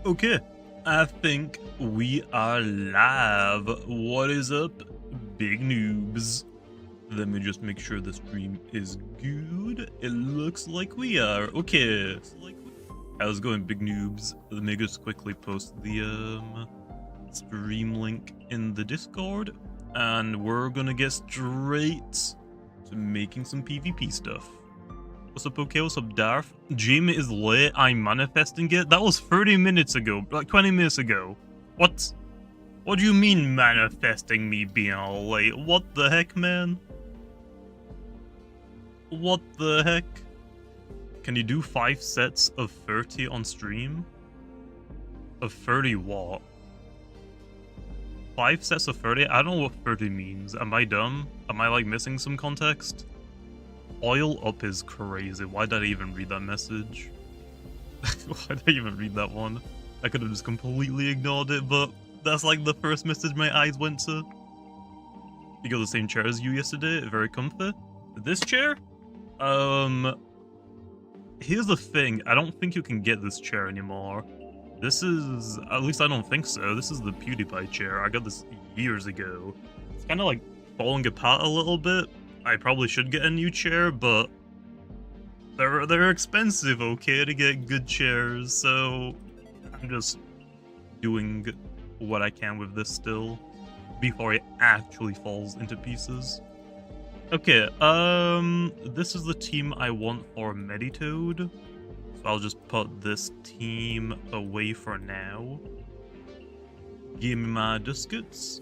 Okay, I think we are live. What is up, big noobs? Let me just make sure the stream is good. It looks like we are. Okay. How's it going, big noobs? Let me just quickly post the stream link in the Discord, and we're gonna get straight to making some PvP stuff. What's up, okay? What's up, Darth? Jamie is late. I'm manifesting it. That was 30 minutes ago. Like 20 minutes ago. What? What do you mean manifesting me being all late? What the heck, man? What the heck? Can you do 5 sets of 30 on stream? Of 30 what? 5 sets of 30? I don't know what 30 means. Am I dumb? Am I like missing some context? Oil up is crazy. Why did I even read that message? Why did I even read that one? I could have just completely ignored it, but that's like the first message my eyes went to. You got the same chair as you yesterday? Very comfy. This chair? Here's the thing. I don't think you can get this chair anymore. This is... At least I don't think so. This is the PewDiePie chair. I got this years ago. It's kind of like falling apart a little bit. I probably should get a new chair, but they're expensive, okay, to get good chairs, so I'm just doing what I can with this still before it actually falls into pieces. Okay, this is the team I want for Meditoad, so I'll just put this team away for now. Give me my biscuits.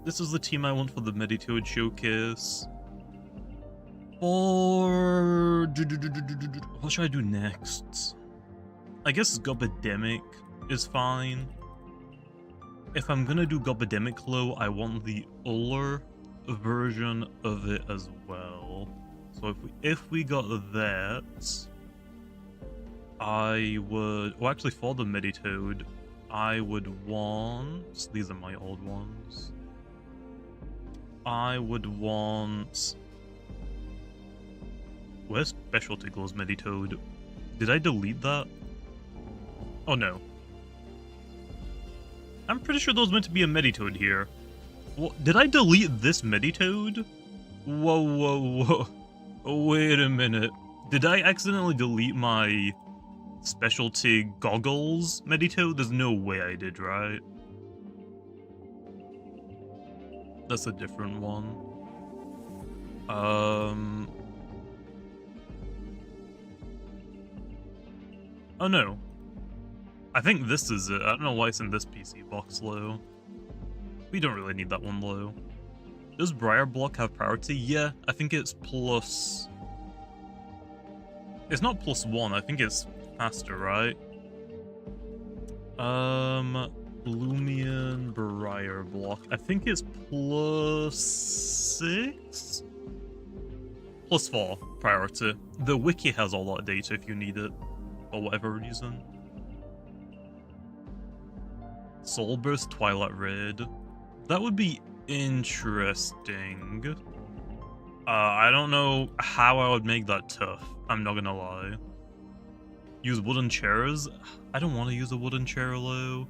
This is the team I want for the Meditoad showcase. Or... what should I do next? I guess Gobademic is fine. If I'm gonna do Gobademic though, I want the Uller version of it as well. So if we got that, I would... well, actually for the Meditoad, I would want... these are my old ones. I would want... where's Specialty Glows Meditoad? Did I delete that? Oh no. I'm pretty sure there was meant to be a Meditoad here. What? Did I delete this Meditoad? Whoa, whoa, whoa. Wait a minute. Did I accidentally delete my Specialty Goggles Meditoad? There's no way I did, right? That's a different one. Oh no. I think this is it. I don't know why it's in this PC box low. We don't really need that one low. Does Briar Block have priority? Yeah, I think it's plus... it's not +1, I think it's faster, right? Loomian Briar Block. I think it's +6? +4 priority. The wiki has a lot of data if you need it, for whatever reason. Soulburst Twilight Red. That would be interesting. I don't know how I would make that tough. I'm not gonna lie. Use wooden chairs? I don't want to use a wooden chair, though.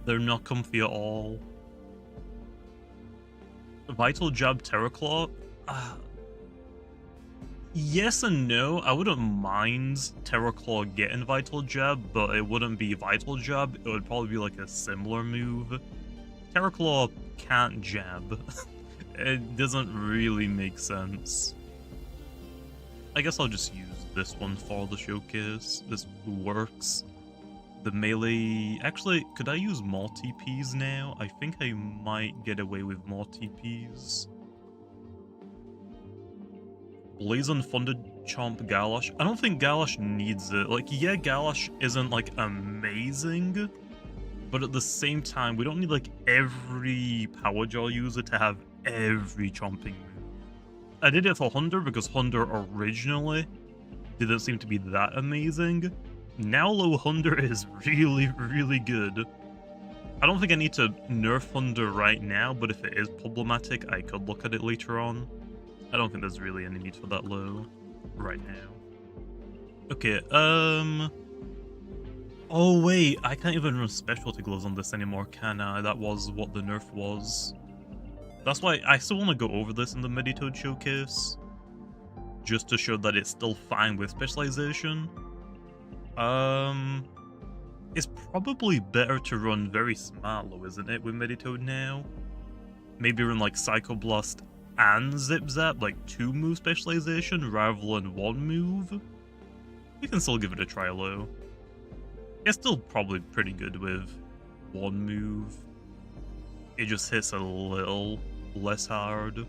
They're not comfy at all. Vital Jab Terraclaw? Yes and no. I wouldn't mind Terraclaw getting Vital Jab, but it wouldn't be Vital Jab. It would probably be like a similar move. Terraclaw can't jab. It doesn't really make sense. I guess I'll just use this one for the showcase. This works. The melee... actually, could I use more TPs now? I think I might get away with more TPs. Blazon Thunder Chomp Galash. I don't think Galash needs it. Like, yeah, Galash isn't, like, amazing, but at the same time, we don't need, like, every Power Jaw user to have every chomping move. I did it for Hunder because Hunder originally didn't seem to be that amazing. Now low Hunder is really, really good. I don't think I need to nerf Hunder right now, but if it is problematic, I could look at it later on. I don't think there's really any need for that low right now. Okay, Oh wait, I can't even run specialty gloves on this anymore, can I? That was what the nerf was. That's why I still want to go over this in the Meditoad showcase, just to show that it's still fine with specialization. It's probably better to run very smart though, isn't it, with Meditoad now? Maybe run like Psycho Blast and Zip Zap, like 2 move specialization rather than 1 move. We can still give it a try though. It's still probably pretty good with 1 move. It just hits a little less hard.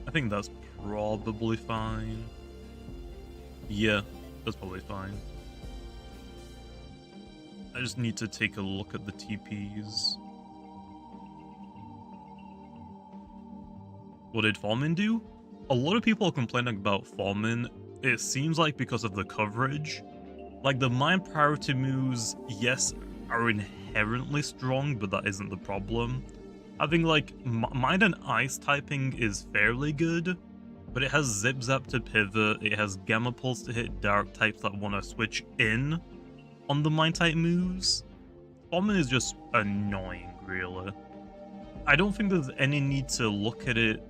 I think that's probably fine. Yeah, that's probably fine. I just need to take a look at the TPs. What did Fallman do? A lot of people are complaining about Fallman. It seems like because of the coverage. Like the mine priority moves, yes, are inherently strong, but that isn't the problem. Having like Mind and Ice typing is fairly good, but it has Zip Zap to pivot, it has Gamma Pulse to hit Dark types that want to switch in on the Mind type moves. Fallman is just annoying, really. I don't think there's any need to look at it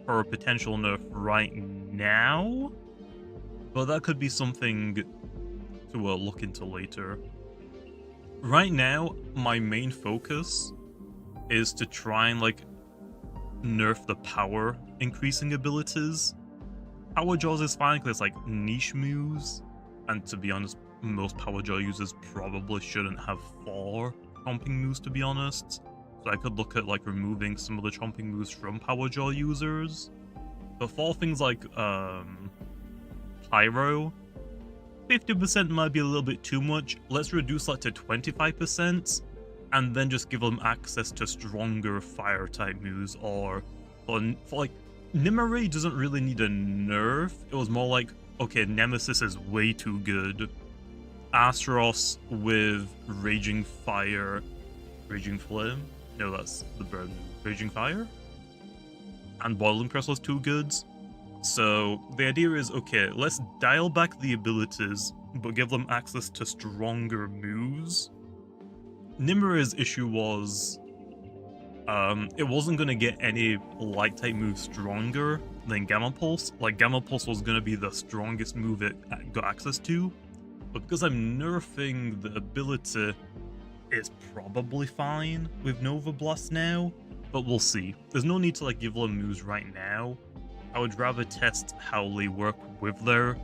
for a potential nerf right now, but that could be something to look into later. Right now, my main focus is to try and like nerf the power increasing abilities. Power Jaws is fine because it's like niche moves, and to be honest, most Power Jaw users probably shouldn't have 4 chomping moves, to be honest. So I could look at like removing some of the chomping moves from Power Jaw users. But for things like Pyro, 50% might be a little bit too much. Let's reduce that to 25%, and then just give them access to stronger fire type moves. Or for like Nimue doesn't really need a nerf. It was more like, okay, Nemesis is way too good. Astros with Raging Fire, Raging Flame. No, that's the bird move. Raging Fire, and Boiling Press was too good. So the idea is, okay, let's dial back the abilities, but give them access to stronger moves. Nimure's issue was, it wasn't going to get any light type moves stronger than Gamma Pulse. Like, Gamma Pulse was going to be the strongest move it got access to, but because I'm nerfing the ability, it's probably fine with Nova Blast now, but we'll see. There's no need to like give them moves right now. I would rather test how they work with their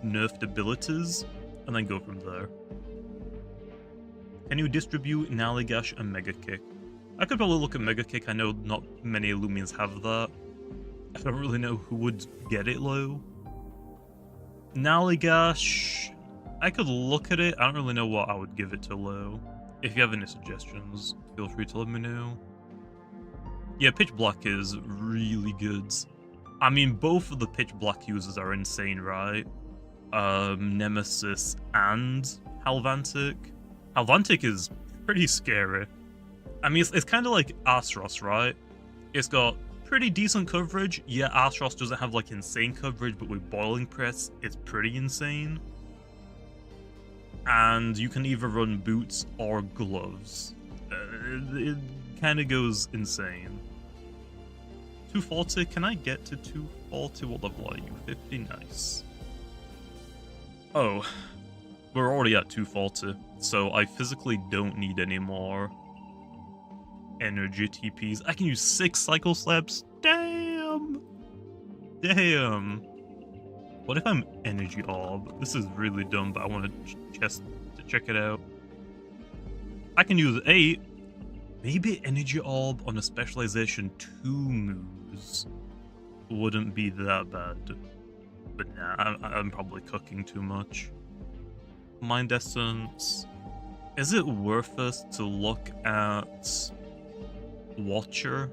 nerfed abilities, and then go from there. Can you distribute Naligash and Mega Kick? I could probably look at Mega Kick. I know not many Loomians have that. I don't really know who would get it low. Naligash, I could look at it. I don't really know what I would give it to low. If you have any suggestions, feel free to let me know. Yeah, Pitch Black is really good. I mean, both of the Pitch Black users are insane, right? Nemesis and Halvantic. Halvantic is pretty scary. I mean, it's kind of like Astros, right? It's got pretty decent coverage. Yeah, Astros doesn't have like insane coverage, but with Boiling Press, it's pretty insane. And you can either run boots or gloves. It kind of goes insane. 240, can I get to 240? What level are you? 50, nice. Oh, we're already at 240, so I physically don't need any more energy TPs. I can use 6 cycle slaps. Damn! Damn! What if I'm energy orb? This is really dumb, but I want to check it out. I can use 8. Maybe energy orb on a specialization 2 moves wouldn't be that bad. But nah, I'm probably cooking too much. Mind Essence. Is it worth us to look at Watcher?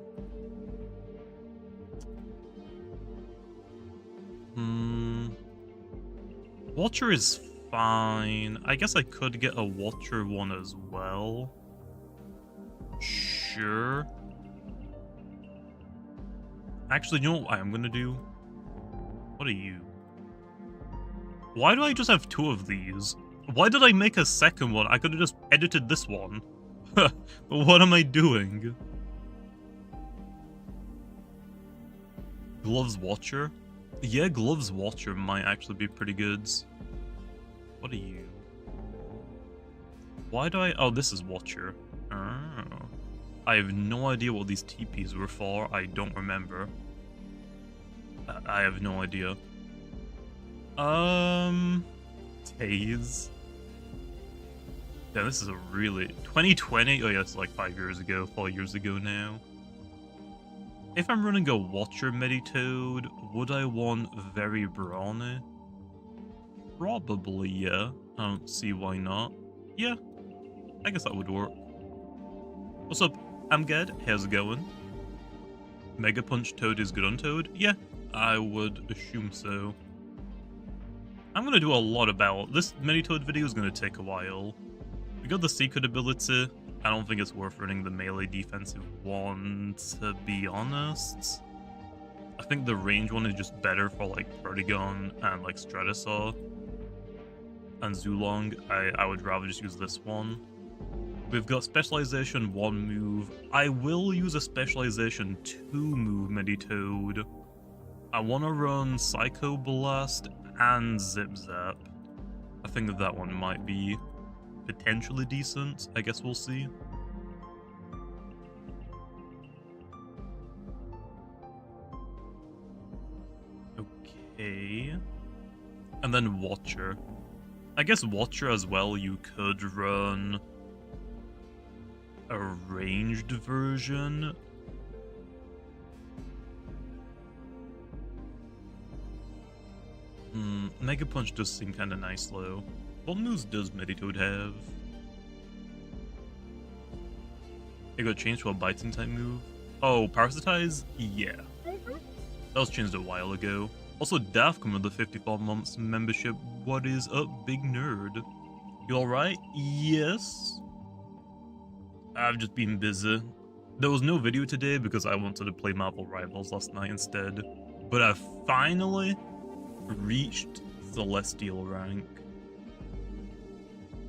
Watcher is fine. I guess I could get a Watcher one as well. Sure. Actually, you know what I'm gonna do? What are you? Why do I just have 2 of these? Why did I make a second one? I could have just edited this one. What am I doing? Gloves Watcher? Yeah, Gloves Watcher might actually be pretty good. What are you? Why do I... Oh, this is Watcher. Oh. I have no idea what these TPs were for. I don't remember. I have no idea. Tase. Yeah, this is a really... 2020? Oh yeah, it's like 5 years ago, 4 years ago now. If I'm running a Watcher Meditoad, would I want Very Brawny? Probably, yeah. I don't see why not. Yeah, I guess that would work. What's up? I'm good. How's it going? Mega Punch Toad is good on Toad? Yeah, I would assume so. I'm gonna do a lot about... This Meditoad video is gonna take a while. We got the secret ability. I don't think it's worth running the melee defensive one, to be honest. I think the range one is just better for like Perdigon and like Stratosaur. And Zulong, I would rather just use this one. We've got Specialization 1 move. I will use a Specialization 2 move Meditoad. I want to run Psycho Blast and Zip Zap. I think that one might be potentially decent. I guess we'll see. Okay. And then Watcher. I guess Watcher as well, you could run a ranged version. Mega Punch does seem kind of nice though. What moves does Meditoad have? It got changed to a biting type move. Oh, Parasitize? Yeah. That was changed a while ago. Also, Daft with the 54 months membership. What is up, big nerd? You alright? Yes. I've just been busy. There was no video today because I wanted to play Marvel Rivals last night instead. But I finally reached Celestial rank.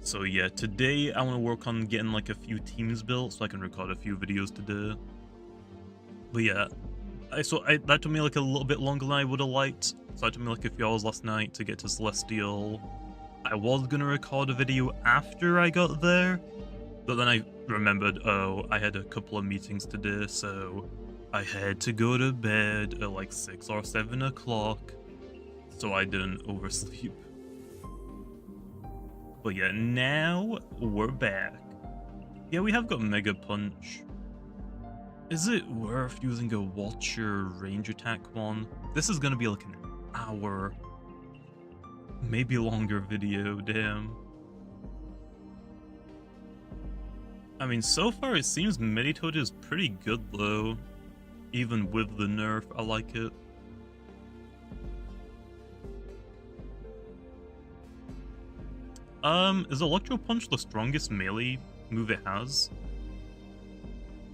So yeah, today I want to work on getting like a few teams built so I can record a few videos today. But yeah, that took me like a little bit longer than I would have liked. So it took me like a few hours last night to get to Celestial. I was gonna record a video after I got there, but then I remembered, oh, I had a couple of meetings today, so I had to go to bed at like 6 or 7 o'clock, so I didn't oversleep. But yeah, now we're back. Yeah, we have got Mega Punch. Is it worth using a Watcher range attack one? This is gonna be like an hour, maybe longer video, damn. I mean, so far it seems Meditoad is pretty good though. Even with the nerf, I like it. Is Electro Punch the strongest melee move it has?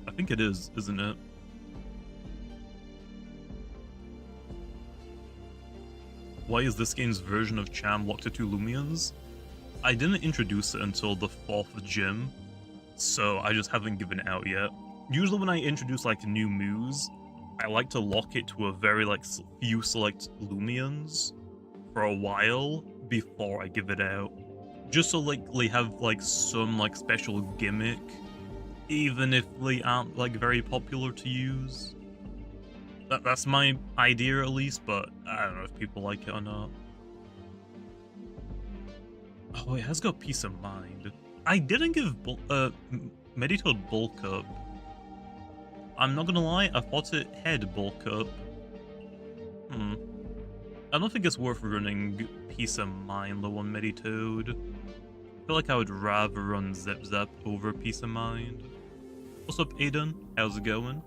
I think it is, isn't it? Why is this game's version of Cham locked to 2 Loomians? I didn't introduce it until the 4th gym, so I just haven't given it out yet. Usually when I introduce like new moves, I like to lock it to a very like few select Loomians for a while before I give it out. Just so like they have like some like special gimmick, even if they aren't like very popular to use. That's my idea at least, but I don't know if people like it or not. Oh, it has got Peace of Mind. I didn't give Meditoad Bulk Up. I'm not gonna lie, I thought it had Bulk Up. I don't think it's worth running Peace of Mind though on Meditoad. I feel like I would rather run Zip Zap over Peace of Mind. What's up, Aiden? How's it going?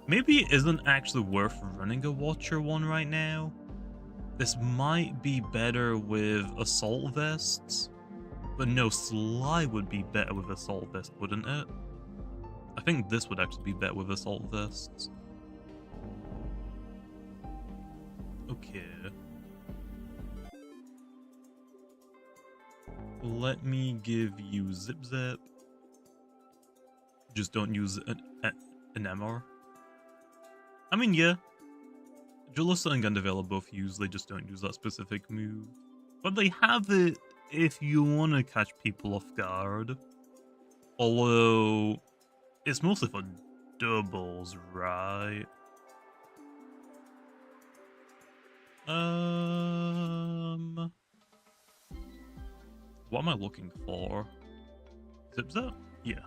Maybe it isn't actually worth running a Watcher one right now. This might be better with Assault Vests. But no, Sly would be better with Assault Vest, wouldn't it? I think this would actually be better with Assault Vests. Okay. Let me give you Zip Zap. Just don't use an MR. I mean, yeah. Jalissa and Gandavela both use, they just don't use that specific move. But they have it if you want to catch people off guard. Although, it's mostly for doubles, right? What am I looking for? Zip Zap? Yeah.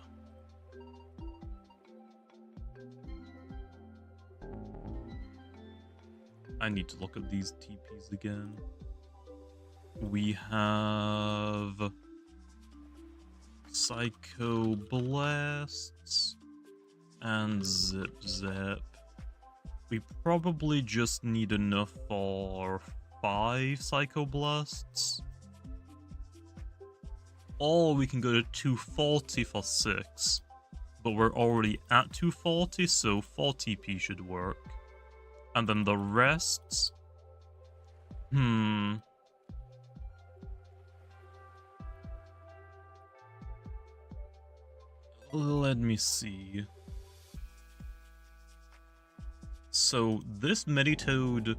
I need to look at these TPs again. We have Psycho Blasts and Zip Zap. We probably just need enough for 5 Psycho Blasts. Or we can go to 240 for 6. But we're already at 240, so 4 TP should work. And then the rest... Let me see. So this Meditoad,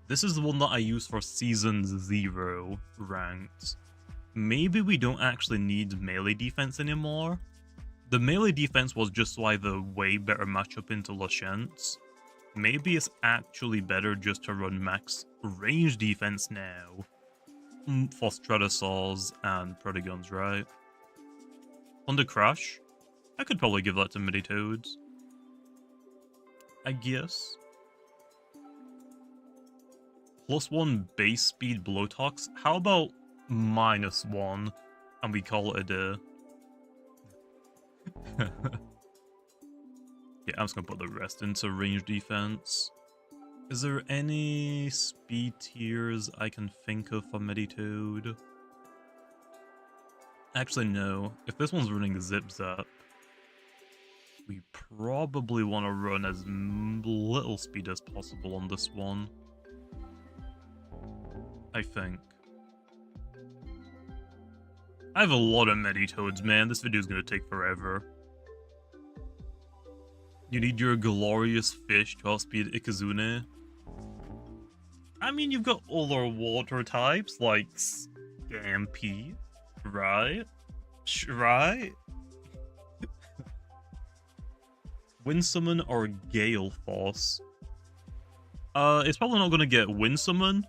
this is the one that I use for Season 0 ranked. Maybe we don't actually need melee defense anymore. The melee defense was just so I have a way better matchup into Lashent's. Maybe it's actually better just to run max range defense now. For Stratosaurs and Protagons, right? Thunder Crash? I could probably give that to Meditoads. I guess. +1 base speed Blowtox. How about -1 and we call it a day? Yeah, I'm just gonna put the rest into range defense. Is there any speed tiers I can think of for Meditoad? Actually, no. If this one's running Zip Zap, we probably want to run as little speed as possible on this one. I think. I have a lot of Meditoads, man. This video is going to take forever. You need your glorious fish to outspeed Ikazune. I mean, you've got other water types like Stampy, right? Right? Wind Summon or Gale Force? It's probably not going to get Wind Summon.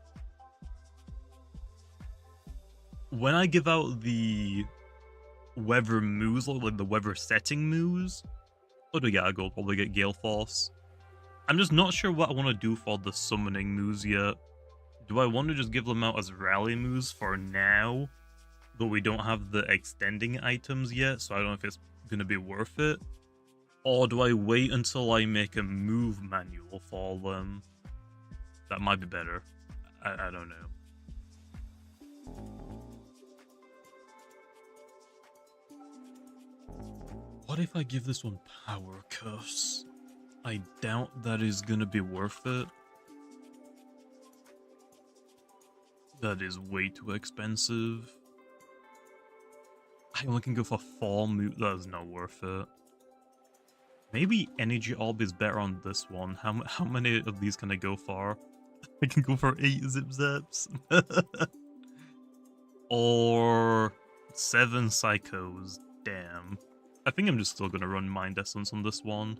When I give out the weather moves, like the weather setting moves, Odogago will probably get Gale Force. I'm just not sure what I want to do for the summoning moves yet. Do I want to just give them out as rally moves for now? But we don't have the extending items yet, so I don't know if it's going to be worth it. Or do I wait until I make a move manual for them? That might be better. I don't know. What if I give this one Power Cuffs? I doubt that is gonna be worth it. That is way too expensive. I only can go for 4 moves. That is not worth it. Maybe Energy Orb is better on this one. How many of these can I go for? I can go for 8 Zip Zaps. Or 7 Psychos. Damn. I think I'm just still gonna run Mind Essence on this one.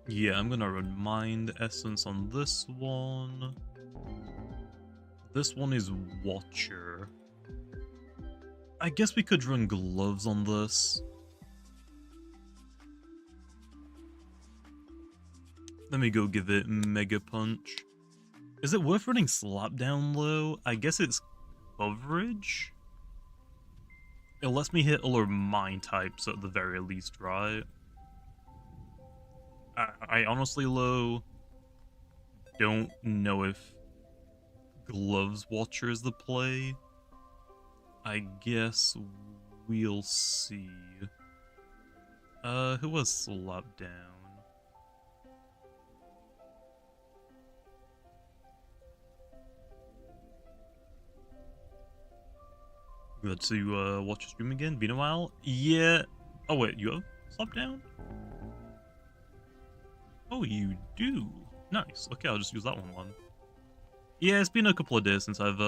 Yeah, I'm gonna run Mind Essence on this one. This one is Watcher. I guess we could run Gloves on this. Let me go give it Mega Punch. Is it worth running Slapdown low? I guess it's coverage? It lets me hit all our Mind types at the very least, right? I honestly, low, don't know if Gloves Watcher is the play. I guess we'll see. Who was slapped down? Good to watch your stream again. Been a while. Yeah. Oh wait, you have slapped down? Oh, you do. Nice. Okay, I'll just use that one. Yeah, it's been a couple of days since I've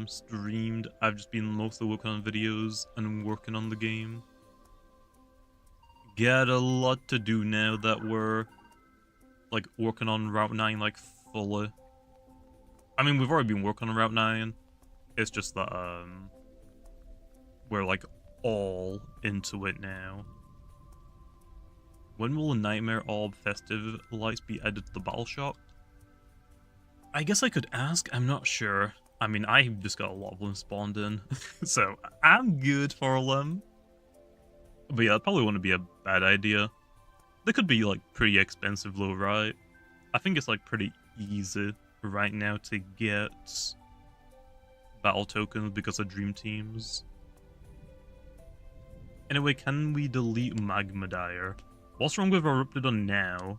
streamed. I've just been mostly working on videos and working on the game. Got a lot to do now that we're like working on Route 9 like fully. I mean, we've already been working on Route 9. It's just that we're like all into it now. When will the Nightmare Orb festive lights be added to the battle shop? I guess I could ask, I'm not sure. I mean, I just got a lot of them spawned in, so I'm good for them. But yeah, that probably wouldn't be a bad idea. They could be like pretty expensive though, right? I think it's like pretty easy right now to get battle tokens because of Dream Teams. Anyway, can we delete Magma Dire? What's wrong with Corruptedodds now?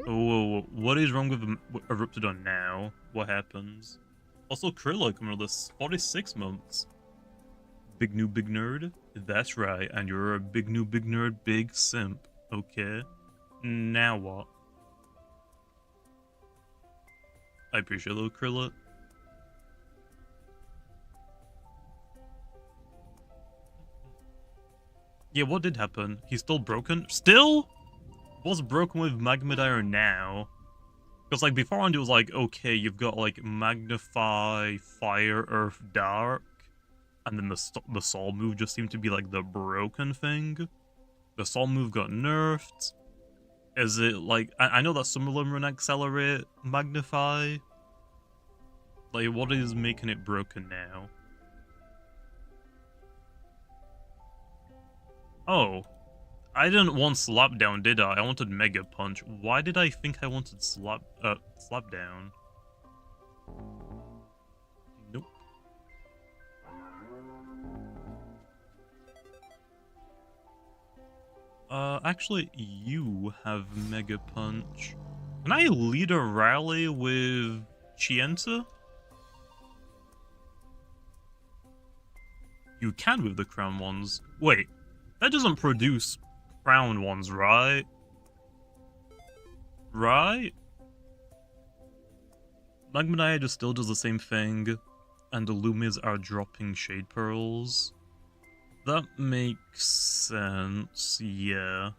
Oh, what is wrong with Corruptedodds now? What happens? Also, Krilla coming with this 46 months. Big new big nerd? That's right, and you're a big new big nerd, big simp. Okay. Now what? I appreciate little Krilla. Yeah, what did happen? He's still broken? Still? What's broken with Magmadire now? Because, like, beforehand it was like, okay, you've got, like, Magnify, Fire, Earth, Dark, and then the Soul move just seemed to be, like, the broken thing. The Soul move got nerfed. Is it, like, I know that some of them run Accelerate, Magnify. Like, what is making it broken now? Oh. I didn't want Slap Down, did I? I wanted Mega Punch. Why did I think I wanted Slap Down? Nope. Actually, you have Mega Punch. Can I lead a rally with Chienta? You can with the Crown ones. Wait, that doesn't produce Crown ones, right? Right? Magmanaya just still does the same thing, and the loomians are dropping Shade Pearls. That makes sense, yeah.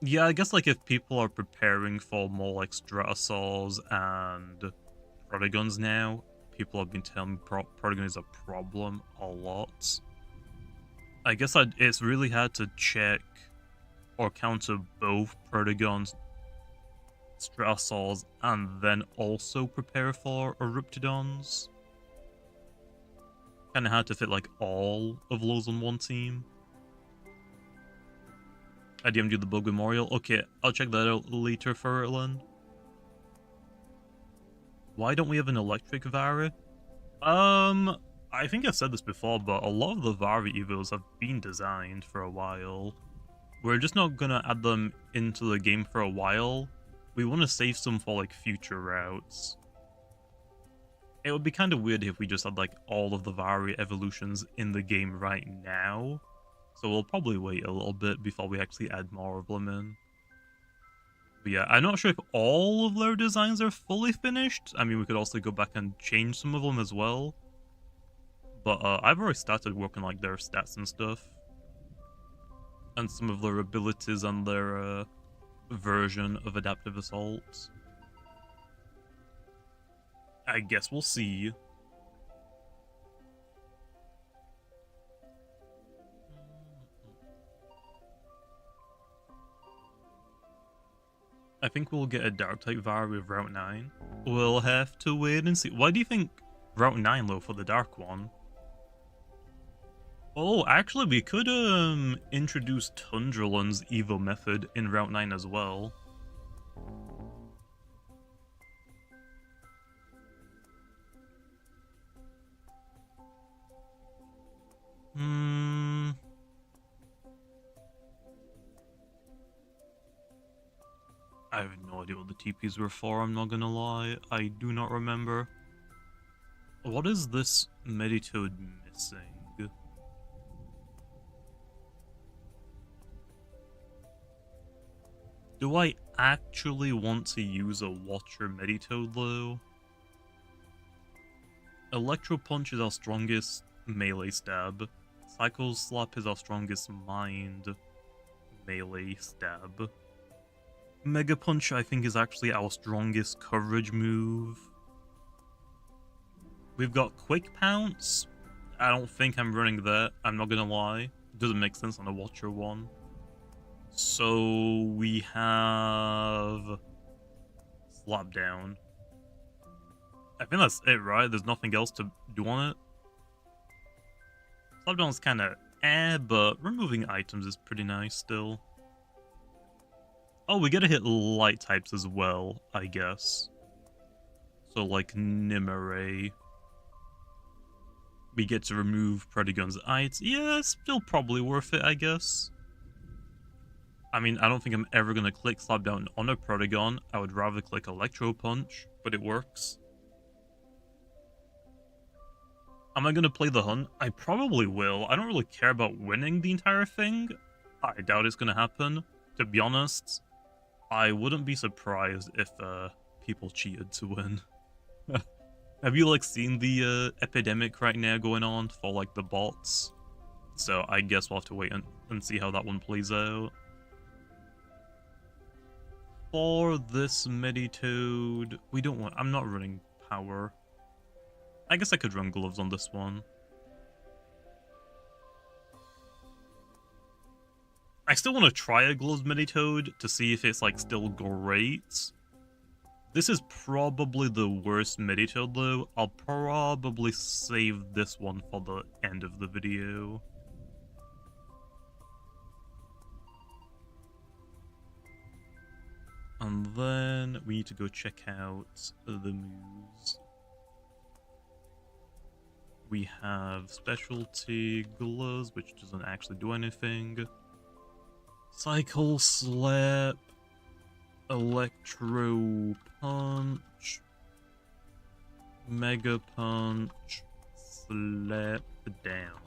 Yeah, I guess like if people are preparing for more like Stratosaurs and Protagons now, people have been telling me Protagon is a problem a lot. I guess it's really hard to check or counter both Protagons, Stratosaurs, and then also prepare for Corruptedodds. Kinda hard to fit like all of those on one team. I DM'd you the bug memorial. Okay, I'll check that out later for Erlen. Why don't we have an electric Vari? I think I've said this before, but a lot of the Vari evos have been designed for a while. We're just not gonna add them into the game for a while. We want to save some for like future routes. It would be kind of weird if we just had like all of the Vari evolutions in the game right now. So we'll probably wait a little bit before we actually add more of them in. But yeah, I'm not sure if all of their designs are fully finished. I mean, we could also go back and change some of them as well. But I've already started working like their stats and stuff. And some of their abilities and their version of Adaptive Assault. I guess we'll see. I think we'll get a Dark-type Vari with Route 9. We'll have to wait and see. Why do you think Route 9 low for the Dark one? Oh, actually, we could introduce Tundralon's Evo method in Route 9 as well. idea what the TPs were for, I'm not gonna lie. I do not remember. What is this Meditoad missing? Do I actually want to use a Watcher Meditoad though? Electro Punch is our strongest melee stab. Cycle Slap is our strongest mind melee stab. Mega Punch I think is actually our strongest coverage move. We've got Quick Pounce. I don't think I'm running that, I'm not gonna lie. It doesn't make sense on a Watcher one. So we have Slap Down. I think that's it, right? There's nothing else to do on it. Slap Down's kind of but removing items is pretty nice still. Oh, we gotta hit light types as well, I guess. So like Nimere. We get to remove Predagon's items. Yeah, it's still probably worth it, I guess. I mean, I don't think I'm ever going to click Slap Down on a Predagon. I would rather click Electro Punch, but it works. Am I going to play the hunt? I probably will. I don't really care about winning the entire thing. I doubt it's going to happen. To be honest, I wouldn't be surprised if people cheated to win. Have you, like, seen the epidemic right now going on for, like, the bots? So I guess we'll have to wait and see how that one plays out. For this Meditoad, we don't want... I'm not running power. I guess I could run gloves on this one. I still want to try a gloves Meditoad to see if it's like still great. This is probably the worst Meditoad though. I'll probably save this one for the end of the video. And then we need to go check out the moves. We have specialty gloves, which doesn't actually do anything. Cycle slap. Electro punch. Mega punch. Slap down.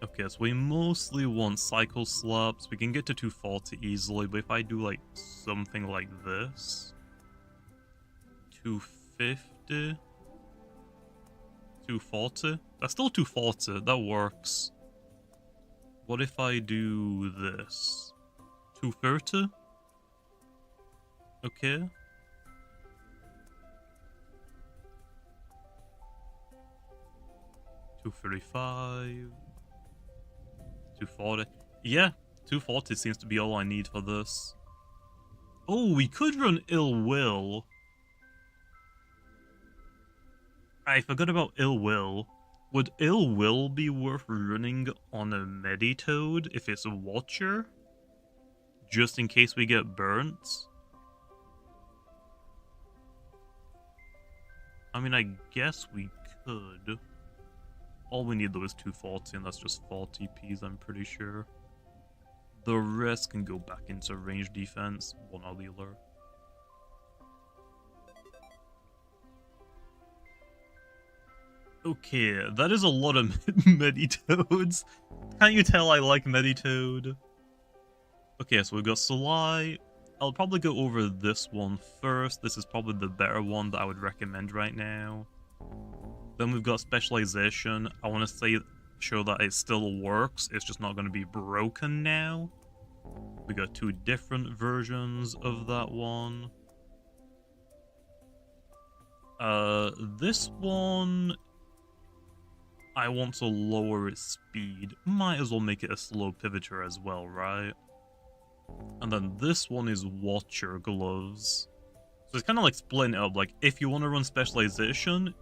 Okay, so we mostly want cycle slaps. We can get to 240 easily, but if I do like something like this, 250, 240, that's still 240, that works. What if I do this? 230? Okay. $235. 240. Yeah, 240 seems to be all I need for this. Oh, we could run Ill Will. I forgot about Ill Will. Would Ill Will be worth running on a Meditoad if it's a Watcher? Just in case we get burnt? I mean, I guess we could. All we need though is 240, and that's just 40 Ps, I'm pretty sure. The rest can go back into range defense, one or the other. Okay, that is a lot of Meditoads. Can't you tell I like Meditoad? Okay, so we've got Solai. I'll probably go over this one first. This is probably the better one that I would recommend right now. Then we've got Specialization. I want to show that it still works. It's just not going to be broken now. We got two different versions of that one. This one, I want to lower its speed. Might as well make it a slow pivoter as well, right? And then this one is Watcher Gloves. So it's kind of like splitting it up. Like, if you want to run Specialization,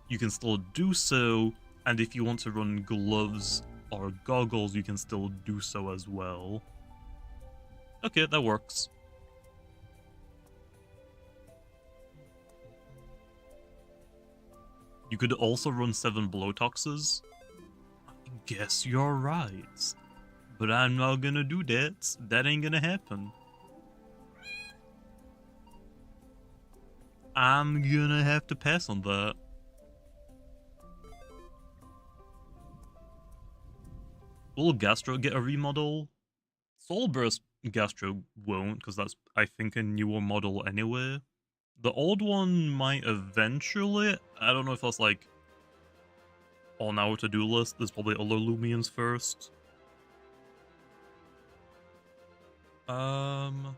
you can still do so, and if you want to run gloves or goggles, you can still do so as well. Okay, that works. You could also run 7 Blowtoxes. I guess you're right. But I'm not gonna do that. That ain't gonna happen. I'm gonna have to pass on that. Will Gastro get a remodel? Soul Burst Gastro won't, because that's, I think, a newer model anyway. The old one might eventually. I don't know if that's like on our to-do list. There's probably other Loomians first. Okay.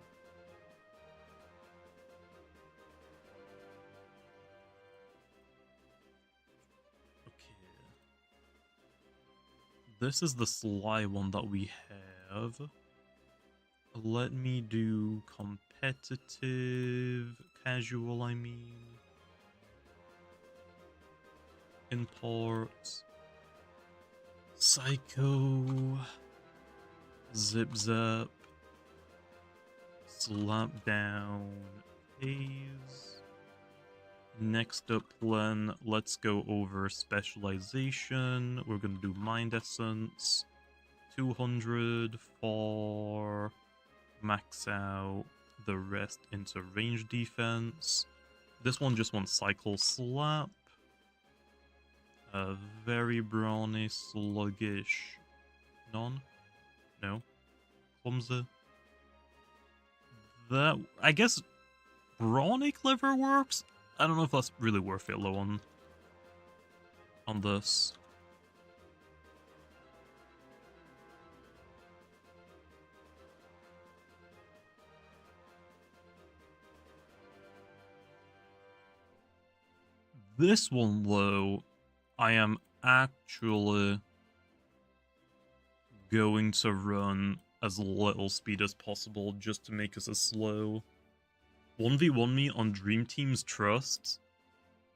This is the sly one that we have. Let me do competitive, casual, I mean. Import. Psycho. Zip zap. Slap down. Haze. Next up then, let's go over specialization. We're gonna do Mind Essence. 200 for max out the rest into range defense. This one just wants Cycle Slap. Very brawny, sluggish. None? No. Clumsy. That, I guess, brawny clever works? I don't know if that's really worth it low on this. This one, though, I am actually going to run as little speed as possible just to make us as slow. 1v1 me on Dream Team's Trust?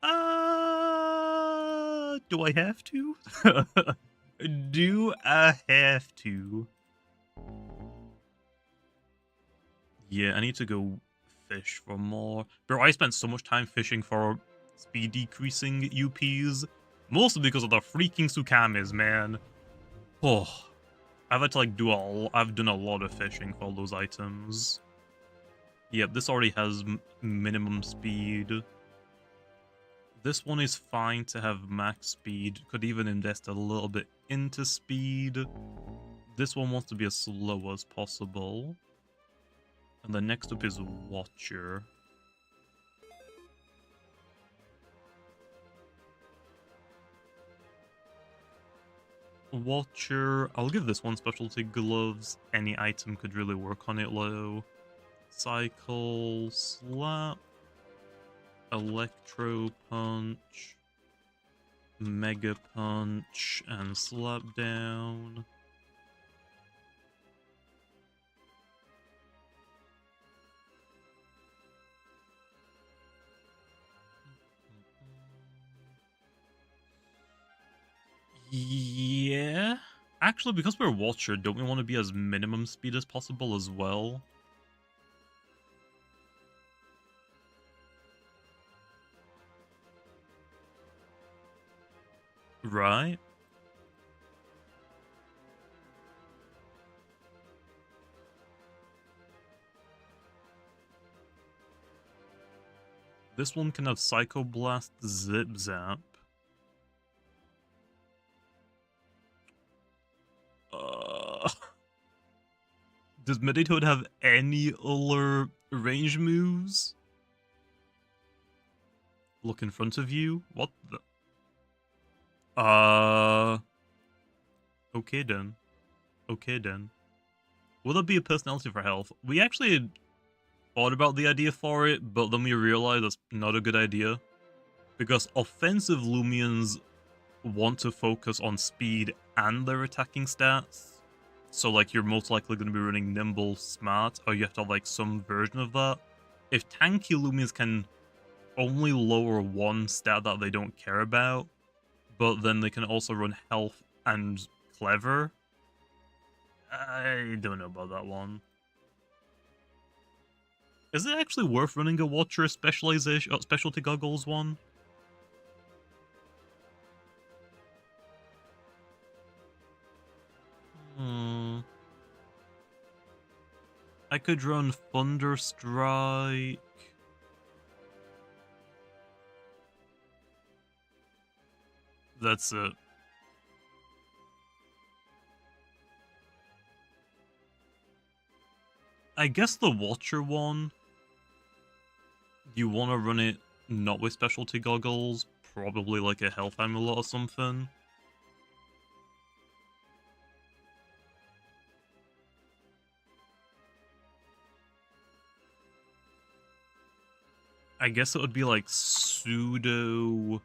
Do I have to? Do I have to? Yeah, I need to go fish for more. Bro, I spent so much time fishing for speed decreasing UPs. Mostly because of the freaking Tsukamis, man. Oh, I've had to like I've done a lot of fishing for all those items. Yep, this already has minimum speed. This one is fine to have max speed. Could even invest a little bit into speed. This one wants to be as slow as possible. And the next up is Watcher. Watcher, I'll give this one specialty gloves. Any item could really work on it low. Cycle, slap, electro punch, mega punch, and slap down. Yeah. Actually, because we're Watcher, don't we want to be as minimum speed as possible as well? Right? This one can have Psycho Blast, Zip Zap. Does Meditoad have any other range moves? Look in front of you? What the? Okay then. Okay then. Will there be a personality for health? We actually thought about the idea for it, but then we realized that's not a good idea. Because offensive Loomians want to focus on speed and their attacking stats. So, like, you're most likely going to be running Nimble, Smart, or you have to have, like, some version of that. If tanky Loomians can only lower one stat that they don't care about, but then they can also run Health and Clever, I don't know about that one. Is it actually worth running a Watcher specialization, specialty goggles one? I could run Thunder Strike. That's it. I guess the Watcher one, you want to run it not with specialty goggles, probably like a health amulet or something. I guess it would be like pseudo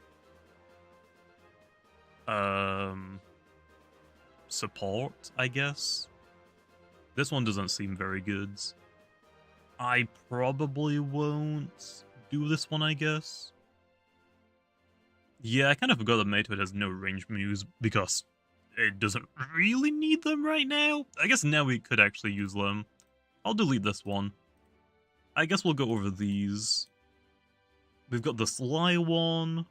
support, I guess. This one doesn't seem very good. I probably won't do this one, I guess. Yeah, I kind of forgot that Maytoad has no range moves because it doesn't really need them right now. I guess now we could actually use them. I'll delete this one. I guess we'll go over these. We've got the Sly one.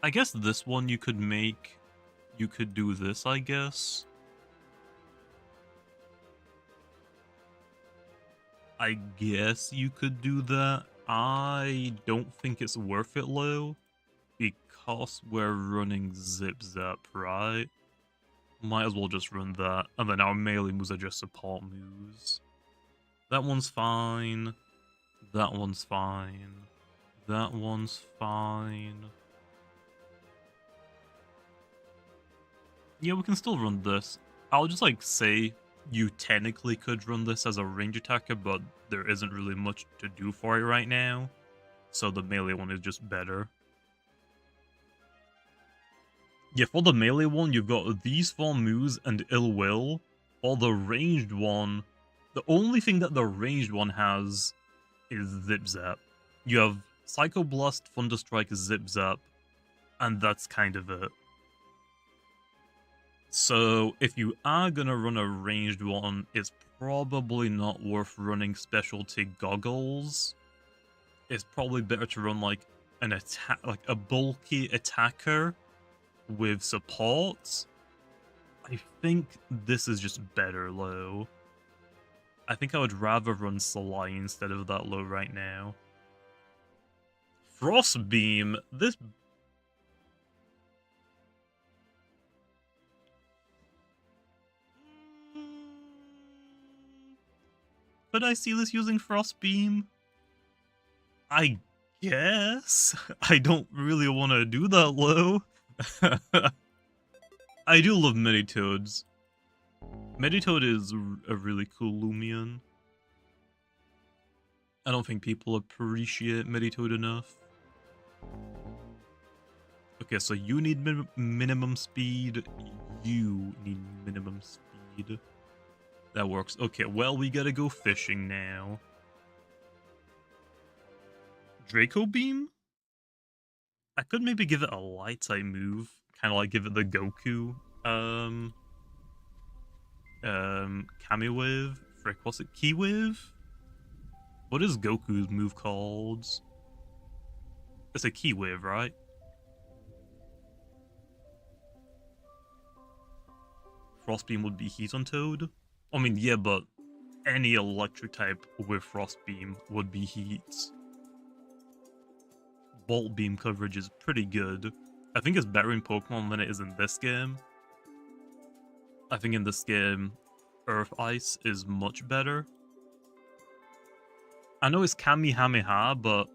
I guess this one you could make. You could do this, I guess. I guess you could do that. I don't think it's worth it, though, because we're running Zip Zap, right? Might as well just run that, and then our melee moves are just support moves. That one's fine. That one's fine. That one's fine. Yeah, we can still run this. I'll just, like, say you technically could run this as a range attacker, but there isn't really much to do for it right now. So the melee one is just better. Yeah, for the melee one, you've got these 4 moves and Ill Will. For the ranged one, the only thing that the ranged one has is Zip Zap. You have Psycho Blast, Thunder Strike, Zip Zap, and that's kind of it. So if you are gonna run a ranged one, it's probably not worth running specialty goggles. It's probably better to run like an attack, like a bulky attacker with support. I think this is just better low. I think I would rather run Sly instead of that low right now. Frost Beam, this... Could I see this using Frost Beam? I guess. I don't really want to do that low. I do love Meditoads. Meditoad is a really cool Loomian. I don't think people appreciate Meditoad enough. Okay, so you need minimum speed. You need minimum speed. That works. Okay, well, we gotta go fishing now. Draco Beam? I could maybe give it a light type move. Kind of like give it the Goku. Kami Wave? Frick, what's it? Key Wave? What is Goku's move called? It's a Key Wave, right? Frost Beam would be Heat on Toad? I mean, yeah, but any electric type with Frost Beam would be Heat. Bolt Beam coverage is pretty good. I think it's better in Pokemon than it is in this game. I think in this game, Earth Ice is much better. I know it's Kamehameha, but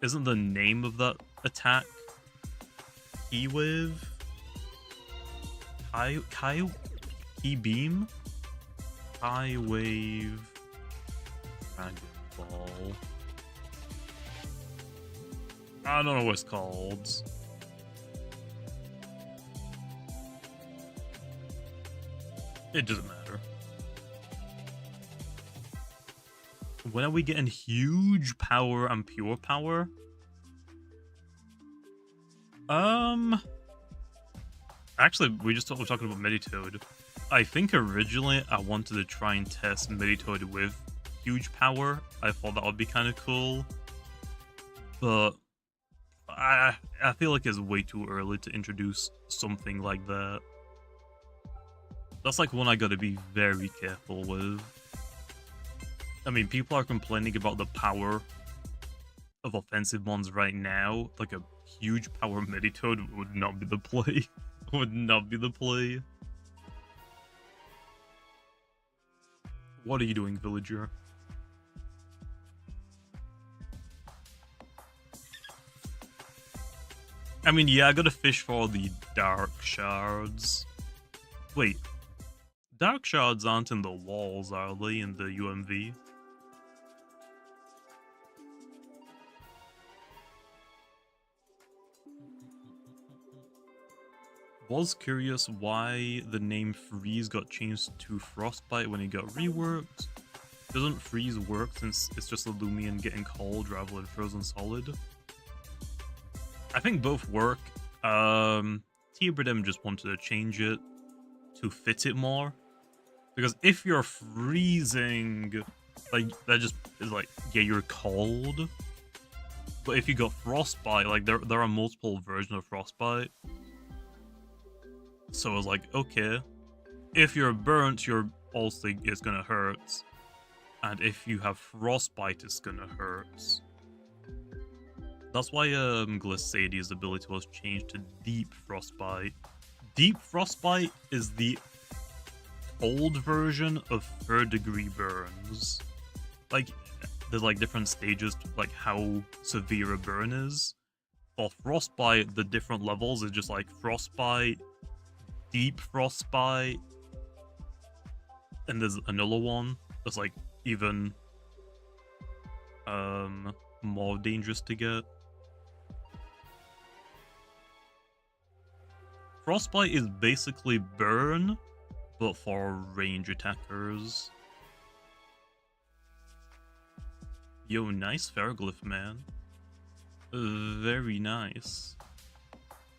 isn't the name of that attack E-Wave? E-Beam? I-Wave... Dragon Ball... I don't know what it's called. It doesn't matter. When are we getting huge power and pure power? Actually, we're talking about Meditoad. I think originally I wanted to try and test Meditoid with huge power. I thought that would be kind of cool. But I feel like it's way too early to introduce something like that. That's like one I gotta be very careful with. I mean, people are complaining about the power of offensive mons right now. Like a huge power Meditoad would not be the play. Would not be the play. What are you doing, villager? I mean, yeah, I gotta fish for the dark shards. Wait, dark shards aren't in the walls, are they, in the UMV? Was curious why the name Freeze got changed to Frostbite when it got reworked. Doesn't Freeze work since it's just a Loomian getting cold rather than frozen solid? I think both work. Tbredem just wanted to change it to fit it more. Because if you're freezing, like, that just is like, yeah, you're cold. But if you got Frostbite, like, there are multiple versions of Frostbite. So I was like, okay, if you're burnt, your also is gonna hurt. And if you have Frostbite, it's gonna hurt. That's why Glissadi's ability was changed to Deep Frostbite. Deep Frostbite is the cold version of 3rd degree burns. Like, there's like different stages to like how severe a burn is. For Frostbite, the different levels is just like Frostbite, Deep Frostbite, and there's another one that's like even more dangerous to get. Frostbite is basically burn, but for range attackers. Yo, nice pharoglyph, man. Very nice.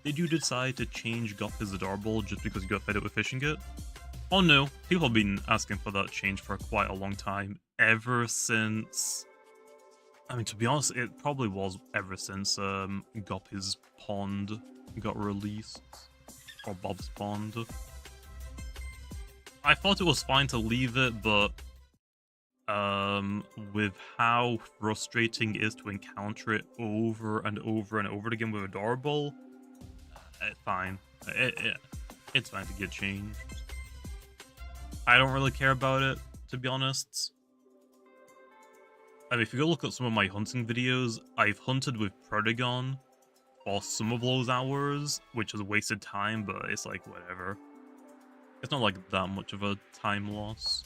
Did you decide to change Goth's Adorable just because you got fed up with fishing it? Oh no, people have been asking for that change for quite a long time. Ever since... I mean, to be honest, it probably was ever since Goppy's Pond got released. Or Bob's Pond. I thought it was fine to leave it, but... with how frustrating it is to encounter it over and over and over again with Adorable... fine. It's fine to get changed. I don't really care about it, to be honest. I mean, if you go look at some of my hunting videos, I've hunted with Protagon for some of those hours, which is wasted time, but it's like, whatever. It's not like that much of a time loss.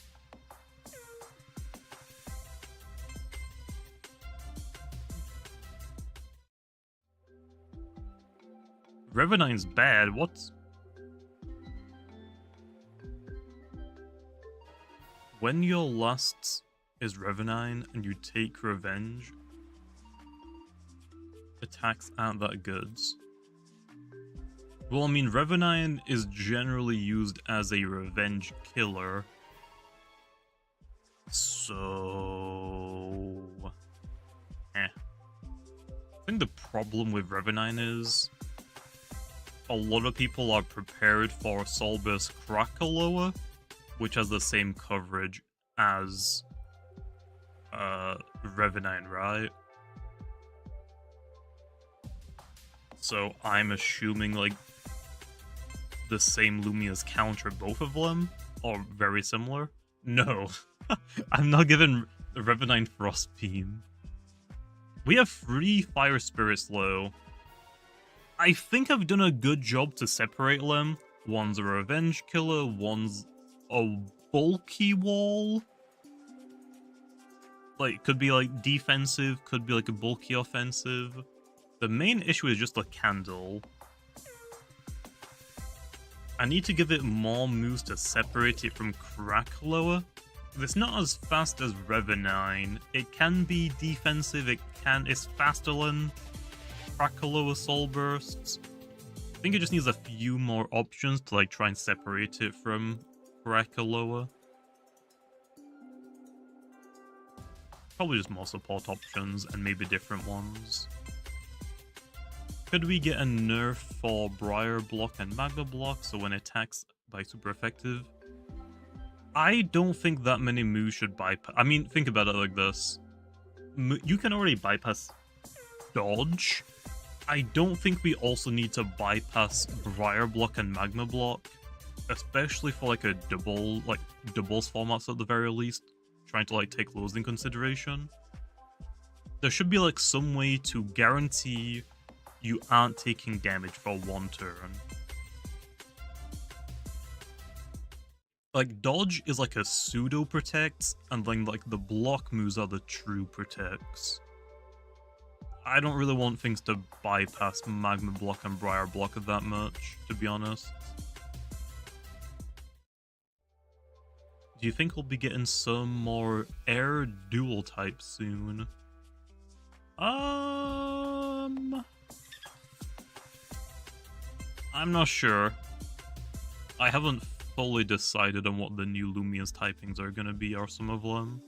Revenine's bad, what? When your lust is Revenine and you take revenge, attacks aren't that good. Well, I mean, Revenine is generally used as a revenge killer. So... I think the problem with Revenine is... a lot of people are prepared for Solber's Krakaloa, which has the same coverage as Revenine, right? So I'm assuming like the same Lumias counter both of them, or very similar. No, I'm not giving Revenine Frost Beam. We have 3 Fire Spirits low. I think I've done a good job to separate them. One's a revenge killer, one's a bulky wall. Like, could be like defensive, could be like a bulky offensive. The main issue is just the candle. I need to give it more moves to separate it from Krakaloa. It's not as fast as Revenine. It can be defensive, it's faster than Krakaloa Soul Bursts. I think it just needs a few more options to like try and separate it from Krakaloa. Probably just more support options and maybe different ones. Could we get a nerf for Briar Block and Magma Block so when attacks by super effective? I don't think that many moves should bypass. I mean, think about it like this. You can already bypass Dodge. I don't think we also need to bypass Briar Block and Magma Block, especially for like a doubles formats at the very least, trying to like take those in consideration. There should be like some way to guarantee you aren't taking damage for one turn. Like, dodge is like a pseudo protects, and then like the block moves are the true protects. I don't really want things to bypass Magma Block and Briar Block that much, to be honest. Do you think we'll be getting some more air dual types soon? I'm not sure. I haven't fully decided on what the new Loomians typings are gonna be, or some of them.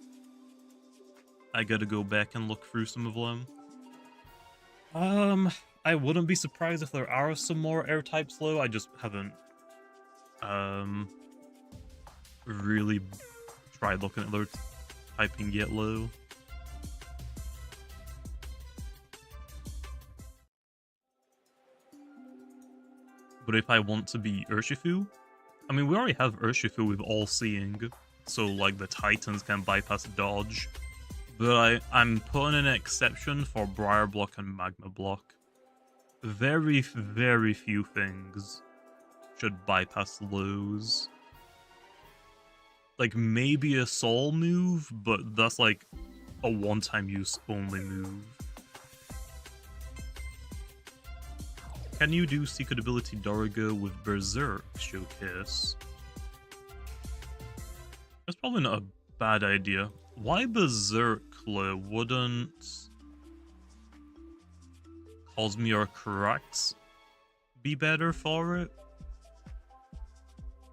I gotta go back and look through some of them. I wouldn't be surprised if there are some more air types though. I just haven't really tried looking at their typing yet low. But if I want to be Urshifu, I mean, we already have Urshifu with All Seeing, so like the Titans can bypass dodge. But I'm putting an exception for Briar Block and Magma Block. Very, very few things should bypass those. Like maybe a Soul move, but that's like a one-time use only move. Can you do Secret Ability Dorigo with Berserk Showcase? That's probably not a bad idea. Why Berserk, though? Wouldn't Cosmere or Cracks be better for it?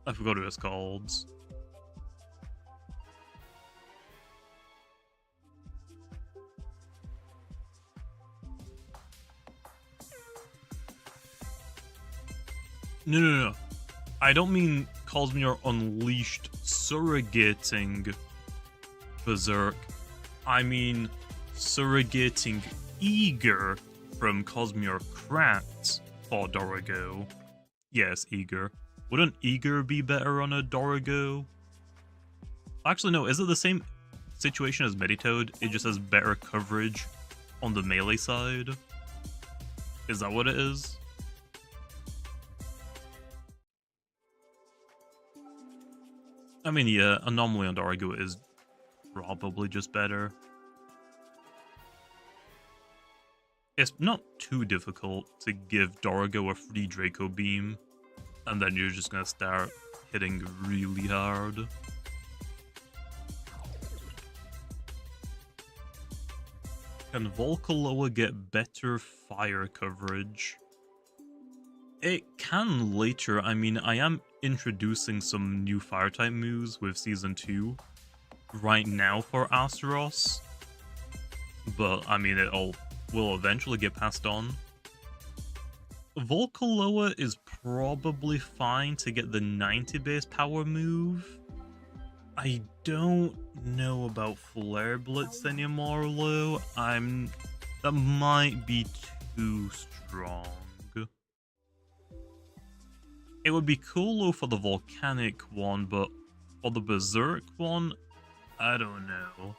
I forgot what it's called. No. I don't mean Cosmere Unleashed surrogating Berserk. I mean surrogating Eager from Cosmere Cracked for Dorigo. Yes, Eager. Wouldn't Eager be better on a Dorigo? Actually, no. Is it the same situation as Meditoad? It just has better coverage on the melee side? Is that what it is? I mean, yeah, Anomaly on Dorigo is probably just better. It's not too difficult to give Dorigo a free Draco Beam, and then you're just gonna start hitting really hard. Can Volcaloa get better fire coverage? It can later. I mean, I am introducing some new fire-type moves with Season 2 right now for Asteros, but I mean, it all will eventually get passed on. Volcaloa is probably fine to get the 90 base power move. I don't know about Flare Blitz anymore, though. That might be too strong. It would be cool though for the volcanic one, but for the berserk one, I don't know.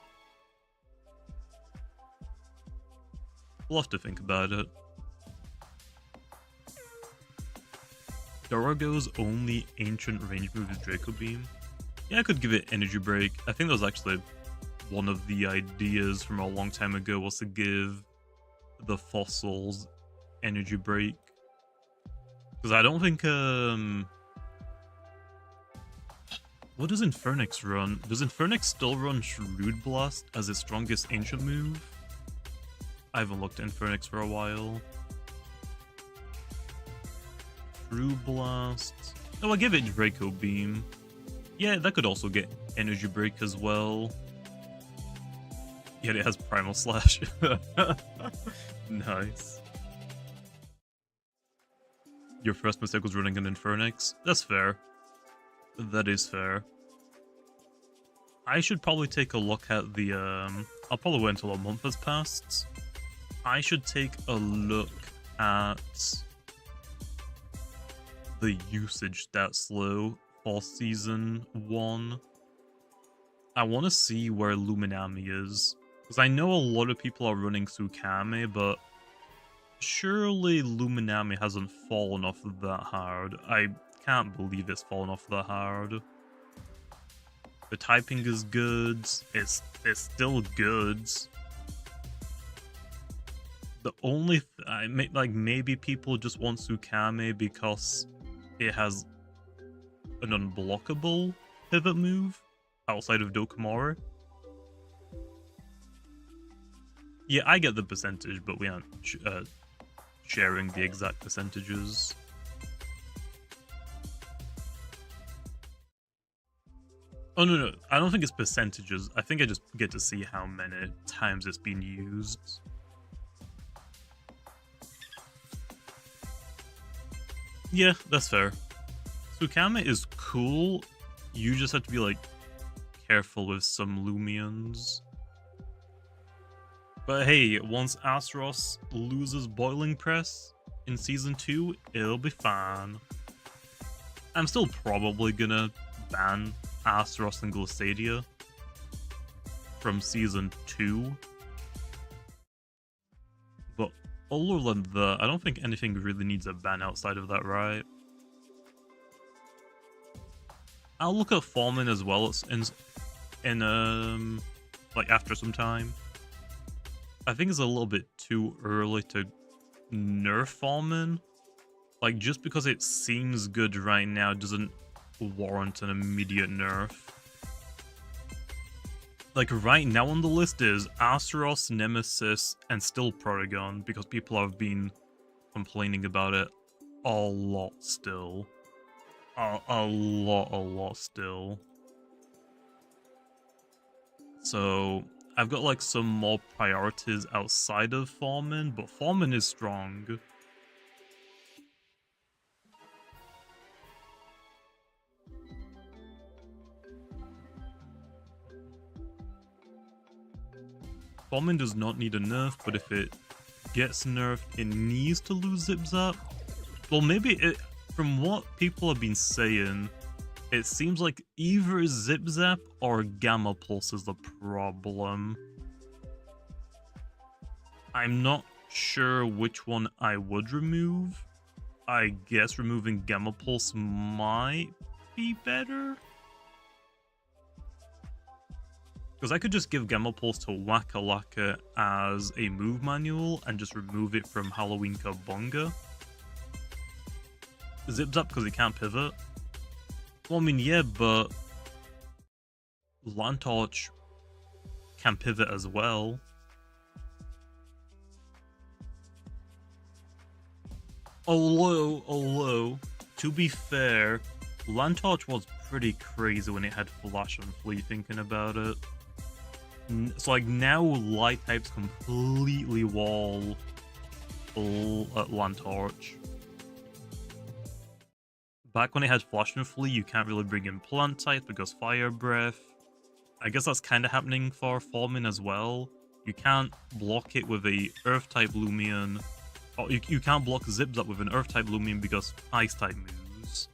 We'll have to think about it. Dorigo's only ancient range move is Draco Beam. Yeah, I could give it Energy Break. I think that was actually one of the ideas from a long time ago, was to give the fossils Energy Break. Because I don't think, what does Infernix run? Does Infernix still run Shrewd Blast as its strongest ancient move? I haven't looked at Infernix for a while. True Blast. Oh, I'll give it Draco Beam. Yeah, that could also get energy break as well. Yet it has primal slash. Nice. Your first mistake was running an Infernix. That's fair. That is fair. I should probably take a look at the, I'll probably wait until a month has passed. I should take a look at the usage stats though for Season 1. I want to see where Luminami is. Because I know a lot of people are running Tsukame, but surely Luminami hasn't fallen off that hard. I can't believe it's fallen off that hard. The typing is good. It's still good. The only like maybe people just want Tsukame because it has an unblockable pivot move outside of Dokomori. Yeah, I get the percentage, but we aren't sharing the exact percentages. Oh, no, I don't think it's percentages. I think I just get to see how many times it's been used. Yeah, that's fair. Tsukame is cool. You just have to be, like, careful with some loomians. But hey, once Astaros loses Boiling Press in Season 2, it'll be fine. I'm still probably gonna ban Astaros and Glissadia from Season 2. But other than that, I don't think anything really needs a ban outside of that, right? I'll look at Foreman as well in like after some time. I think it's a little bit too early to nerf Foreman. Like, just because it seems good right now doesn't warrant an immediate nerf. Like, right now on the list is Astaros, Nemesis, and still Paragon, because people have been complaining about it a lot still. A lot still. So, I've got, like, some more priorities outside of Foreman, but Foreman is strong. Foreman does not need a nerf, but if it gets nerfed, it needs to lose Zip Zap. Well, maybe it, from what people have been saying, it seems like either Zip Zap or Gamma Pulse is the problem. I'm not sure which one I would remove. I guess removing Gamma Pulse might be better. Because I could just give Gamma Pulse to Waka Laka as a move manual and just remove it from Halloween Kabunga. Zip Zap because it can't pivot. Well, I mean, yeah, but Lantorch can pivot as well. Although, to be fair, Lantorch was pretty crazy when it had Flash and Flee, thinking about it. So, like, now Light types completely wall Lantorch. Back when it had Flash and Flee, you can't really bring in Plant type because Fire Breath. I guess that's kind of happening for Foreman as well. You can't block it with a Earth type Loomian. Or you can't block Zip Zap with an Earth type Loomian because Ice type moves.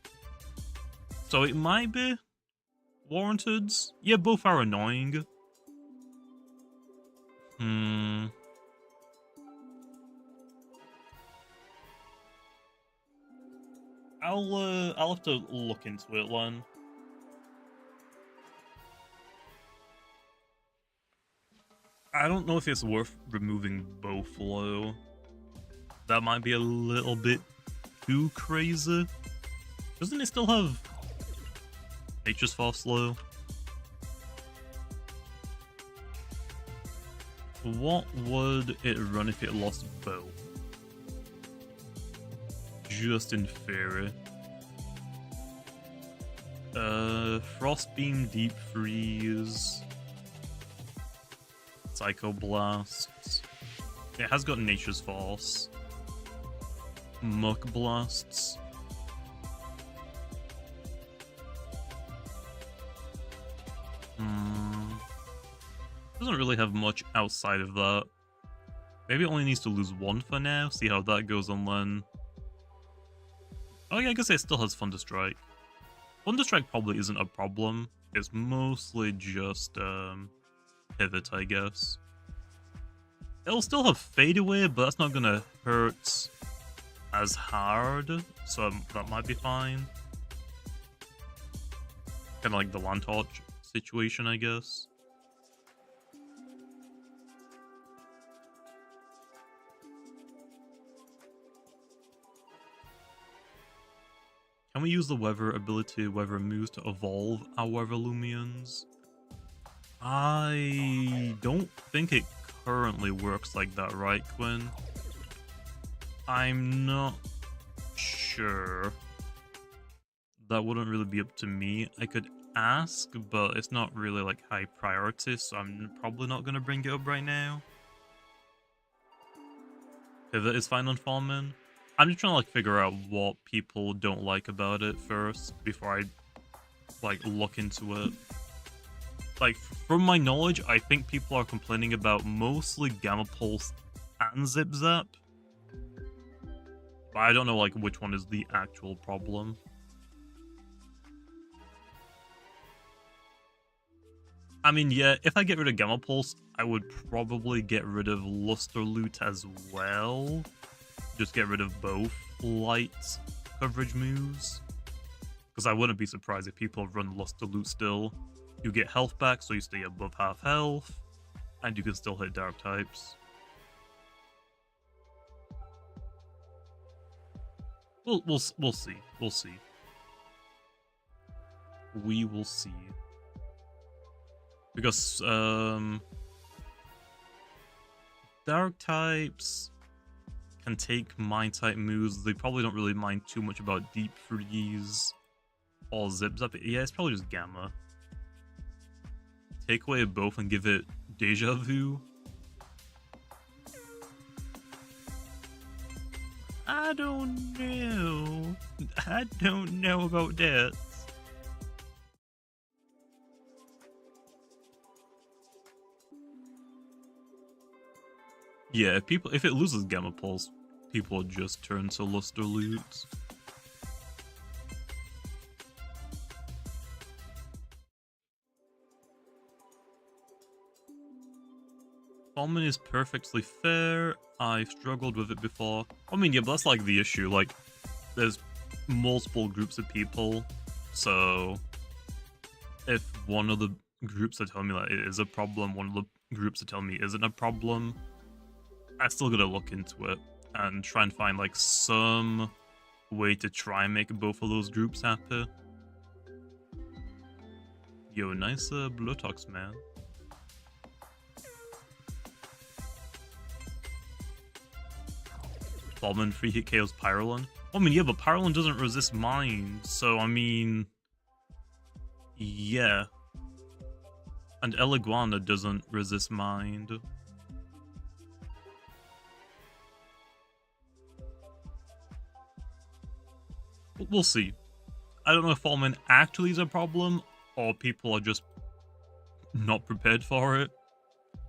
So it might be warranted. Yeah, both are annoying. I'll have to look into it, Len. I don't know if it's worth removing both, though. That might be a little bit too crazy. Doesn't it still have Nature's Force slow? What would it run if it lost both? Just in theory. Frost Beam, Deep Freeze, Psycho Blast. It has got Nature's Force. Muck Blasts. Doesn't really have much outside of that. Maybe it only needs to lose one for now, see how that goes, and then... Oh yeah, I guess it still has Thunderstrike. Thunderstrike probably isn't a problem. It's mostly just pivot, I guess. It'll still have Fade Away, but that's not gonna hurt as hard, so that might be fine. Kind of like the Land Torch situation, I guess. Can we use the weather ability, weather moves, to evolve our weather loomians? I don't think it currently works like that, right, Quinn? I'm not sure. That wouldn't really be up to me. I could ask, but it's not really like high priority, so I'm probably not going to bring it up right now. Pivot is fine on Fallman. I'm just trying to like figure out what people don't like about it first before I like look into it. Like, from my knowledge, I think people are complaining about mostly Gamma Pulse and Zip Zap. But I don't know like which one is the actual problem. I mean, yeah, if I get rid of Gamma Pulse, I would probably get rid of Luster Loot as well. Just get rid of both light coverage moves. Because I wouldn't be surprised if people run Luster Loot still. You get health back, so you stay above half health. And you can still hit dark types. We'll see. We'll see. We will see. Because, dark types can take mind type moves. They probably don't really mind too much about Deep Freeze or Zip Zap. Yeah, it's probably just Gamma. Take away both and give it Deja Vu. I don't know. I don't know about that. Yeah, if it loses Gamma Pulse, people just turn to Luster Loot. Fallman is perfectly fair. I've struggled with it before. I mean, yeah, but that's like the issue. Like, there's multiple groups of people, so if one of the groups are telling me that it is a problem, one of the groups are telling me isn't a problem, I still gotta look into it and try and find like some way to try and make both of those groups happy. Yo, nice Blootox, man. Fallman free hit KOs Pyrolon. I mean, yeah, but Pyrolon doesn't resist mine, so I mean, yeah. And Eliguana doesn't resist mind. We'll see. I don't know if Fallman actually is a problem, or people are just not prepared for it.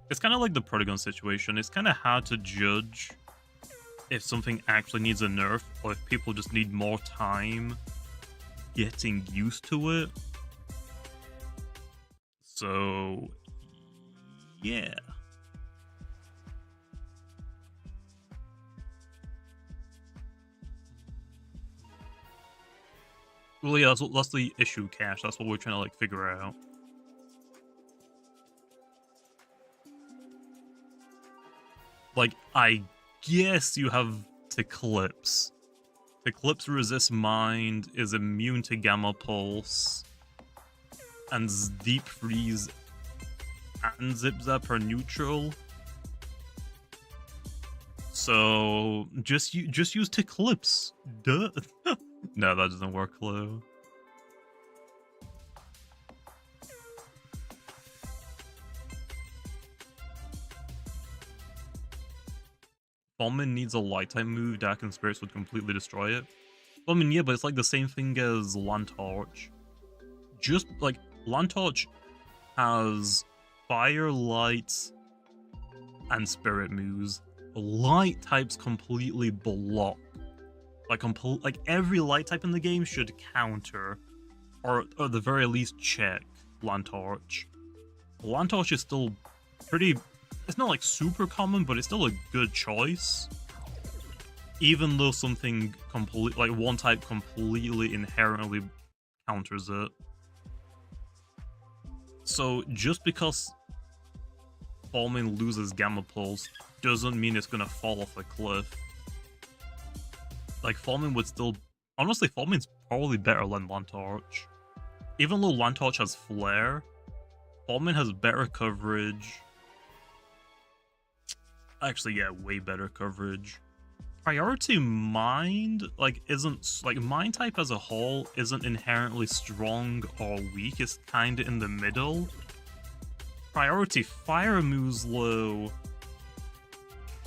It's kind of like the Protagon situation. It's kind of hard to judge if something actually needs a nerf, or if people just need more time getting used to it. So, yeah. Well, yeah, that's the issue, Cash. That's what we're trying to, like, figure out. Like, I guess you have Eclipse. Eclipse resists mind, is immune to Gamma Pulse, and Deep Freeze and Zip Zap are neutral. So just use Eclipse. Duh. No, that doesn't work, Chloe. Falman needs a light type move, Dark and Spirits would completely destroy it. I mean, yeah, but it's like the same thing as Lantorch. Just like Lantorch has Fire, Light, and Spirit moves. Light types completely block. Like every light type in the game should counter, or at the very least check Lantorch. Lantorch is still pretty. It's not like super common, but it's still a good choice. Even though something like one type completely inherently counters it. So just because Falman loses Gamma Pulse doesn't mean it's gonna fall off a cliff. Like Falman would still, honestly, Falman's probably better than Lantorch. Even though Lantorch has Flare, Falman has better coverage. Actually, yeah, way better coverage. Priority Mind, like, isn't, like, Mind type as a whole isn't inherently strong or weak, it's kinda in the middle. Priority Fire moves low.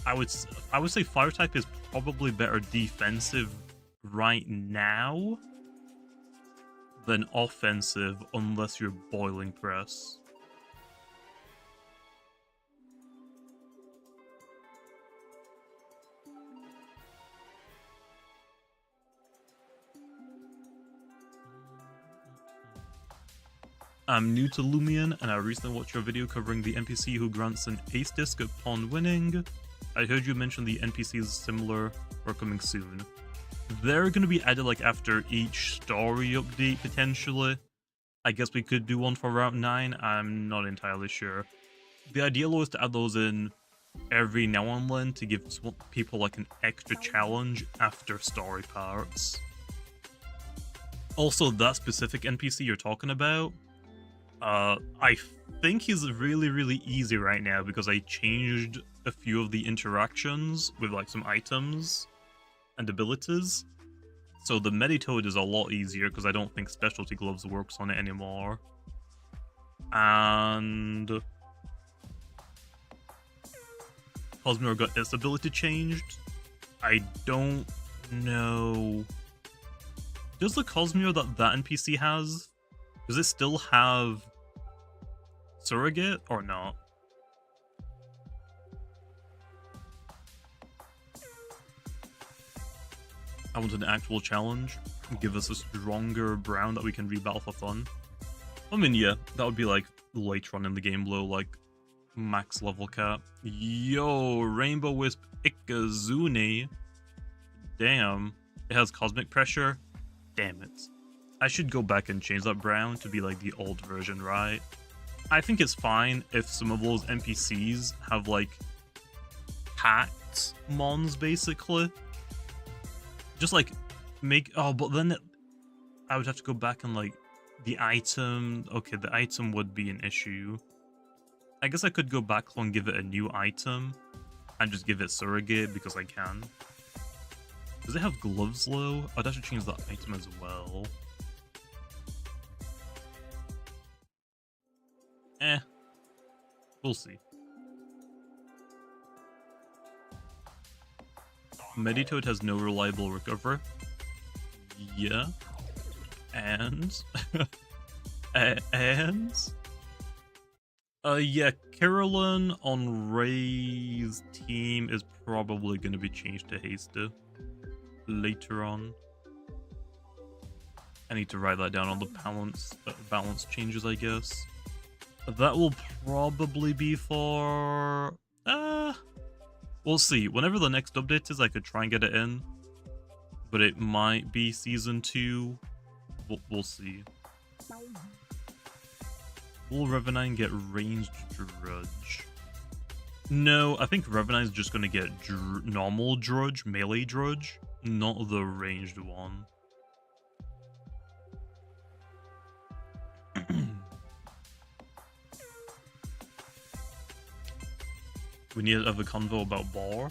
I would say Fire type is probably better defensive right now than offensive unless you're Boiling Press. I'm new to Loomian, and I recently watched your video covering the NPC who grants an ace disc upon winning. I heard you mention the NPCs similar or coming soon. They're gonna be added like after each story update, potentially. I guess we could do one for Route 9, I'm not entirely sure. The ideal was to add those in every now and then to give people like an extra challenge after story parts. Also, that specific NPC you're talking about, I think he's really, really easy right now because I changed a few of the interactions with like some items and abilities. So the Meditoad is a lot easier because I don't think Specialty Gloves works on it anymore. And Cosmere got its ability changed. I don't know. Does the Cosmere that NPC has, does it still have Surrogate or not? I want an actual challenge. Give us a stronger Brown that we can rebattle for fun. I mean, yeah, that would be like later on in the game, low, like max level cap. Yo, Rainbow Wisp Ikazune. Damn. It has Cosmic Pressure. Damn it. I should go back and change that Brown to be like the old version, right? I think it's fine if some of those NPCs have like packed mons, basically. Just like make, oh, but then I would have to go back and like the item. Okay, the item would be an issue. I guess I could go back and give it a new item and just give it Surrogate because I can. Does it have gloves low? I'd have to change that item as well. We'll see. Meditoad has no reliable recovery. Yeah. And? Yeah, Carolyn on Ray's team is probably going to be changed to Hasty later on. I need to write that down on the balance changes, I guess. That will probably be for... we'll see. Whenever the next update is, I could try and get it in. But it might be Season 2. We'll see. Will Revenine get ranged Drudge? No, I think Revenine is just going to get normal Drudge, melee Drudge, not the ranged one. We need to have a convo about Bor.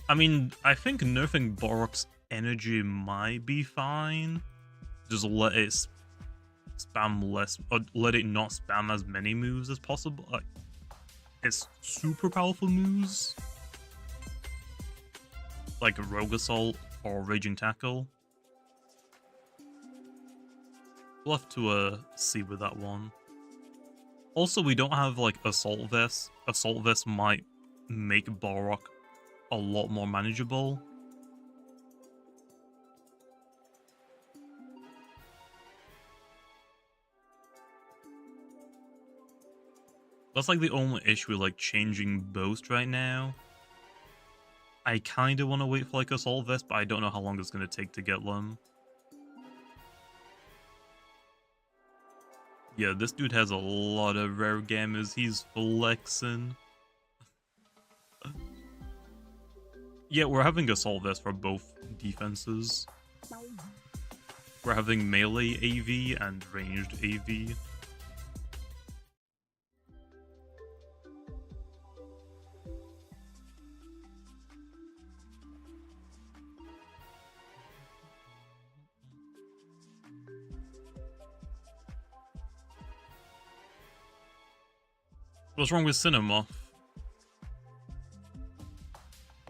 I mean, I think nerfing Borok's energy might be fine. Just let it spam less, or let it not spam as many moves as possible. Like, it's super powerful moves. like Rogue Assault or Raging Tackle. We'll have to see with that one. Also, we don't have like Assault Vest. Assault Vest might make Balrog a lot more manageable. That's like the only issue with like changing Boast right now. I kind of want to wait for like Assault Vest, but I don't know how long it's going to take to get them. Yeah, this dude has a lot of rare gammas. He's flexing. Yeah, we're having Assault Vest for both defenses. We're having melee AV and ranged AV. What's wrong with Cinemoth?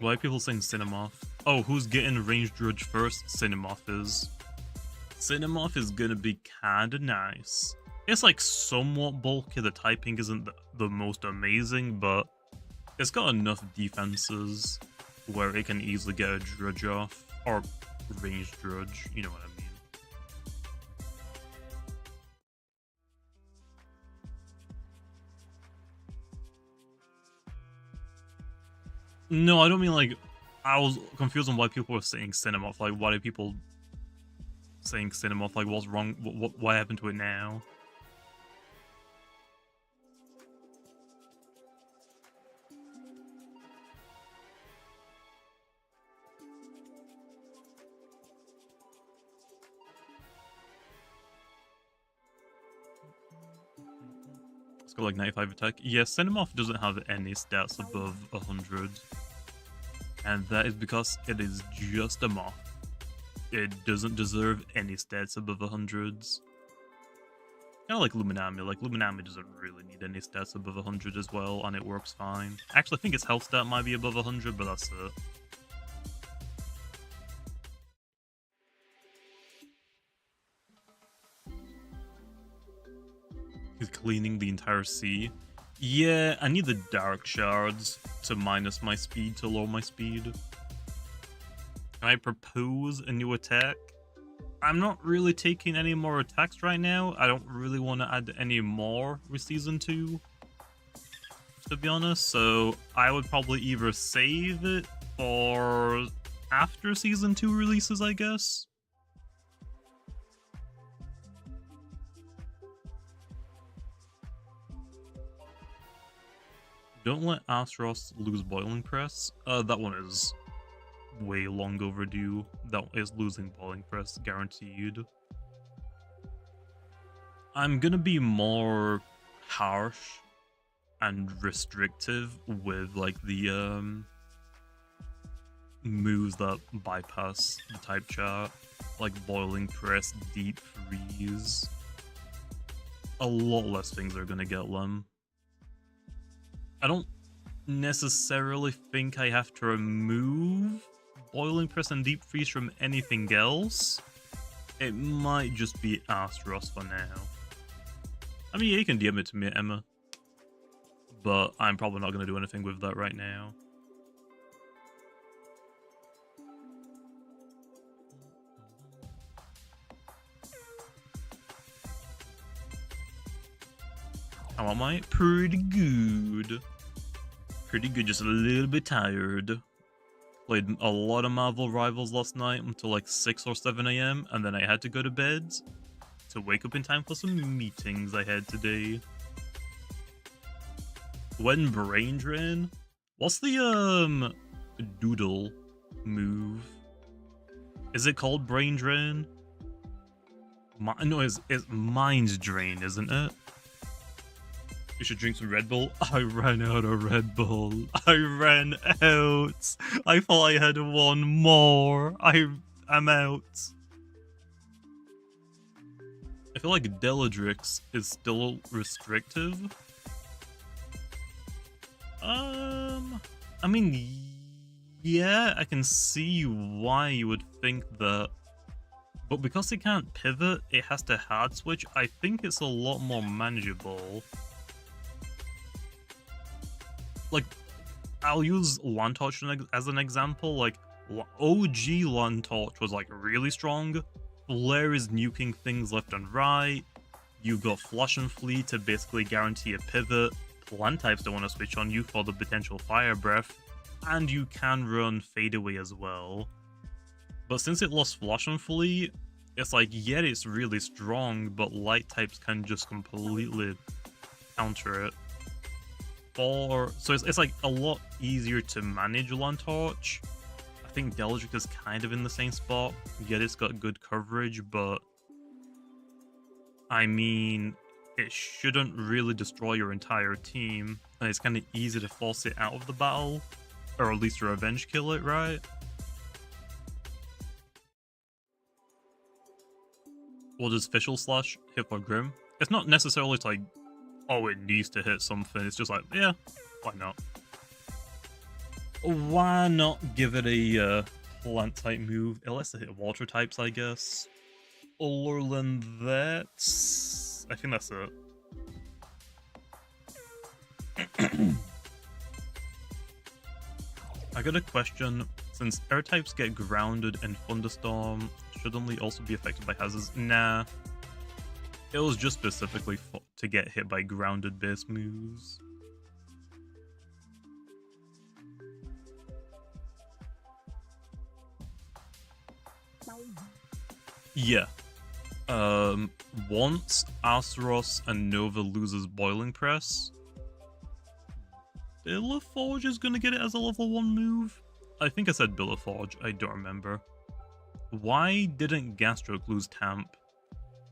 Why are people saying Cinemoth? Oh, who's getting Ranged Drudge first? Cinemoth is. Cinemoth is gonna be kinda nice. It's like somewhat bulky, the typing isn't the most amazing, but it's got enough defenses where it can easily get a Drudge off. Or Ranged Drudge, you know what I mean. No, I don't mean like... I was confused on why people were saying Cinemoth. Like, why are people saying Cinemoth? Like, what's wrong? What happened to it now? It's got like 95 attack. Yeah, Cinemoth doesn't have any stats above 100. And that is because it is just a moth. It doesn't deserve any stats above 100s. Kind of like Luminami. Like, Luminami doesn't really need any stats above 100 as well, and it works fine. Actually, I think its health stat might be above 100, but that's it. He's cleaning the entire sea. Yeah, I need the Dark Shards to minus my speed, to lower my speed. Can I propose a new attack? I'm not really taking any more attacks right now. I don't really want to add any more with Season 2, to be honest. So I would probably either save it for after Season 2 releases, I guess. Don't let Astros lose Boiling Press. That one is way long overdue. That is losing Boiling Press, guaranteed. I'm gonna be more harsh and restrictive with like the moves that bypass the type chart, like Boiling Press, Deep Freeze. A lot less things are gonna get them. I don't necessarily think I have to remove Boiling Press and Deep Freeze from anything else. It might just be Astros for now. I mean, yeah, you can DM it to me, Emma. But I'm probably not going to do anything with that right now. How am I? Pretty good. Pretty good, just a little bit tired. Played a lot of Marvel Rivals last night until like 6 or 7 AM, and then I had to go to bed to wake up in time for some meetings I had today. When brain drain? What's the doodle move? Is it called brain drain? No, it's mind drain, isn't it? You should drink some Red Bull. I ran out of Red Bull. I ran out. I thought I had one more. I'm out. I feel like Deladrix is still restrictive. I mean, Yeah, I can see why you would think that. But because it can't pivot, it has to hard switch. I think it's a lot more manageable. Like, I'll use Land Torch as an example. Like, OG Land Torch was like really strong. Flare is nuking things left and right. You got Flush and Flee to basically guarantee a pivot. Plant types don't want to switch on you for the potential Fire Breath. And you can run Fadeaway as well. But since it lost Flush and Flee, it's like, yeah, it's really strong, but light types can just completely counter it. So it's like a lot easier to manage Land Torch. I think Deladric is kind of in the same spot. Yet it's got good coverage, but I mean, it shouldn't really destroy your entire team, and it's kind of easy to force it out of the battle, or at least revenge kill it, right? What does Fischl Slash hit for Grim? It's not necessarily like, oh, it needs to hit something. It's just like, yeah, why not? Why not give it a plant type move? It lets it hit water types, I guess. Other than that, I think that's it. I got a question. Since air types get grounded and thunderstorm, shouldn't they also be affected by hazards? Nah. It was just specifically to get hit by grounded base moves. Yeah. Once Azeroth and Nova loses Boiling Press, Billaforge is gonna get it as a level 1 move. I think I said Billaforge, I don't remember. Why didn't Gastroc lose Tamp?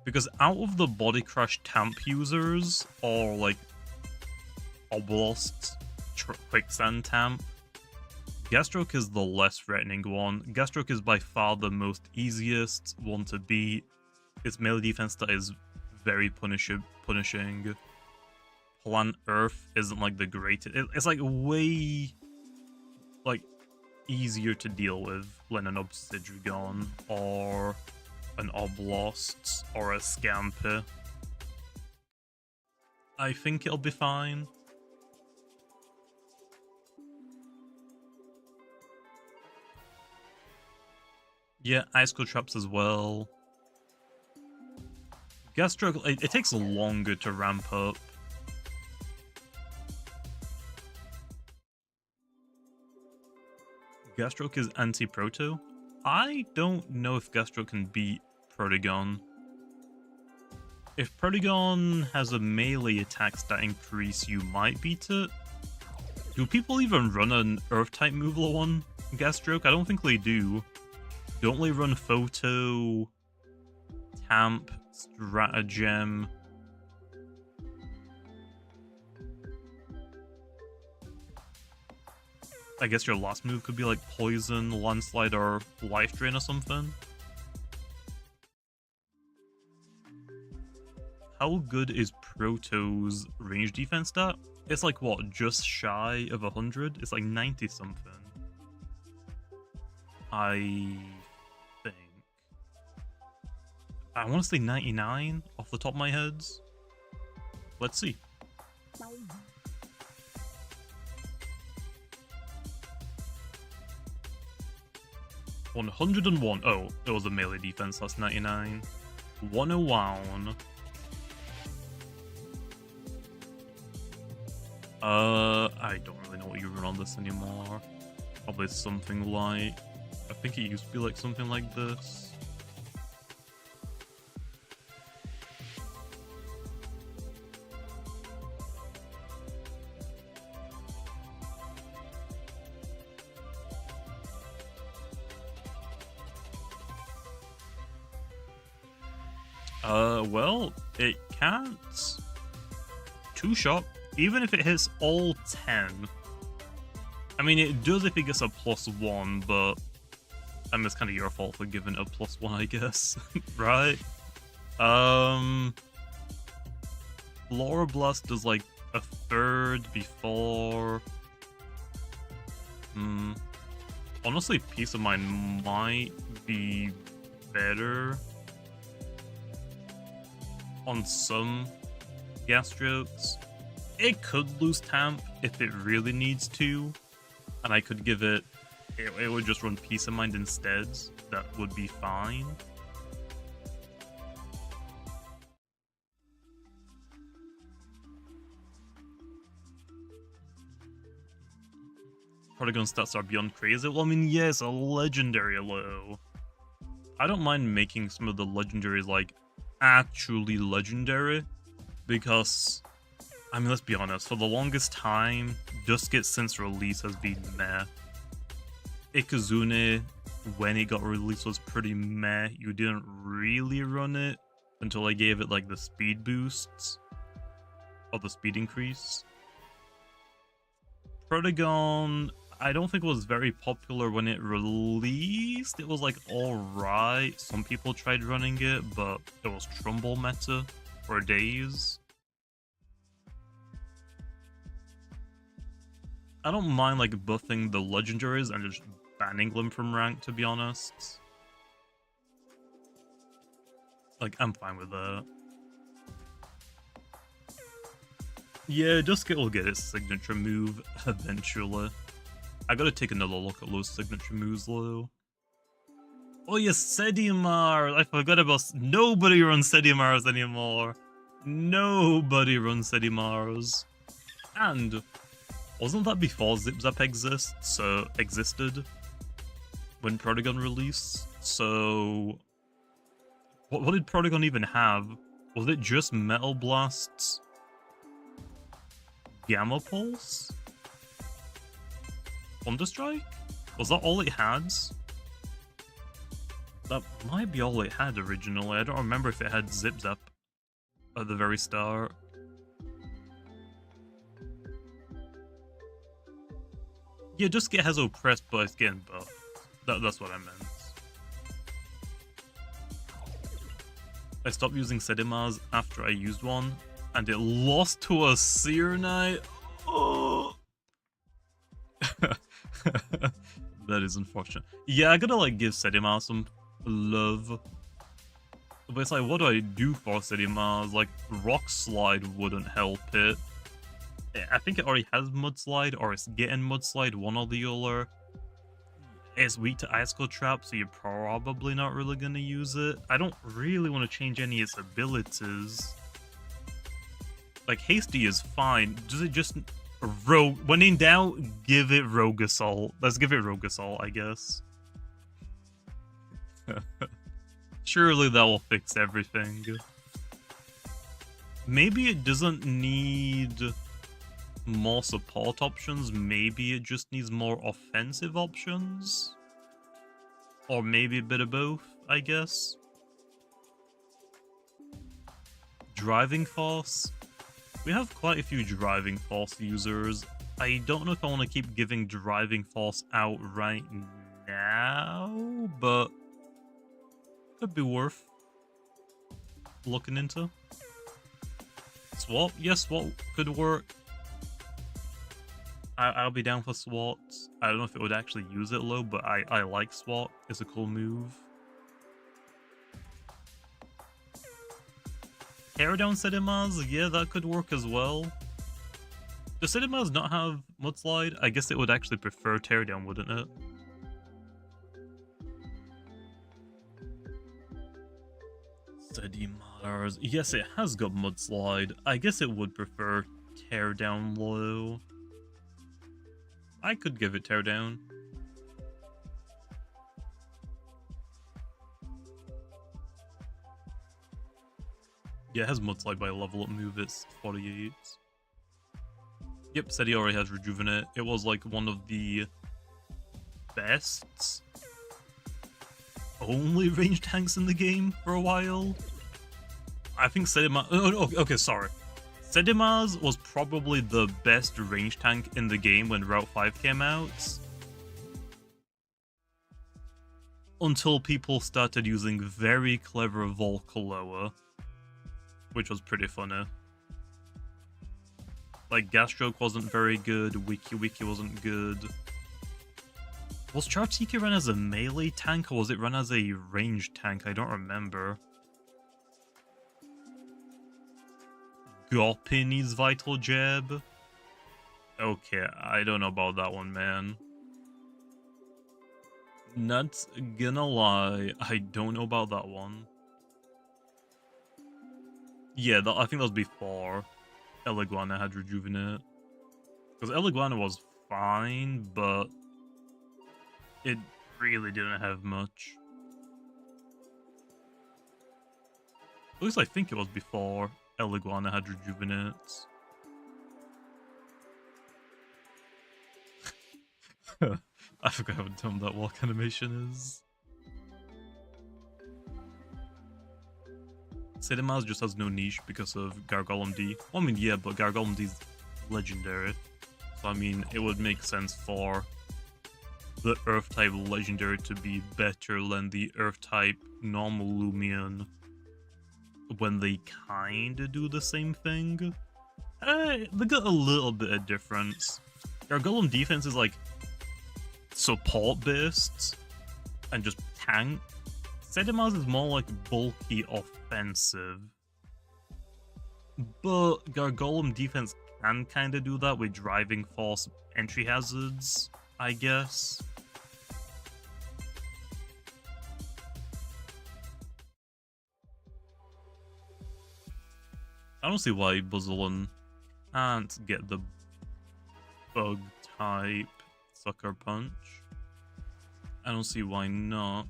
Because out of the Body Crush Tamp users, or like Obelisk, Quicksand Tamp, Gastroc is the less threatening one. Gastroc is by far the most easiest one to beat. Its melee defense that is very punishing. Plant Earth isn't like the greatest. It's like way like easier to deal with than an Obsidian or an Oblost or a Scamper. I think it'll be fine. Yeah, Ice Cold Traps as well. Gastroc, it takes longer to ramp up. Gastroc is anti-Proto. I don't know if Gastroc can beat Protagon. If Protagon has a melee attacks that increase, you might beat it. Do people even run an Earth-type move on Gastroc? I don't think they do. Don't they run Photo, Tamp, Stratagem? I guess your last move could be like Poison, Landslide, or Life Drain or something. How good is Proto's range defense stat? It's like, what, just shy of 100? It's like 90 something. I think. I want to say 99 off the top of my head. Let's see. $101. Oh, it was a melee defense. That's 99. 101. I don't really know what you run on this anymore. Probably something like, I think it used to be like something like this. Well, it can't two-shot, even if it hits all 10. I mean, it does if it gets a +1, but I mean, it's kind of your fault for giving it a +1, I guess, right? Flora Blast does like a third before. Honestly, Peace of Mind might be better on some Gastropes. It could lose Tamp if it really needs to, and I could give it... It would just run Peace of Mind instead. That would be fine. Polygon stats are beyond crazy. Well, I mean, yes, a legendary low. I don't mind making some of the legendaries, like, actually legendary, because, I mean, let's be honest, for the longest time, Duskit since release has been meh. Ikazune, when it got released, was pretty meh. You didn't really run it until I gave it, like, the speed boosts, or the speed increase. Protagon, I don't think it was very popular when it released. It was like alright. Some people tried running it, but it was Trumbull meta for days. I don't mind like buffing the legendaries and just banning them from rank, to be honest. Like, I'm fine with that. Yeah, Duskit will get its signature move eventually. I gotta take another look at those signature moves, though. Oh yes, Sedimar! I forgot about... Nobody runs Sedimars anymore. Nobody runs Sedimars. And wasn't that before Zip-Zap existed? When Protagon released? So... What did Protagon even have? Was it just Metal Blasts? Gamma Pulse? Thunderstrike? Was that all it had? That might be all it had originally. I don't remember if it had Zip-Zap at the very start. Yeah, Duskit has oppressed by skin buff. That's what I meant. I stopped using Sedimars after I used one, and it lost to a Seer Knight. Oh. That is unfortunate. Yeah, I gotta like give Sedimar some love. But it's like, what do I do for Sedimar? Like, Rock Slide wouldn't help it. I think it already has Mudslide, or it's getting Mudslide, one or the other. It's weak to Icicle Trap, so you're probably not really gonna use it. I don't really want to change any of its abilities. Like, Hasty is fine. Does it just... When in doubt, give it Rogue Assault. Let's give it Rogue Assault, I guess. Surely that will fix everything. Maybe it doesn't need more support options. Maybe it just needs more offensive options. Or maybe a bit of both, I guess. Driving Force. We have quite a few Driving Force users. I don't know if I want to keep giving Driving Force out right now, but could be worth looking into. Swap? Yes, swap could work. I'll be down for SWAT. I don't know if it would actually use it low, but I like SWAT. It's a cool move. Teardown Sedimars? Yeah, that could work as well. Does Sedimars not have Mudslide? I guess it would actually prefer Teardown, wouldn't it? Sedimars. Yes, it has got Mudslide. I guess it would prefer Teardown low. I could give it Teardown. Yeah, it has Mudslide by a level up move, it's 48. Yep, Seti already has Rejuvenate. It was like one of the best only range tanks in the game for a while. I think Sedimar... Oh, okay, sorry. Sedimars was probably the best range tank in the game when Route 5 came out. Until people started using very clever Volcaloa, which was pretty funny. Like, Gastroke wasn't very good, Wiki wasn't good. Was Chartiki run as a melee tank or was it run as a ranged tank? I don't remember. Gopin needs Vital Jab? Okay, I don't know about that one, man. Not gonna lie, I don't know about that one. Yeah, I think that was before Eliguana had Rejuvenate. Because Eliguana was fine, but it really didn't have much. At least I think it was before Eliguana had Rejuvenate. I forgot how dumb that walk animation is. Sidamaz just has no niche because of Gargolem D. Well, I mean, yeah, but Gargolem D is legendary. So, I mean, it would make sense for the Earth-type legendary to be better than the Earth-type normal Loomian when they kinda do the same thing. They got a little bit of difference. Gargolem defense is like support-based and just tank. Sedimaz is more like bulky offensive. But Gargolem defense can kind of do that with driving force entry hazards, I guess. I don't see why Buzzalon can't get the bug type Sucker Punch. I don't see why not.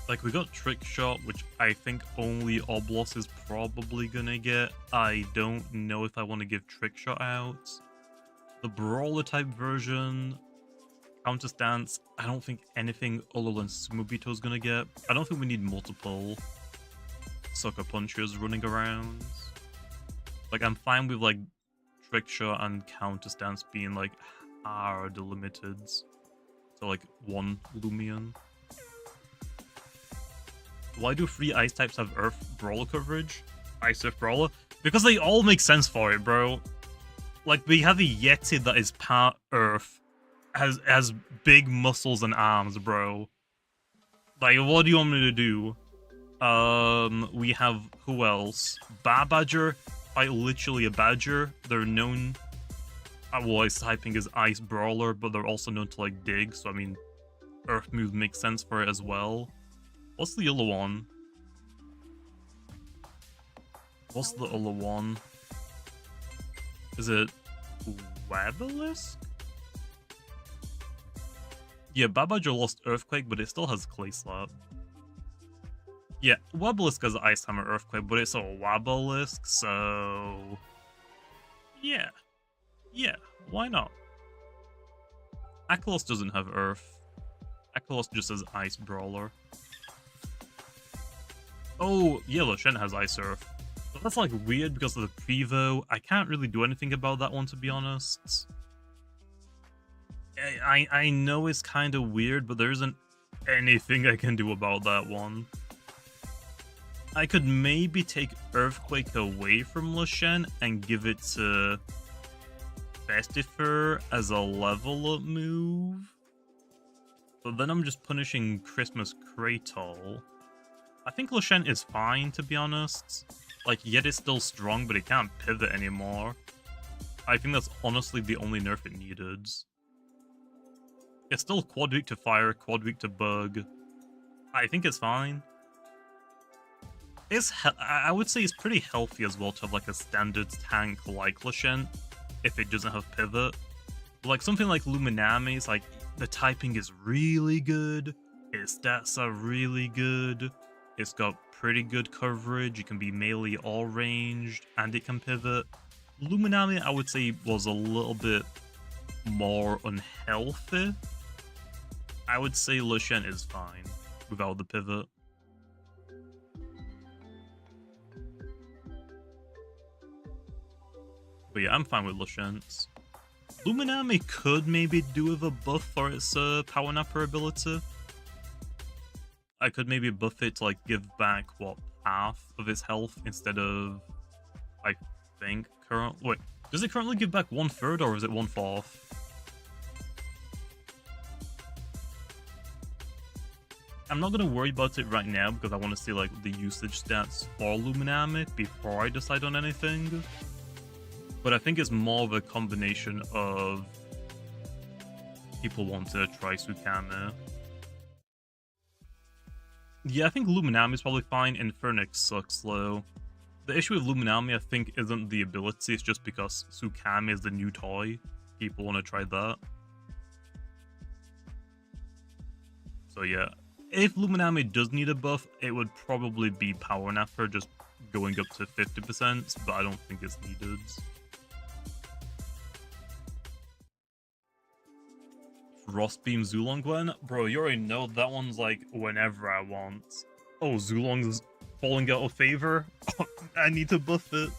Like, we got Trick Shot, which I think only Oblos is probably gonna get. I don't know if I want to give Trick Shot out. The Brawler type version, Counter Stance, I don't think anything other than Smubito is gonna get. I don't think we need multiple Sucker Punchers running around. Like, I'm fine with, like, Trick Shot and Counter Stance being, like, hard limited. So, like, one Loomian. Why do 3 ice types have Earth Brawler coverage? Ice Earth Brawler? Because they all make sense for it, bro. Like, we have a Yeti that is part Earth, has big muscles and arms, bro. Like, what do you want me to do? We have, who else? Badger, quite literally a badger. They're known, well, ice typing is Ice Brawler, but they're also known to, like, dig, so I mean, Earth move makes sense for it as well. What's the other one? What's the other one? Is it Webelisk? Yeah, Babaja lost Earthquake, but it still has Clay Slap. Yeah, Webelisk has Ice Hammer Earthquake, but it's a Webelisk, so... Yeah. Yeah, why not? Akalos doesn't have Earth. Akalos just has Ice Brawler. Oh, yeah, Lushen has Ice Earth. But that's, like, weird because of the Prevo. I can't really do anything about that one, to be honest. I know it's kind of weird, but there isn't anything I can do about that one. I could maybe take Earthquake away from Lushen and give it to Festifer as a level-up move. But then I'm just punishing Christmas Kratal. I think Lushen is fine, to be honest. Like, yet it's still strong, but it can't pivot anymore. I think that's honestly the only nerf it needed. It's still quad weak to fire, quad weak to bug. I think it's fine. I would say it's pretty healthy as well to have like a standard tank like Lushen, if it doesn't have pivot. But like something like Luminami's, like the typing is really good, its stats are really good, it's got pretty good coverage, it can be melee or ranged, and it can pivot. Luminami, I would say, was a little bit more unhealthy. I would say Lushen is fine without the pivot. But yeah, I'm fine with Lushen's. Luminami could maybe do with a buff for its Power Napper ability. I could maybe buff it to like give back, what, half of its health instead of, I think, Does it currently give back 1/3 or is it 1/4? I'm not gonna worry about it right now because I want to see like the usage stats for Luminami before I decide on anything. But I think it's more of a combination of people want to try Tsukame. Yeah, I think Luminami is probably fine. Infernix sucks though. The issue with Luminami, I think, isn't the ability, it's just because Tsukame is the new toy. People want to try that. So yeah, if Luminami does need a buff, it would probably be Power Napper, just going up to 50%, but I don't think it's needed. Frostbeam Zulong, bro, you already know that one's like whenever I want. Oh, Zulong's falling out of favor? I need to buff it.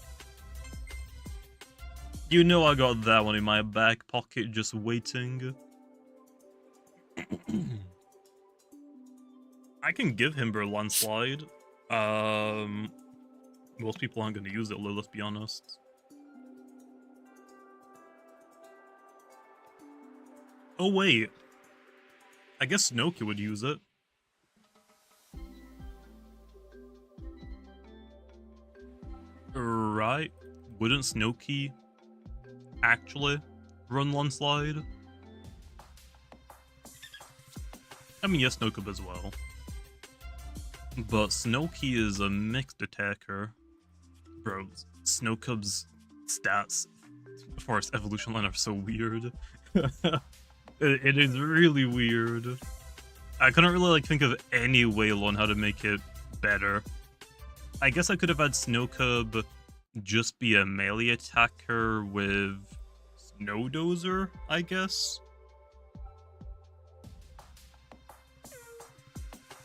You know I got that one in my back pocket just waiting. I can give Himber Landslide. Most people aren't going to use it, let's be honest. Oh wait, I guess Snoki would use it. Right? Wouldn't Snoki actually run Landslide? I mean, yes, Snowcub as well. But Snoki is a mixed attacker. Bro, Snowcub's stats for its evolution line are so weird. It is really weird. I couldn't really like think of any way on how to make it better. I guess I could have had Snowcub just be a melee attacker with Snowdozer, I guess.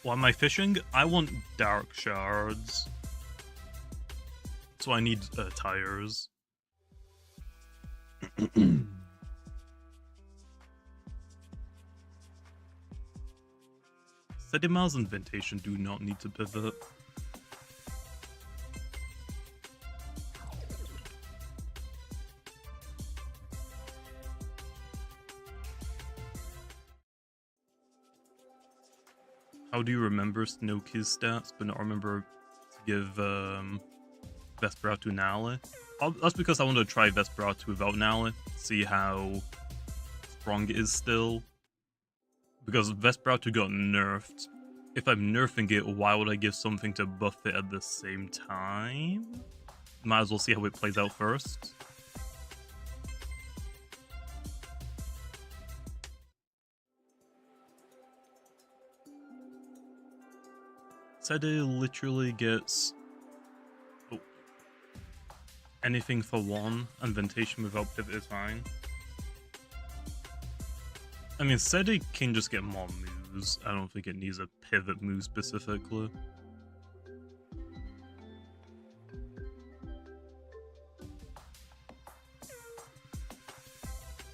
Why am I fishing? I want dark shards. So I need tires. Sedima's and Ventation do not need to pivot. How do you remember Snowki's stats but not remember to give Vesperau to Nale? That's because I wanted to try Vesperau without Nale, see how strong it is still. Because Vesperau got nerfed. If I'm nerfing it, why would I give something to buff it at the same time? Might as well see how it plays out first. Sede literally gets anything for 1, and Ventation without pivot is fine. I mean, Sede can just get more moves. I don't think it needs a pivot move specifically.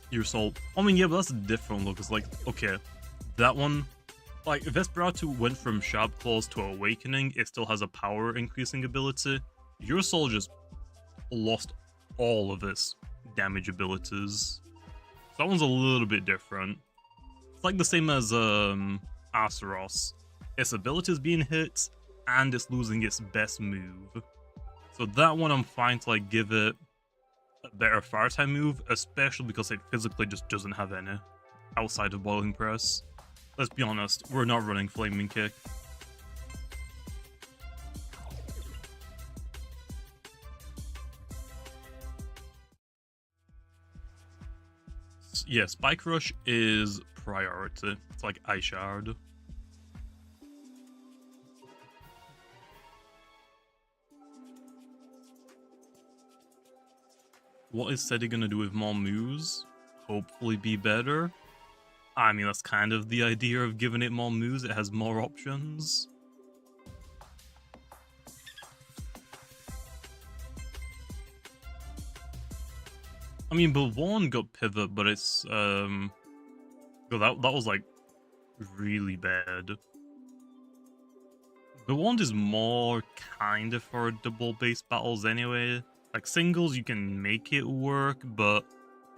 Your soul. I mean, yeah, but that's a different look. It's like, okay, that one. Like, Vesperatu went from Sharp Claws to Awakening, it still has a power increasing ability. Your soul just lost all of its damage abilities. So that one's a little bit different. It's like the same as Aceros. Its ability is being hit, and it's losing its best move. So that one I'm fine to like give it a better fire time move, especially because it physically just doesn't have any outside of Boiling Press. Let's be honest, we're not running Flaming Kick. Yeah, Spike Rush is priority. It's like Ice Shard. What is Seti gonna do with more moves? Hopefully be better. I mean, that's kind of the idea of giving it more moves. It has more options. I mean, Bavon got pivot, but it's that was like really bad. The wand is more kind of for double base battles anyway. Like singles, you can make it work, but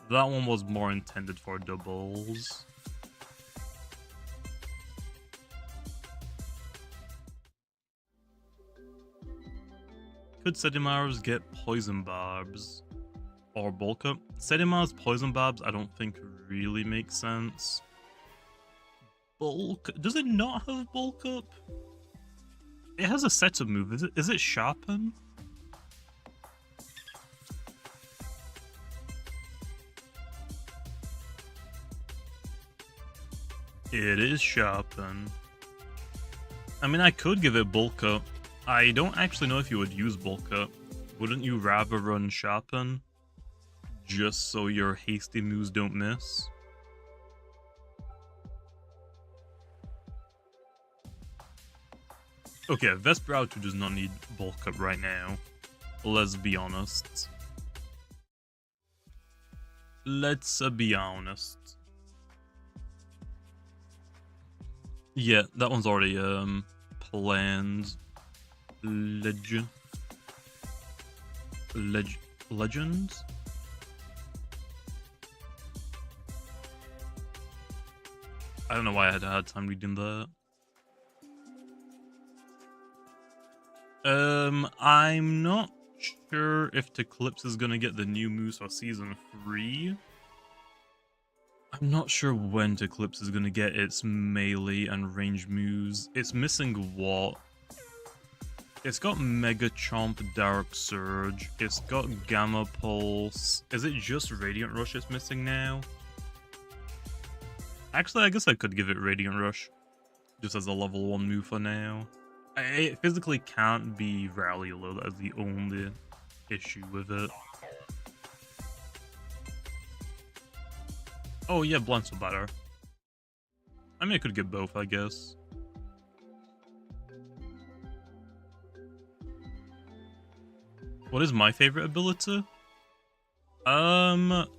that one was more intended for doubles. Could Sedimars get poison barbs? Or bulk up? Sedimar's poison barbs I don't think really make sense. Bulk? Does it not have bulk up? It has a setup move. Is it sharpen? It is sharpen. I mean, I could give it bulk up. I don't actually know if you would use bulk up. Wouldn't you rather run sharpen? Just so your hasty moves don't miss? Okay, Vesper Auto does not need bulk up right now. Let's be honest. Let's be honest. Yeah, that one's already planned. Legend. I don't know why I had a hard time reading that. I'm not sure if Eclipse is gonna get the new moves for Season 3. I'm not sure when Eclipse is gonna get its melee and range moves. It's missing what? It's got Mega Chomp, Dark Surge. It's got Gamma Pulse. Is it just Radiant Rush it's missing now? Actually, I guess I could give it Radiant Rush. Just as a level 1 move for now. It physically can't be Rally Low, that's the only issue with it. Oh yeah, Blunts are better. I mean, I could get both, I guess. What is my favorite ability? Some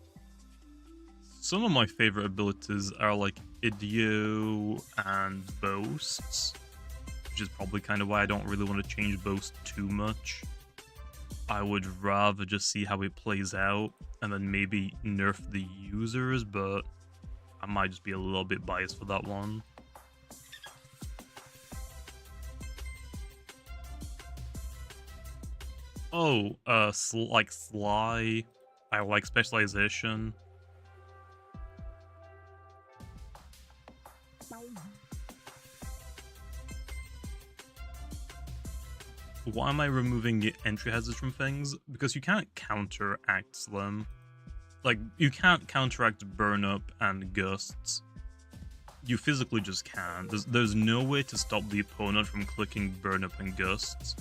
of my favorite abilities are like Idio and Boasts, which is probably kind of why I don't really want to change Boast too much. I would rather just see how it plays out and then maybe nerf the users, but I might just be a little bit biased for that one. Oh, like Sly. I like Specialization. Why am I removing entry hazards from things? Because you can't counteract them. Like, you can't counteract Burn Up and Gusts. You physically just can't. There's no way to stop the opponent from clicking Burn Up and Gusts.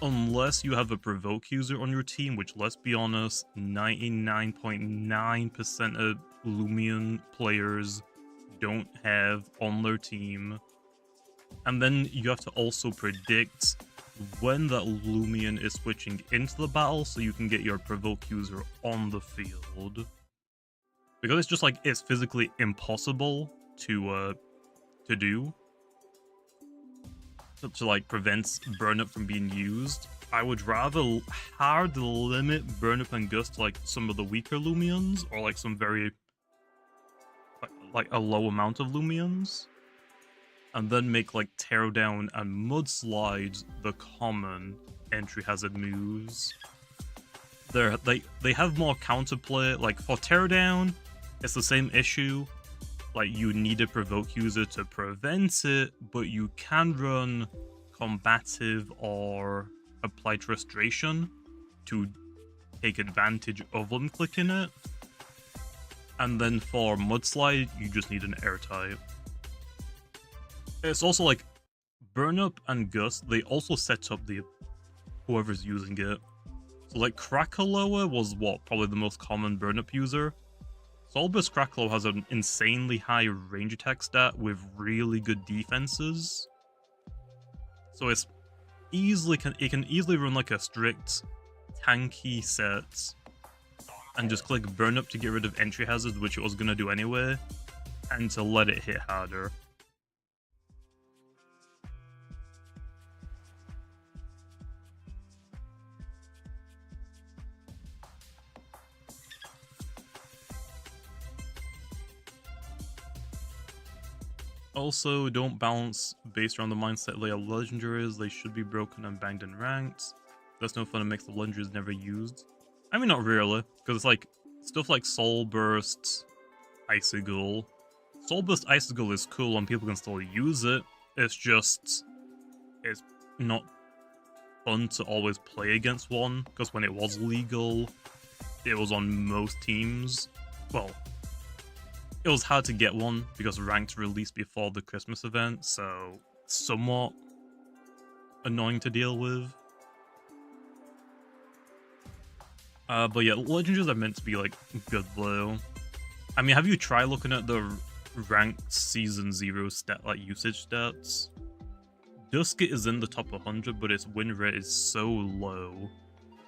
Unless you have a Provoke user on your team, which, let's be honest, 99.9% of Loomian players don't have on their team. And then you have to also predict when that Loomian is switching into the battle so you can get your Provoke user on the field. Because it's just like, it's physically impossible to do. To like prevent Burn Up from being used. I would rather hard limit Burn Up and Gust to like some of the weaker Loomians, or like some very like a low amount of Loomians, and then make like Teardown and Mudslide the common entry hazard moves. They have more counterplay. Like for Teardown, it's the same issue. Like, you need a Provoke user to prevent it, but you can run Combative or Applied Frustration to take advantage of them clicking it. And then for Mudslide, you just need an Air type. It's also like, Burn Up and Gust, they also set up the whoever's using it. So like, Crackaloa was what? Probably the most common Burn Up user. Solbus Cracklow has an insanely high range attack stat with really good defenses. So it can easily run like a strict tanky set and just click Burn Up to get rid of entry hazards, which it was gonna do anyway, and to let it hit harder. Also, don't balance based around the mindset they are legendaries. They should be broken and banged in ranked. That's no fun. It makes the legendaries never used. I mean, not really, because it's like stuff like Soul Burst, Icicle. Soul Burst Icicle is cool and people can still use it. It's just, it's not fun to always play against one, because when it was legal, it was on most teams. Well, it was hard to get one because ranked released before the Christmas event, so somewhat annoying to deal with. But yeah, legendaries are meant to be like good though. I mean, have you tried looking at the ranked season 0 stat, like usage stats? Dusket is in the top 100, but its win rate is so low.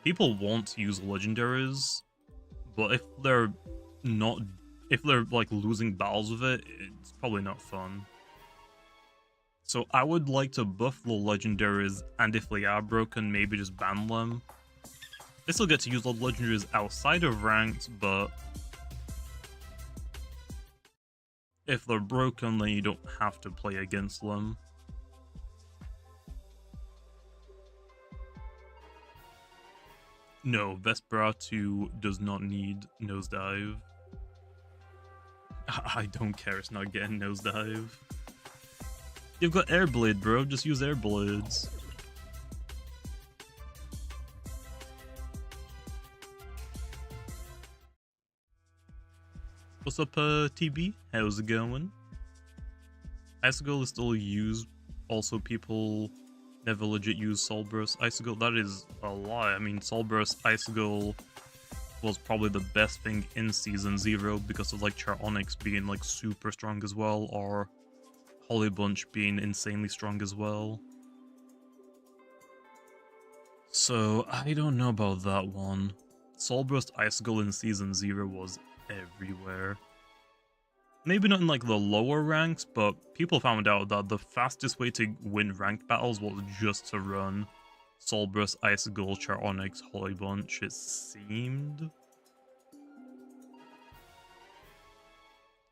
People want to use legendaries, but if they're like losing battles with it, it's probably not fun. So I would like to buff the legendaries, and if they are broken, maybe just ban them. They still get to use the legendaries outside of ranked, but if they're broken, then you don't have to play against them. No, Vespera 2 does not need Nosedive. I don't care, it's not getting Nosedive. You've got Airblade, bro, just use Airblades. What's up, TB? How's it going? Icicle is still used. Also, people never legit use Soul Burst Icicle. That is a lie. I mean, Soul Burst Icicle was probably the best thing in Season 0 because of like Char-Onyx being like super strong as well, or Holy Bunch being insanely strong as well. So, I don't know about that one. Soul Burst Icicle in Season 0 was everywhere. Maybe not in like the lower ranks, but people found out that the fastest way to win ranked battles was just to run Soul Burst, Icicle, Char-Onyx, Holy Bunch, it seemed.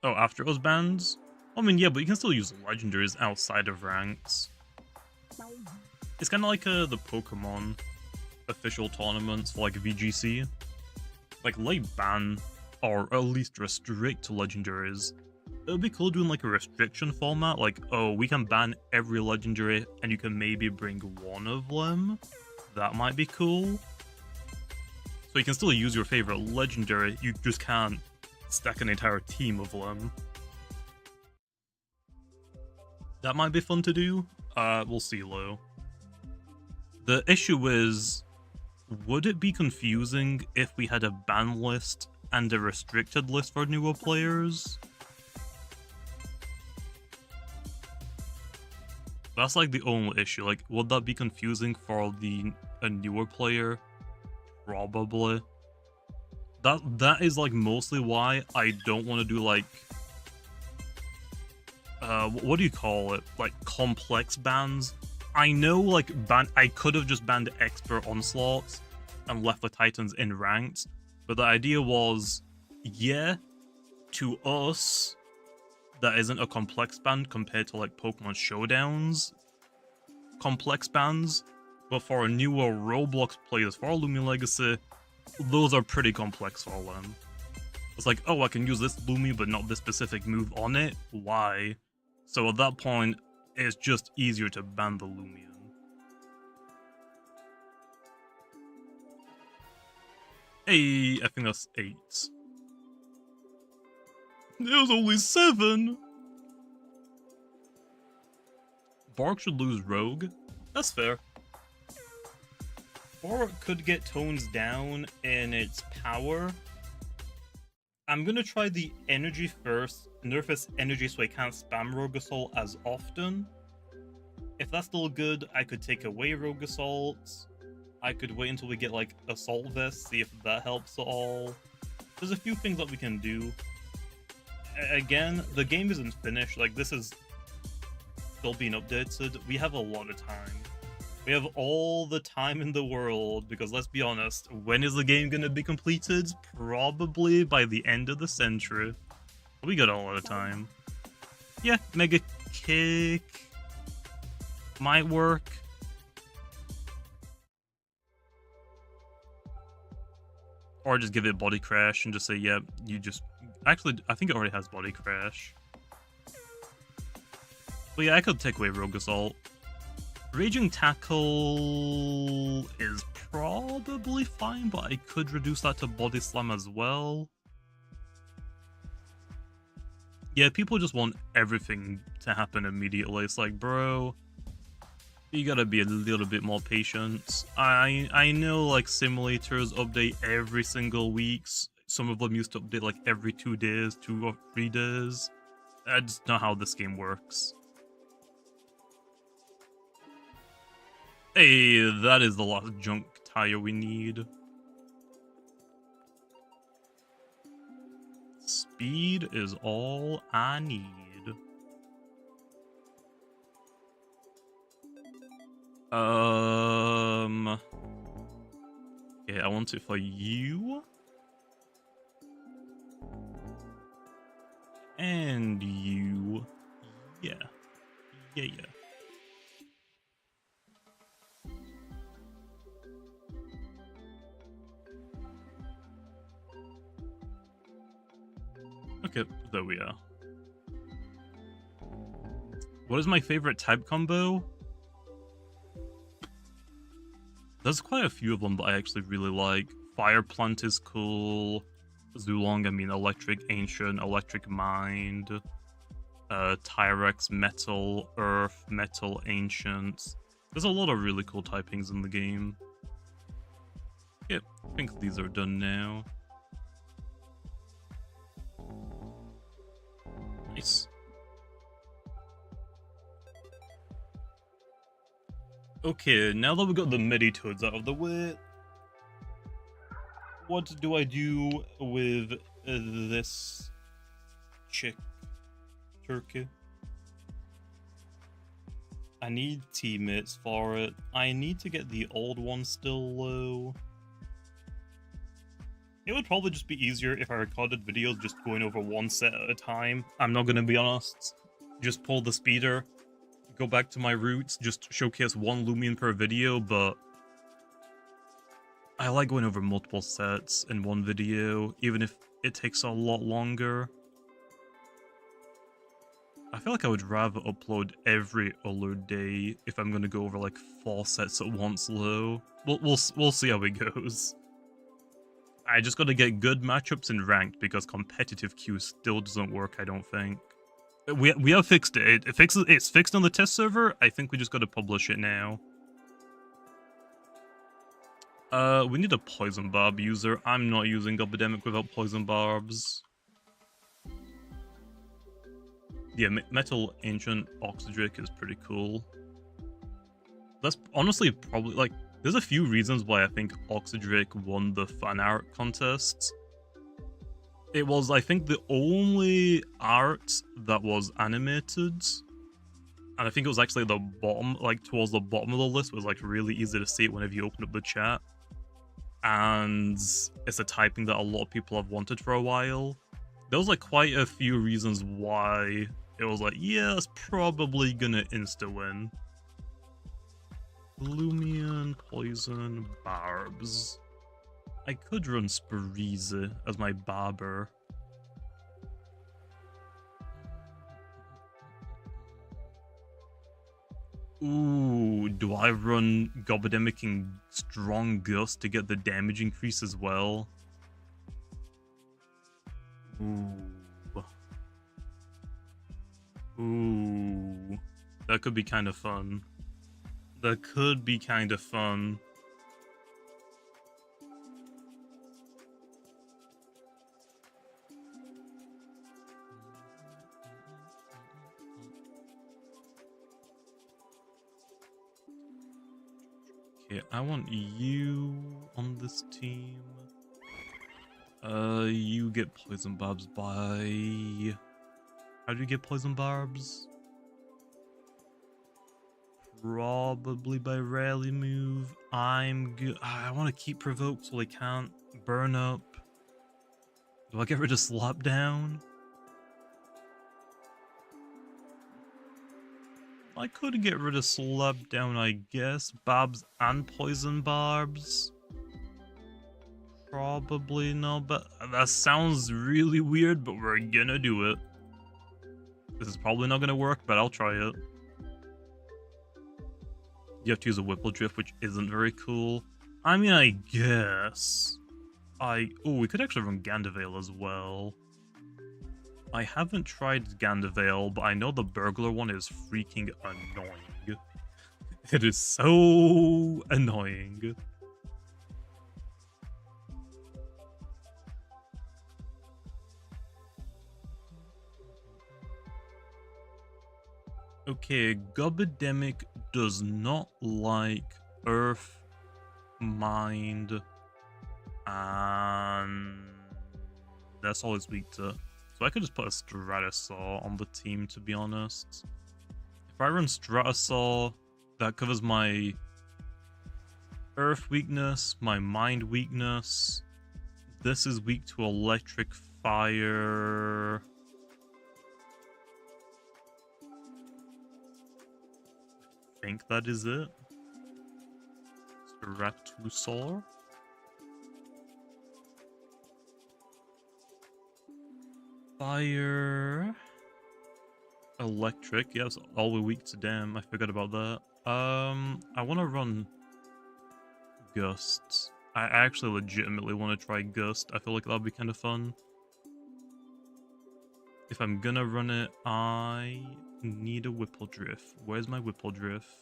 Oh, after it was banned? I mean, yeah, but you can still use legendaries outside of ranks. It's kind of like the Pokemon official tournaments for like VGC. Like, ban or at least restrict legendaries. It would be cool doing like a restriction format, like, oh, we can ban every legendary and you can maybe bring one of them. That might be cool. So you can still use your favorite legendary, you just can't stack an entire team of them. That might be fun to do. We'll see, Lo. The issue is, would it be confusing if we had a ban list and a restricted list for newer players? That's like the only issue. Like, would that be confusing for a newer player? Probably. That is like mostly why I don't want to do like what do you call it? Like complex bans. I know like I could have just banned expert onslaughts and left the Titans in ranked, but the idea was, yeah, to us, that isn't a complex ban compared to like Pokemon Showdowns complex bans, but for newer Roblox players, for Lumion Legacy, those are pretty complex for them. It's like, oh, I can use this Lumi but not this specific move on it? Why? So at that point, it's just easier to ban the Lumion. Hey, I think that's 8. It was only 7! Borg should lose Rogue? That's fair. Borg could get tones down in its power. I'm gonna try the energy first, nerf its energy so I can't spam Rogue Assault as often. If that's still good, I could take away Rogue Assault. I could wait until we get like Assault Vest, see if that helps at all. There's a few things that we can do. Again, the game isn't finished, like this is still being updated. We have a lot of time. We have all the time in the world, because let's be honest, when is the game gonna be completed? Probably by the end of the century. We got a lot of time. Yeah, Mega Kick might work. Or just give it Body Crash and just say, yeah, you just... Actually, I think it already has Body Crash. But yeah, I could take away Rogue Assault. Raging Tackle is probably fine, but I could reduce that to Body Slam as well. Yeah, people just want everything to happen immediately. It's like, bro, you gotta be a little bit more patient. I know, like, simulators update every single week. Some of them used to update, like, every 2 days, 2 or 3 days. That's not how this game works. Hey, that is the last junk tire we need. Speed is all I need. Okay, I want it for you. And you. Yeah. Yeah. Okay, there we are. What is my favorite type combo? There's quite a few of them that I actually really like. Fire Plant is cool. Zulong, I mean Electric Ancient, Electric Mind. Tyrex, Metal, Earth, Metal, Ancient. There's a lot of really cool typings in the game. Yep, I think these are done now. Nice. Okay, now that we got the Meditoads out of the way, what do I do with this chick turkey? I need teammates for it. I need to get the old one still low. It would probably just be easier if I recorded videos just going over one set at a time. I'm not gonna be honest. Just pull the speeder, go back to my roots, just showcase one Loomian per video, but I like going over multiple sets in one video, even if it takes a lot longer. I feel like I would rather upload every other day if I'm gonna go over like 4 sets at once low. We'll see how it goes. I just gotta get good matchups in ranked because competitive queue still doesn't work, I don't think. We have fixed it. It's fixed on the test server. I think we just gotta publish it now. We need a Poison Barb user. I'm not using Epidemic without Poison Barbs. Yeah, Metal Ancient Oxydric is pretty cool. That's honestly probably, like, there's a few reasons why I think Oxydric won the fan art contest. It was, I think, the only art that was animated. And I think it was actually the bottom, like, towards the bottom of the list. It was, like, really easy to see it whenever you open up the chat. And it's a typing that a lot of people have wanted for a while. There was, like, quite a few reasons why it was like, yeah, it's probably gonna insta-win. Loomian, Poison, Barbs. I could run Spreezy as my barber. Ooh, do I run Gobademic and Strong Gust to get the damage increase as well? Ooh. That could be kind of fun. That could be kind of fun. Okay, I want you on this team. You get Poison Barbs by... How do you get Poison Barbs? Probably by rally move. I'm good. I want to keep Provoke so they can't burn up. Do I get rid of Slap Down? I could get rid of Slap Down, I guess. Barbs and Poison Barbs. Probably not, but that sounds really weird, but we're gonna do it. This is probably not gonna work, but I'll try it. You have to use a Whipple Drift, which isn't very cool. I mean, I guess. Oh, we could actually run Gandavale as well. I haven't tried Gandavale, but I know the Burglar one is freaking annoying. It is so annoying. Okay, Gobidemic does not like Earth, Mind, and that's all it's weak to. So I could just put a Stratosaur on the team, to be honest. If I run Stratosaur, that covers my Earth weakness, my Mind weakness. This is weak to Electric, Fire. I think that is it. Stratosaur. Fire. Electric. Yes, all we're weak to. Damn, I forgot about that. I want to run Gust. I actually legitimately want to try Gust. I feel like that'll be kind of fun. If I'm gonna run it, I need a Whipple Drift. Where's my Whipple Drift?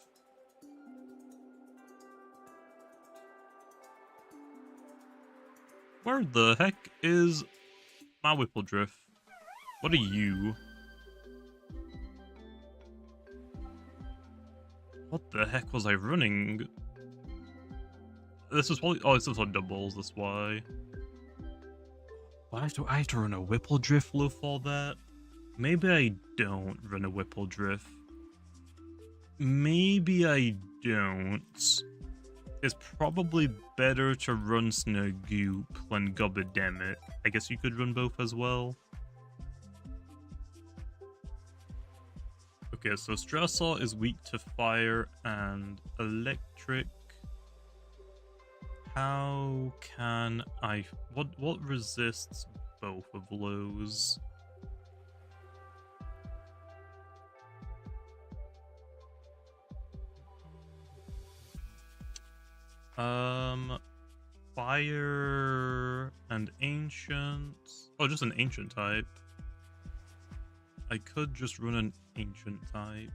Where the heck is my Whipple Drift? What are you? What the heck was I running? This was probably... Oh, this was on doubles, that's why. Why do I have to run a Whipple Drift low for that? Maybe I don't run a Whipple Drift. Maybe I don't. It's probably better to run Snagoop than Gobidemic. I guess you could run both as well. Okay, so Stratosaur is weak to fire and electric. How can I... What resists both of those? Fire and ancient. Oh, just an ancient type. I could just run an ancient type,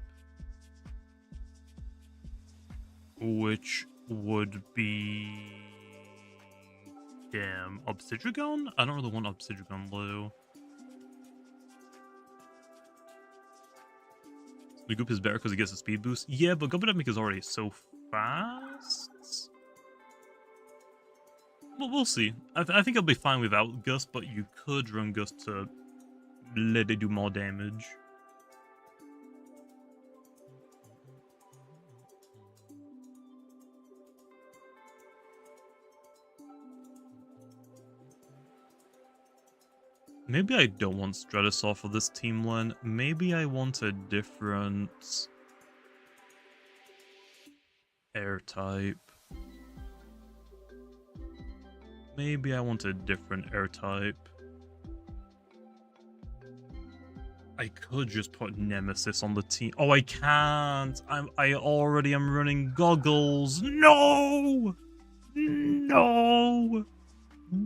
which would be... Damn, Obsidian? I don't really want Obsidian though. The Goop is better because it gets a speed boost. Yeah, but Gobidemic is already so fast. Well, we'll see. I think I'll be fine without Gust, but you could run Gust to let it do more damage. Maybe I don't want Stratosaur for this team lane. Maybe I want a different air type. Maybe I want a different air type. I could just put Nemesis on the team. Oh, I can't. I already am running goggles. No! No!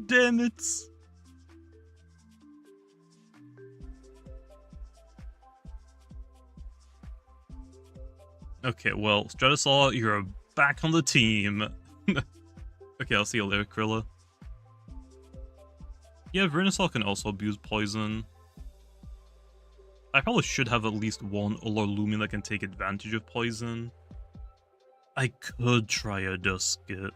Damn it. Okay, well, Stratosaur, you're back on the team. Okay, I'll see you later, Krilla. Yeah, Venusaur can also abuse poison. I probably should have at least one Loomian that can take advantage of poison. I could try a Dusket.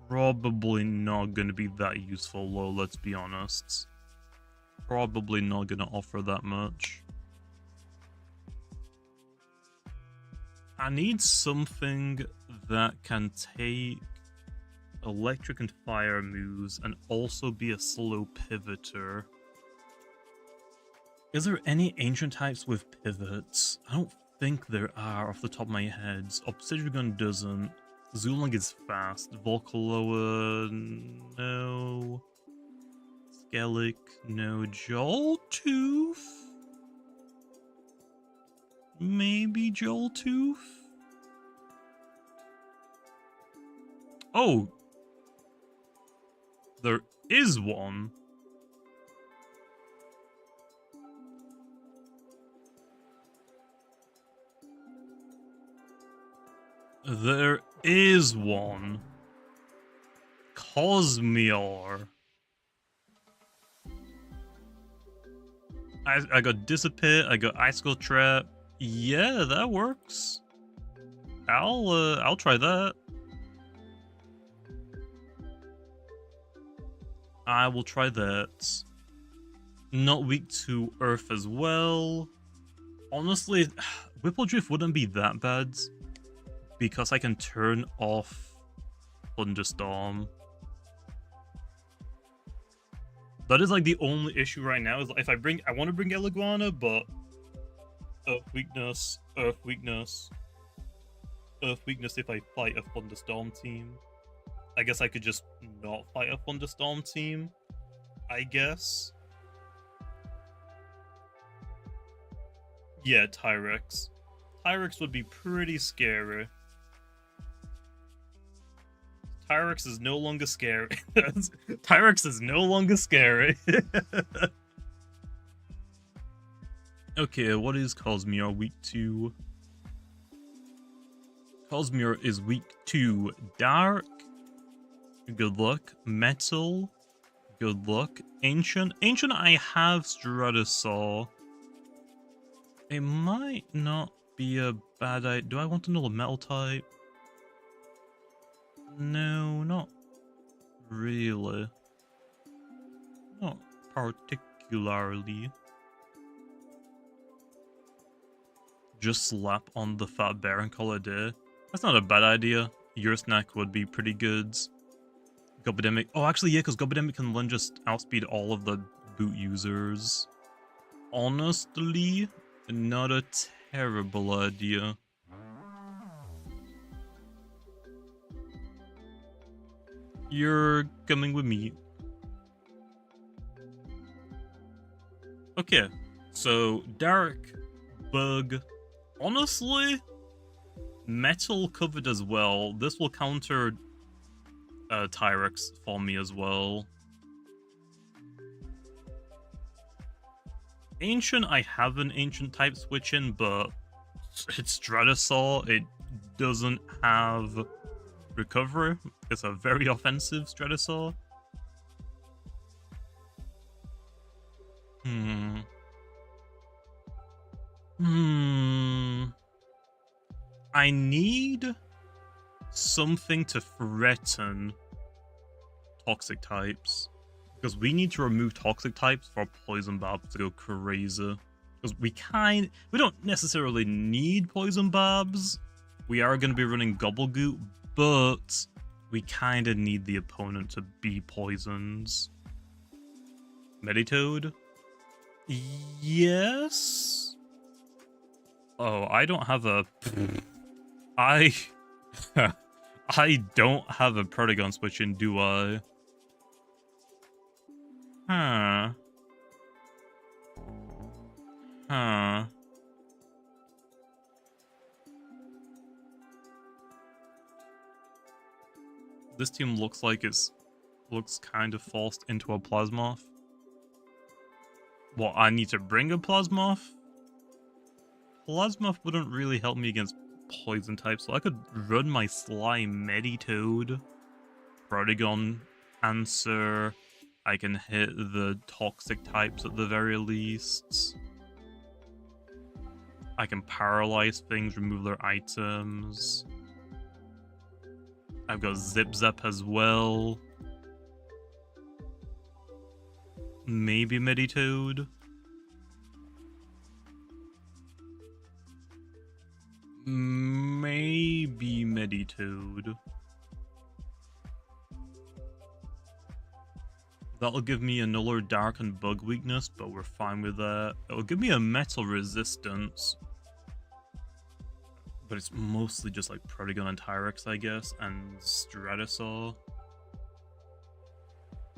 Probably not gonna be that useful though, let's be honest. Probably not gonna offer that much. I need something that can take electric and fire moves and also be a slow pivoter. Is there any ancient types with pivots? I don't think there are off the top of my head. Obsidian doesn't. Zulang is fast. Volcaloa, no. Skellig, no. Joltooth? Maybe Joltooth? Oh! There is one. There is one. Cosmior. I got Dissipate, I got Icicle Trap. Yeah, that works. I'll try that. I will try that. Not weak to Earth as well. Honestly, Whipple Drift wouldn't be that bad because I can turn off Thunderstorm. That is like the only issue right now. Is if I want to bring Eliguana, but Earth weakness, Earth weakness, Earth weakness if I fight a Thunderstorm team. I guess I could just not fight a Thunderstorm team, I guess. Yeah, Tyrex. Tyrex would be pretty scary. Tyrex is no longer scary. Tyrex is no longer scary. Okay, what is Cosmior weak to? Cosmior is weak to Dark. Good luck. Metal. Good luck. Ancient. Ancient, I have Stratosaur. It might not be a bad idea. Do I want to know the metal type? No, not really. Not particularly. Just slap on the fat bear and call it a day. That's not a bad idea. Your snack would be pretty good. Gobidemic. Oh, actually, yeah, because Gobidemic can then just outspeed all of the boot users. Honestly, not a terrible idea. You're coming with me. Okay, so Dark, Bug, honestly, Metal covered as well. This will counter Tyrex for me as well. Ancient, I have an Ancient type switch in, but it's Stratosaur. It doesn't have recovery. It's a very offensive Stratosaur. I need something to threaten toxic types. Because we need to remove toxic types for Poison Barbs to go crazy. Because we don't necessarily need Poison Barbs. We are going to be running Gobblegoot, but we kind of need the opponent to be poisons. Meditoad? Yes? Oh, I don't have a... I don't have a Protagon switch in, do I? Huh. This team looks like looks kind of forced into a Plasmoth. Well, I need to bring a Plasmoth? Plasmoth wouldn't really help me against poison types, so I could run my Slime Meditoad. Protagon answer. I can hit the toxic types at the very least. I can paralyze things, remove their items. I've got Zip Zap as well. Maybe Meditoad. Maybe Meditoad. That'll give me a nuller dark and bug weakness, but we're fine with that. It'll give me a metal resistance, but it's mostly just like Protagon and Tyrex, I guess, and Stratosaur.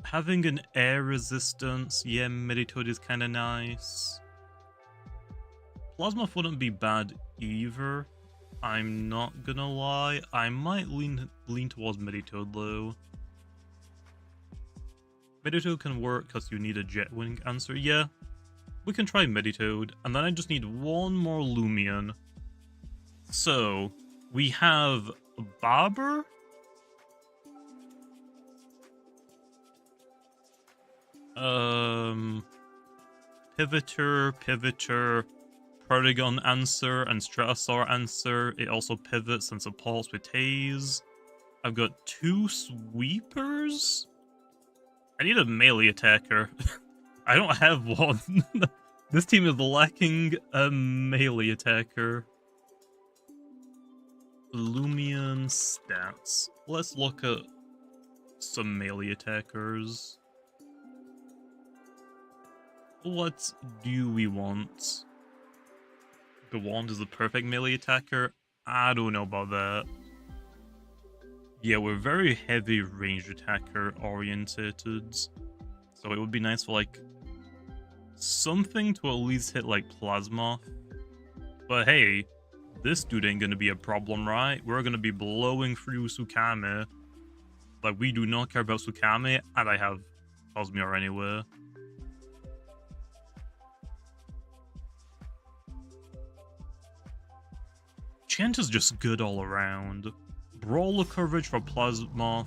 Having an air resistance, yeah, Meditoad is kind of nice. Plasma wouldn't be bad either. I'm not gonna lie. I might lean towards Meditoad though. Meditoad can work because you need a jet wing answer. Yeah, we can try Meditoad, and then I just need one more Loomian. So we have Barber, Pivoter, Protagon answer, and Stratosaur answer. It also pivots and supports with Taze. I've got 2 sweepers. I need a melee attacker. I don't have one. This team is lacking a melee attacker. Loomian stats. Let's look at some melee attackers. What do we want? The wand is the perfect melee attacker? I don't know about that. Yeah, we're very heavy ranged attacker orientated. So it would be nice for like something to at least hit like Plasma. But hey, this dude ain't gonna be a problem, right? We're gonna be blowing through Tsukame. Like, we do not care about Tsukame, and I have Cosmeor anyway. Chant is just good all around. Brawler coverage for Plasmoth,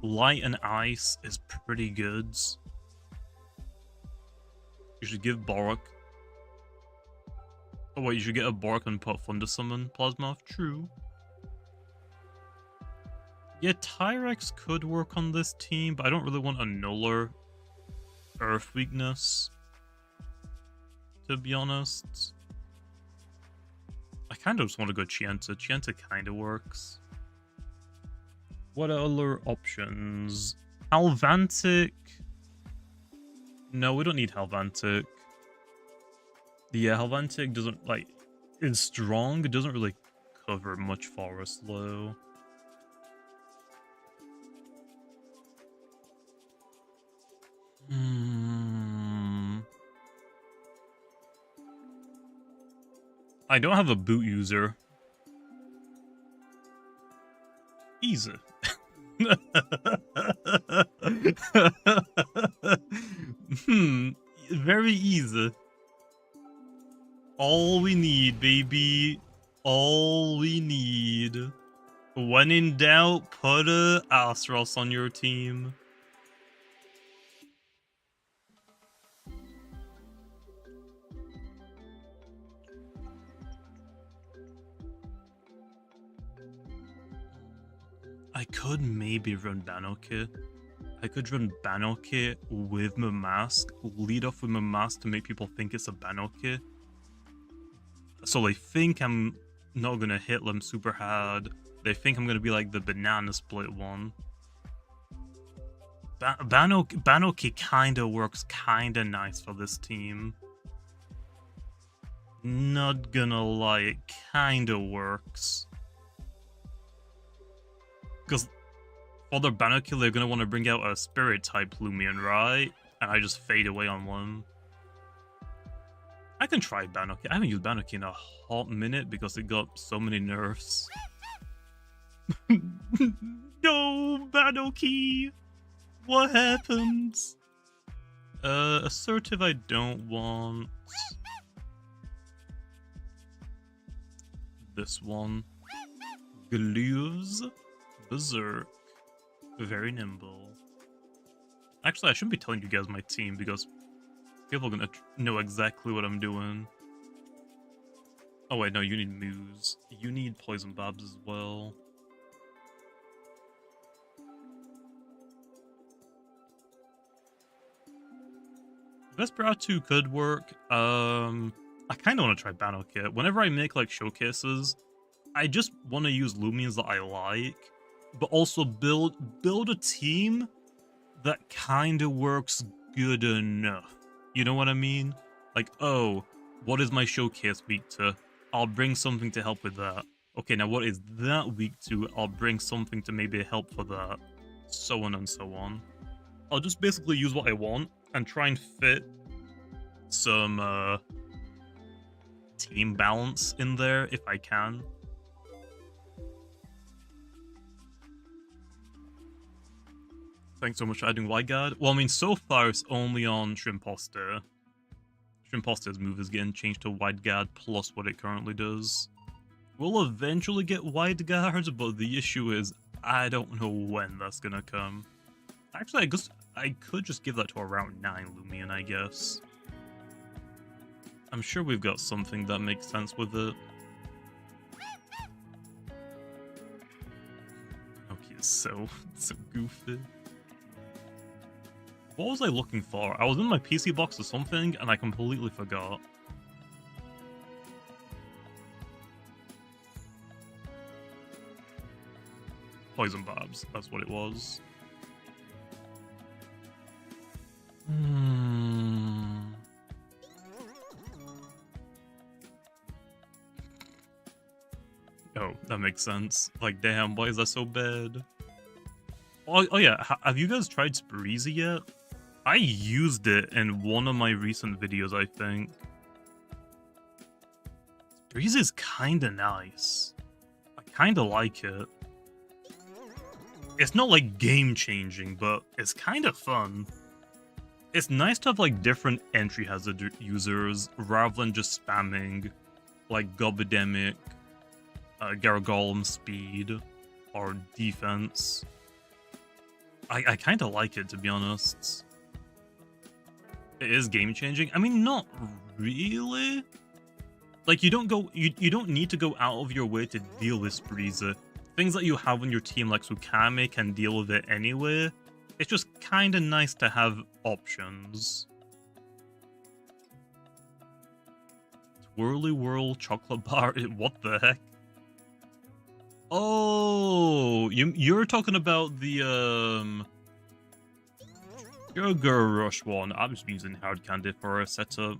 Light and Ice is pretty good. You should give Borak. Oh wait, you should get a Borak and put Thunder Summon Plasmoth. True. Yeah, Tyrex could work on this team, but I don't really want a nuller Earth weakness, to be honest. I kind of just want to go Chienta. Chienta kind of works. What other options? Halvantic? No, we don't need Halvantic. Yeah, Halvantic doesn't, like, it's strong. It doesn't really cover much for us, though. I don't have a boot user. Easy. Very easy. All we need, baby. All we need. When in doubt, put a Astros on your team. I could maybe run Banokit. I could run Banokit with my mask, lead off with my mask to make people think it's a Banokit. So they think I'm not gonna hit them super hard. They think I'm gonna be like the banana split one. Banokit kinda works kinda nice for this team. Not gonna lie, it kinda works. Because for their Banokit, they're going to want to bring out a Spirit-type Loomian, right? And I just fade away on one. I can try Banokit. I haven't used Banokit in a hot minute because it got so many nerfs. No, Banokit! What happened? Assertive I don't want. This one. Gloves. Berserk. Very nimble. Actually, I shouldn't be telling you guys my team because people are gonna know exactly what I'm doing. Oh wait, no, you need Moose. You need Poison Barbs as well. Vesperatu could work. I kind of want to try Banokit. Whenever I make like showcases, I just want to use Loomians that I like, but also build a team that kind of works good enough. You know what I mean? Like, oh, what is my showcase weak to? I'll bring something to help with that. Okay, now what is that weak to? I'll bring something to maybe help for that. So on and so on. I'll just basically use what I want and try and fit some team balance in there if I can. Thanks so much for adding Wide Guard. Well, I mean, so far it's only on Shrimposter. Shrimposter's move is getting changed to Wide Guard plus what it currently does. We'll eventually get Wide Guard, but the issue is I don't know when that's gonna come. Actually, I guess I could just give that to a round 9 Loomian, I guess. I'm sure we've got something that makes sense with it. Okay, so goofy. What was I looking for? I was in my PC box or something, and I completely forgot. Poison barbs, that's what it was. Oh, that makes sense. Like, damn, why is that so bad? Oh yeah, have you guys tried Spreezy yet? I used it in one of my recent videos, I think. Spreezy is kinda nice. I kinda like it. It's not like game-changing, but it's kinda fun. It's nice to have like different entry hazard users rather than just spamming like Gobidemic, Garagolem speed, or defense. I kind of like it, to be honest. It is game changing. I mean, not really. Like, you don't need to go out of your way to deal with Spreezy. Things that you have on your team, like Tsukame, can deal with it anyway. It's just kind of nice to have options. Twirly Whirl chocolate bar. What the heck? Oh, you're talking about the Sugar Rush one. I'm just using hard candy for a setup.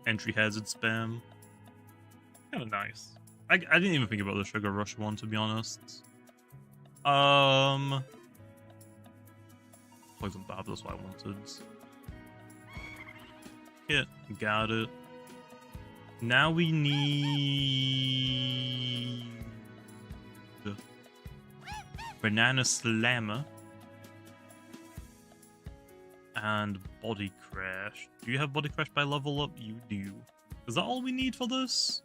Entry hazard spam. Kind of nice. I didn't even think about the Sugar Rush one, to be honest. Poison Barb, that's what I wanted. Hit, got it. Now we need Banana Slammer and Body Crash. Do you have Body Crash by level up? You do. Is that all we need for this?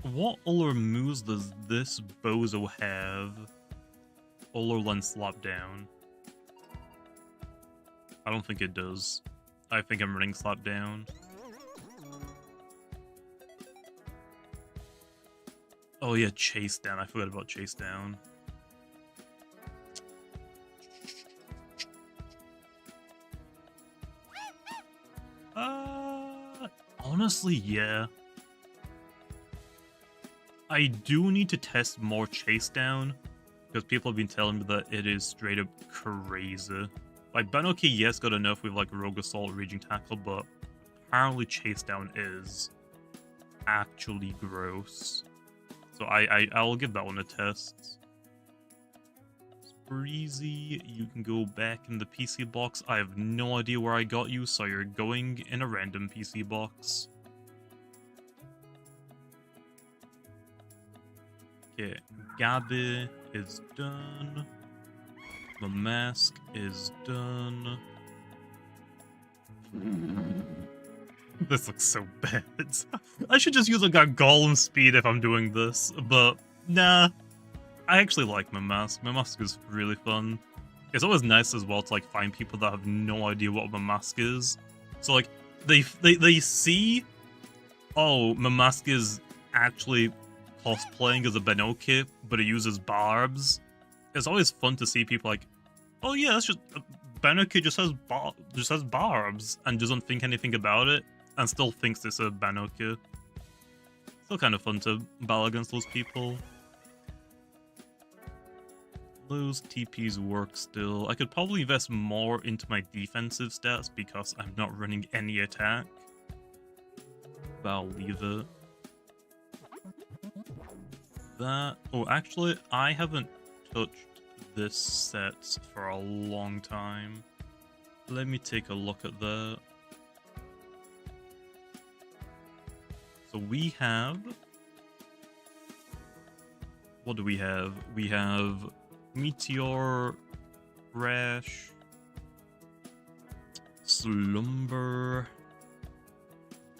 What other moves does this bozo have? Olorlen Slap Down. I don't think it does. I think I'm running Slap Down. Oh yeah, Chase Down. I forgot about Chase Down. Honestly, yeah. I do need to test more Chase Down, because people have been telling me that it is straight up crazy. Like, Benoki, yes, got enough with like Rogue Assault, Raging Tackle, but apparently Chase Down is actually gross. So I'll give that one a test. Spreezy, you can go back in the PC box. I have no idea where I got you, so you're going in a random PC box. Okay, Gabby is done. The mask is done. This looks so bad. I should just use a golem speed if I'm doing this, but nah. I actually like my mask. My mask is really fun. It's always nice as well to like find people that have no idea what my mask is. So like they see, oh, my mask is actually cosplaying as a Benoki, but it uses barbs. It's always fun to see people like, oh yeah, that's just Benoki just has barbs and doesn't think anything about it and still thinks it's a Benoki. Still kind of fun to battle against those people. Those TPs work still. I could probably invest more into my defensive stats because I'm not running any attack. But I'll leave it. That... Oh, actually, I haven't touched this set for a long time. Let me take a look at that. So we have... What do we have? We have Meteor, Rash, Slumber,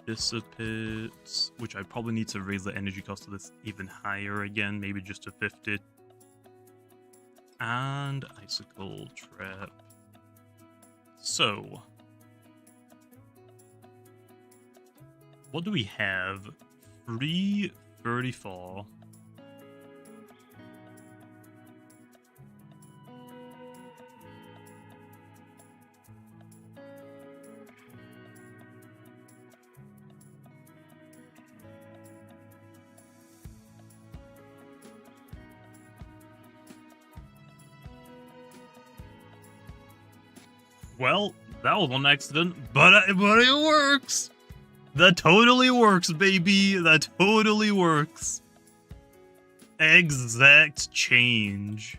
Dissipate, which I probably need to raise the energy cost of this even higher again, maybe just to 50. And Icicle Trap. So, what do we have? 334. Well, that was an accident, but it works! That totally works, baby! That totally works! Exact change.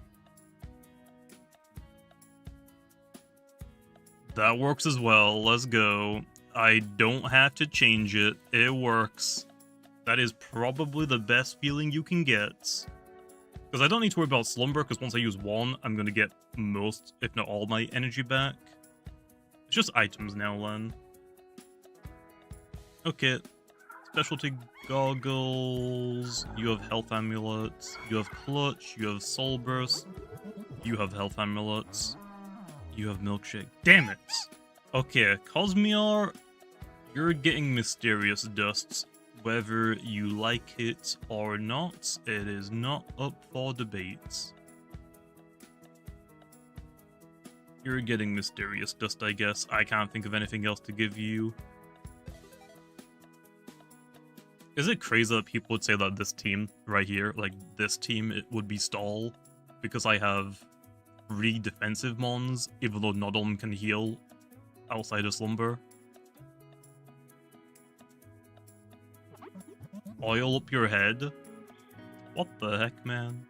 That works as well, let's go. I don't have to change it, it works. That is probably the best feeling you can get. Because I don't need to worry about Slumber, because once I use one, I'm going to get most, if not all, my energy back. It's just items now, then. Okay. Specialty goggles. You have health amulets. You have clutch. You have soul burst. You have health amulets. You have milkshake. Damn it! Okay, Cosmior, you're getting mysterious dusts. Whether you like it or not, it is not up for debate. You're getting mysterious dust, I guess. I can't think of anything else to give you. Is it crazy that people would say that this team right here, like this team, it would be stall? Because I have 3 defensive mons, even though not all of them can heal outside of Slumber. Oil up your head? What the heck, man?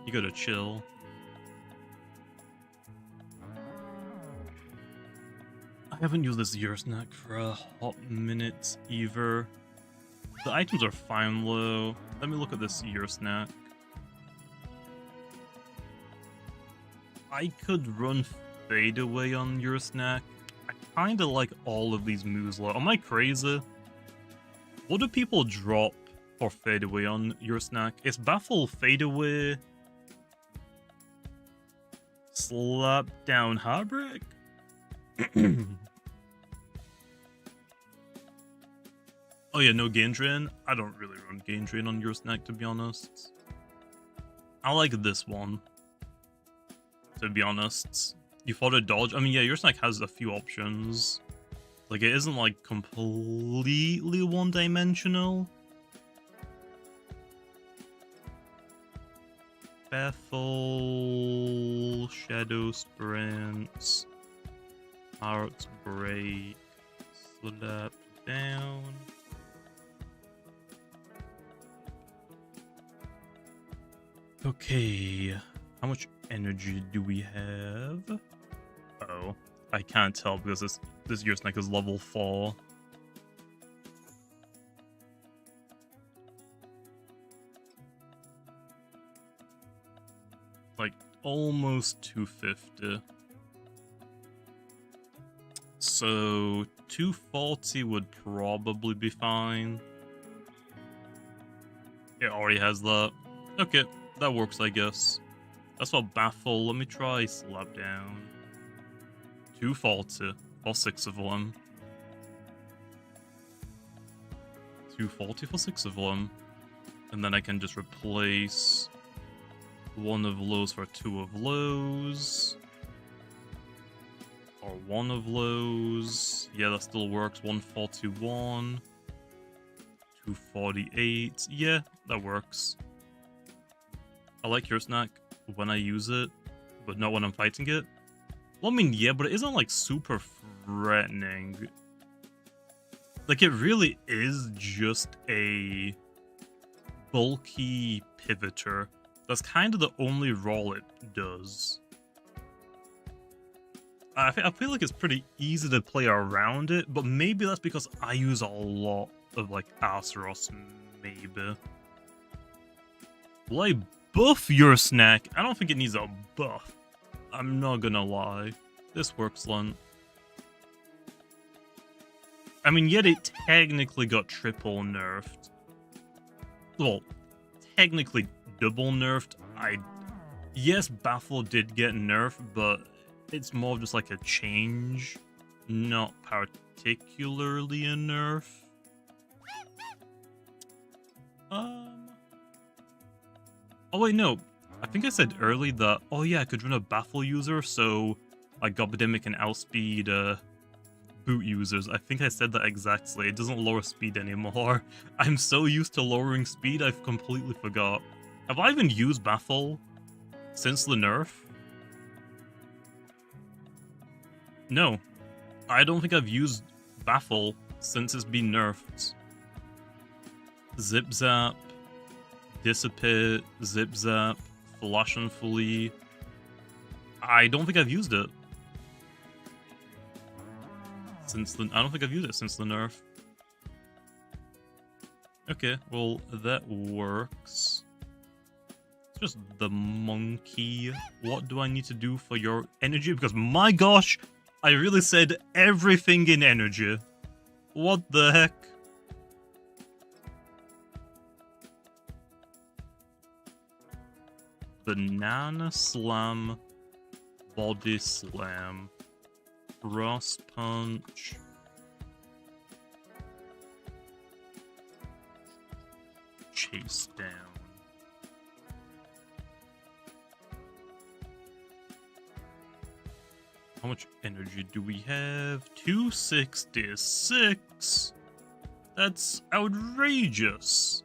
You gotta chill. I haven't used this Ear Snack for a hot minute either. The items are fine though. Let me look at this Ear Snack. I could run Fade Away on Ear Snack. I kinda like all of these moves. Am I crazy? What do people drop for Fade Away on Ear Snack? It's Baffle, Fade Away, Slap Down Heartbreak? Oh yeah, no Gain Drain. I don't really run Gain Drain on Ear Snack, to be honest. I like this one, to be honest. You fought a dodge. I mean, yeah, Ear Snack has a few options. Like, it isn't, like, completely one-dimensional. Baffle, Shadow Sprint, Heart Break, Slap Down. Okay, how much energy do we have? Uh-oh, I can't tell because this Ear Snack is level 4. Like, almost 250. So, 240 would probably be fine. It already has that. Okay, that works, I guess. That's what Baffle. Let me try Slap Down. 240 for 6 of them. 240 for 6 of them. And then I can just replace 1 of those for 2 of those. Or 1 of those. Yeah, that still works. 141. 248. Yeah, that works. I like your snack. when I use it, but not when I'm fighting it. Well, I mean, yeah, but it isn't, like, super threatening. Like, it really is just a bulky pivoter. That's kind of the only role it does. I feel like it's pretty easy to play around it, but maybe that's because I use a lot of, like, Azeroth, maybe. Will I buff your snack? I don't think it needs a buff. I'm not gonna lie. This works, Lunt. I mean, yet it technically got triple nerfed. Well, technically double nerfed. Yes, Baffle did get nerfed, but it's more just like a change, not particularly a nerf. Oh wait, no. I think I said early that, oh yeah, I could run a Baffle user, so like Gobademic and outspeed boot users. I think I said that exactly. It doesn't lower speed anymore. I'm so used to lowering speed, I've completely forgot. Have I even used Baffle since the nerf? No. I don't think I've used Baffle since it's been nerfed. Zip Zap, Dissipate, Zip Zap, Flash and Flee. I don't think I've used it since the. I don't think I've used it since the nerf. Okay, well that works. It's just the monkey. What do I need to do for your energy? Because my gosh, I really said everything in energy. What the heck? Banana Slam, Body Slam, Frost Punch, Chase Down. How much energy do we have? 266? That's outrageous.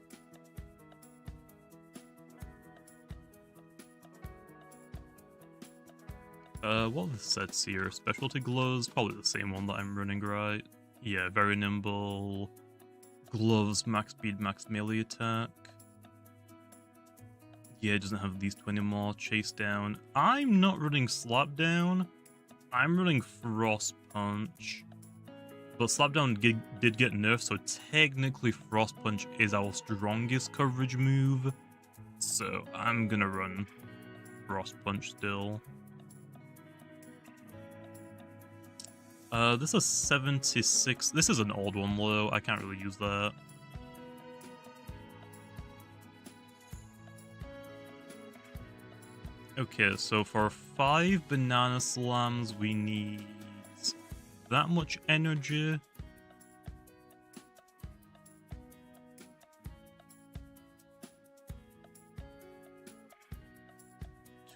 What are the sets here? Specialty gloves, probably the same one that I'm running, right? Yeah, very nimble. Gloves, max speed, max melee attack. Yeah, it doesn't have these two anymore. Chase down. I'm not running slap down. I'm running frost punch. But slap down did get nerfed, so technically frost punch is our strongest coverage move. So I'm gonna run frost punch still. This is 76. This is an old one, though. I can't really use that. Okay, so for 5 banana slams, we need that much energy.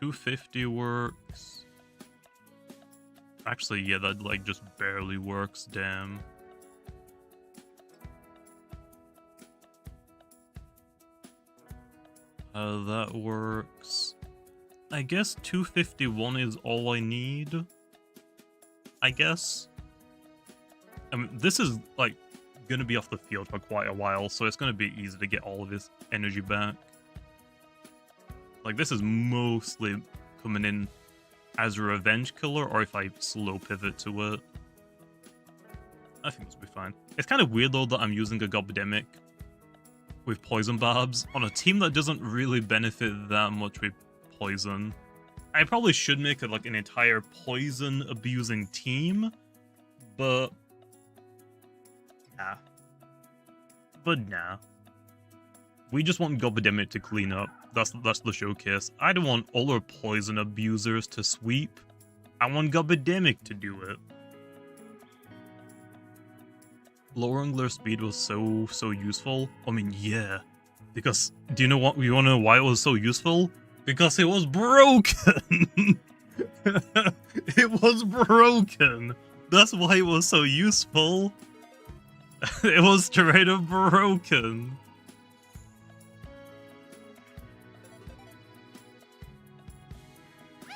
$250 works. Actually, yeah, that like just barely works, damn. That works. I guess 251 is all I need. I guess. I mean, this is like gonna be off the field for quite a while, so it's gonna be easy to get all of his energy back. Like, this is mostly coming in as a revenge killer, or if I slow pivot to it. I think this will be fine. It's kind of weird, though, that I'm using a Gobademic with Poison Barbs on a team that doesn't really benefit that much with Poison. I probably should make it like an entire Poison-abusing team, but... nah. But nah. We just want Gobademic to clean up. That's the showcase. I don't want other poison abusers to sweep. I want Gobademic to do it. Lowering their speed was so useful. I mean, yeah. Because, do you know what? You wanna know why it was so useful? Because it was broken! It was broken! That's why it was so useful. It was straight up broken.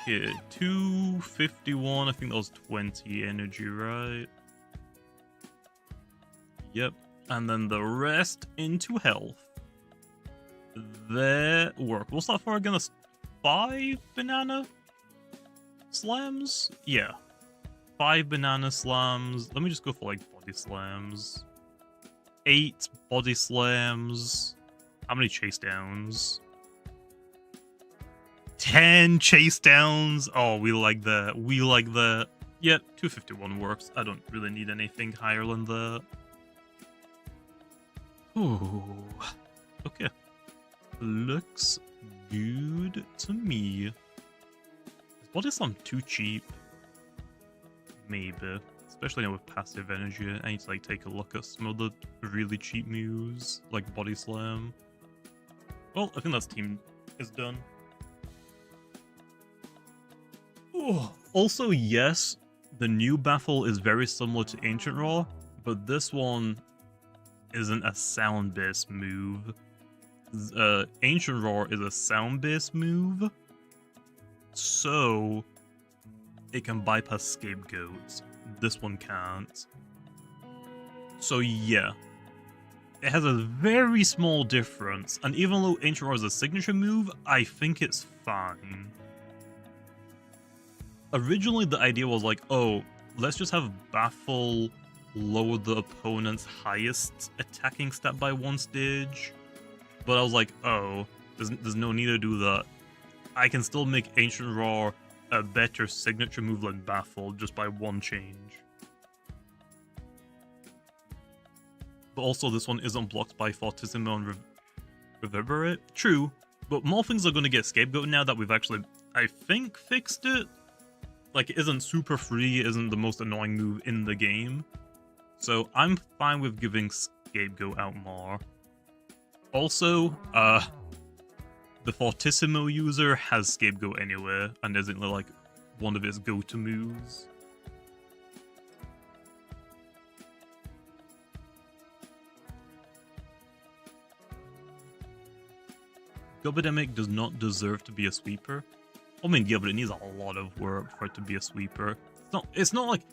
Okay, 251, I think that was 20 energy, right? Yep, and then the rest into health. There work. What's that for again? 5 banana slams? Yeah. 5 banana slams. Let me just go for like body slams. 8 body slams. How many chase downs? 10 chase downs. Oh, we like that. We like that. Yep, 251 works. I don't really need anything higher than that. Ooh. Okay. Looks good to me. Is body slam too cheap? Maybe. Especially now with passive energy. I need to like take a look at some of the really cheap moves, like body slam. Well, I think that's team is done. Ooh. Also, yes, the new Baffle is very similar to Ancient Raw, but this one isn't a sound-based move. Ancient Raw is a sound-based move, so it can bypass scapegoats. This one can't. So yeah, it has a very small difference, and even though Ancient Raw is a signature move, I think it's fine. Originally, the idea was like, oh, let's just have Baffle lower the opponent's highest attacking stat by 1 stage. But I was like, oh, there's no need to do that. I can still make Ancient Raw a better signature move than Baffle just by 1 change. But also, this one isn't blocked by Fortissimo and Reverberate. True, but more things are going to get Scapegoat now that we've actually, I think, fixed it. Like, it isn't super free, it isn't the most annoying move in the game. So I'm fine with giving Scapegoat out more. Also, the Fortissimo user has Scapegoat anyway, and isn't like one of its go-to moves. Gobidemic does not deserve to be a sweeper. I mean, yeah, but it needs a lot of work for it to be a sweeper. It's not like,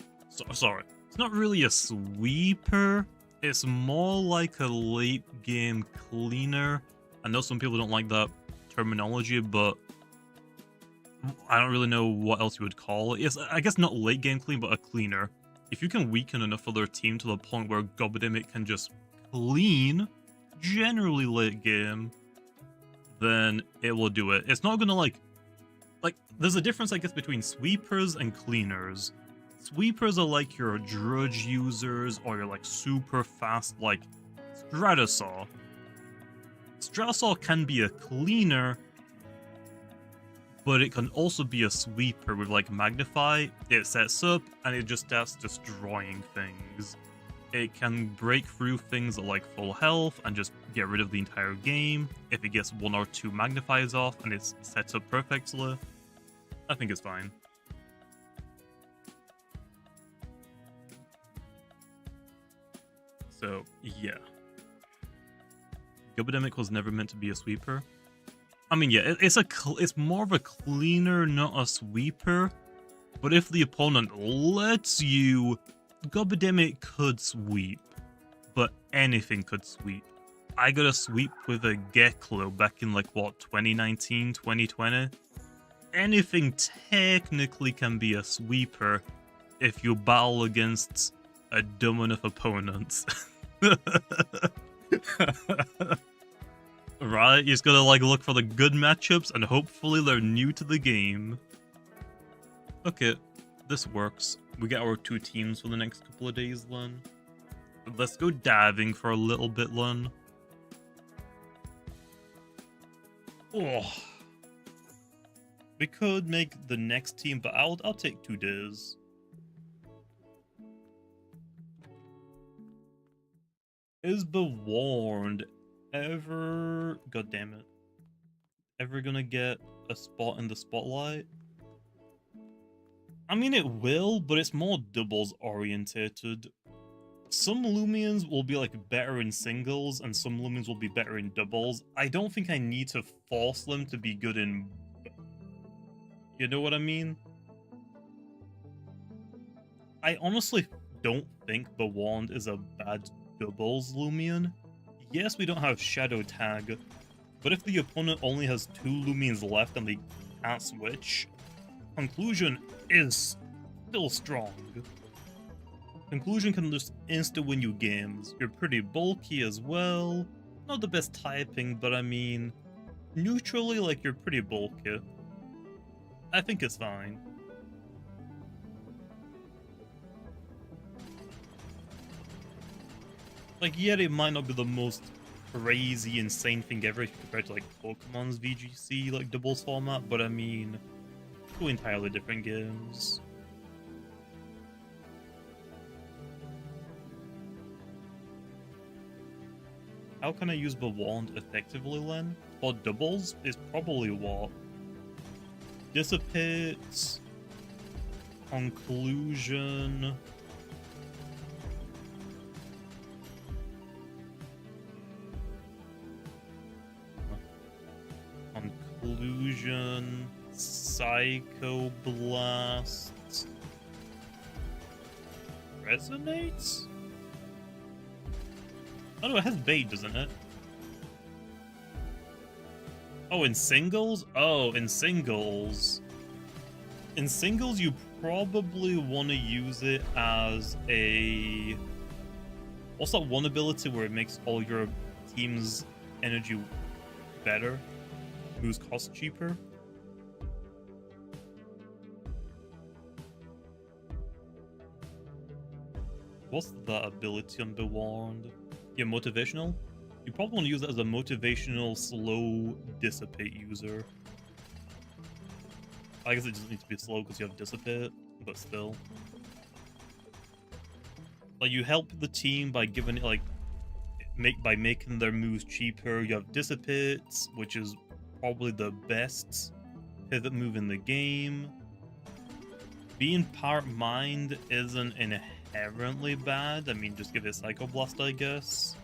sorry, it's not really a sweeper. It's more like a late game cleaner. I know some people don't like that terminology, but I don't really know what else you would call it. Yes, I guess not late game clean, but a cleaner. If you can weaken enough of their team to the point where Gobidemic can just clean, generally late game, then it will do it. It's not gonna like, there's a difference, I guess, between sweepers and cleaners. Sweepers are like your drudge users, or your like super fast, like Stratosaur. Stratosaur can be a cleaner, but it can also be a sweeper with like Magnify. It sets up and it just starts destroying things. It can break through things at like full health and just get rid of the entire game. If it gets 1 or 2 magnifiers off and it's set up perfectly, I think it's fine. So, yeah. Gobidemic was never meant to be a sweeper. I mean, yeah, it's more of a cleaner, not a sweeper. But if the opponent lets you, Gobidemic could sweep. But anything could sweep. I got a sweep with a Geklo back in, like, what, 2019, 2020? Anything technically can be a sweeper if you battle against a dumb enough opponent. Right? You just gotta like look for the good matchups and hopefully they're new to the game. Okay, this works. We get our 2 teams for the next couple of days, Len. Let's go diving for a little bit, Len. Oh. We could make the next team, but I'll take 2 days. Is Bewarned ever... God damn it. Ever gonna get a spot in the spotlight? I mean, it will, but it's more doubles orientated. Some Loomians will be like better in singles, and some Loomians will be better in doubles. I don't think I need to force them to be good in... You know what I mean? I honestly don't think the wand is a bad doubles Loomian. Yes, we don't have Shadow Tag, but if the opponent only has 2 Loomians left and they can't switch, Conclusion is still strong. Conclusion can just insta-win you games. You're pretty bulky as well. Not the best typing, but I mean, neutrally, like, you're pretty bulky. I think it's fine. Like, yeah, it might not be the most crazy, insane thing ever compared to, like, Pokemon's VGC, like, doubles format, but I mean, 2 entirely different games. How can I use the wand effectively, Len? For doubles, is probably what? Dissipate, Conclusion. Conclusion, Psycho Blast, Resonates? Oh no, it has bait, doesn't it? Oh, in singles? Oh, in singles. In singles, you probably want to use it as a... What's that one ability where it makes all your team's energy better? Moves cost cheaper? What's that ability on the wand? Yeah, motivational? You probably want to use it as a motivational slow dissipate user. I guess it doesn't need to be slow because you have dissipate, but still. Like, you help the team by giving it, like, by making their moves cheaper. You have dissipate, which is probably the best pivot move in the game. Being pyramind isn't inherently bad. I mean, just give it Psycho Blast, I guess.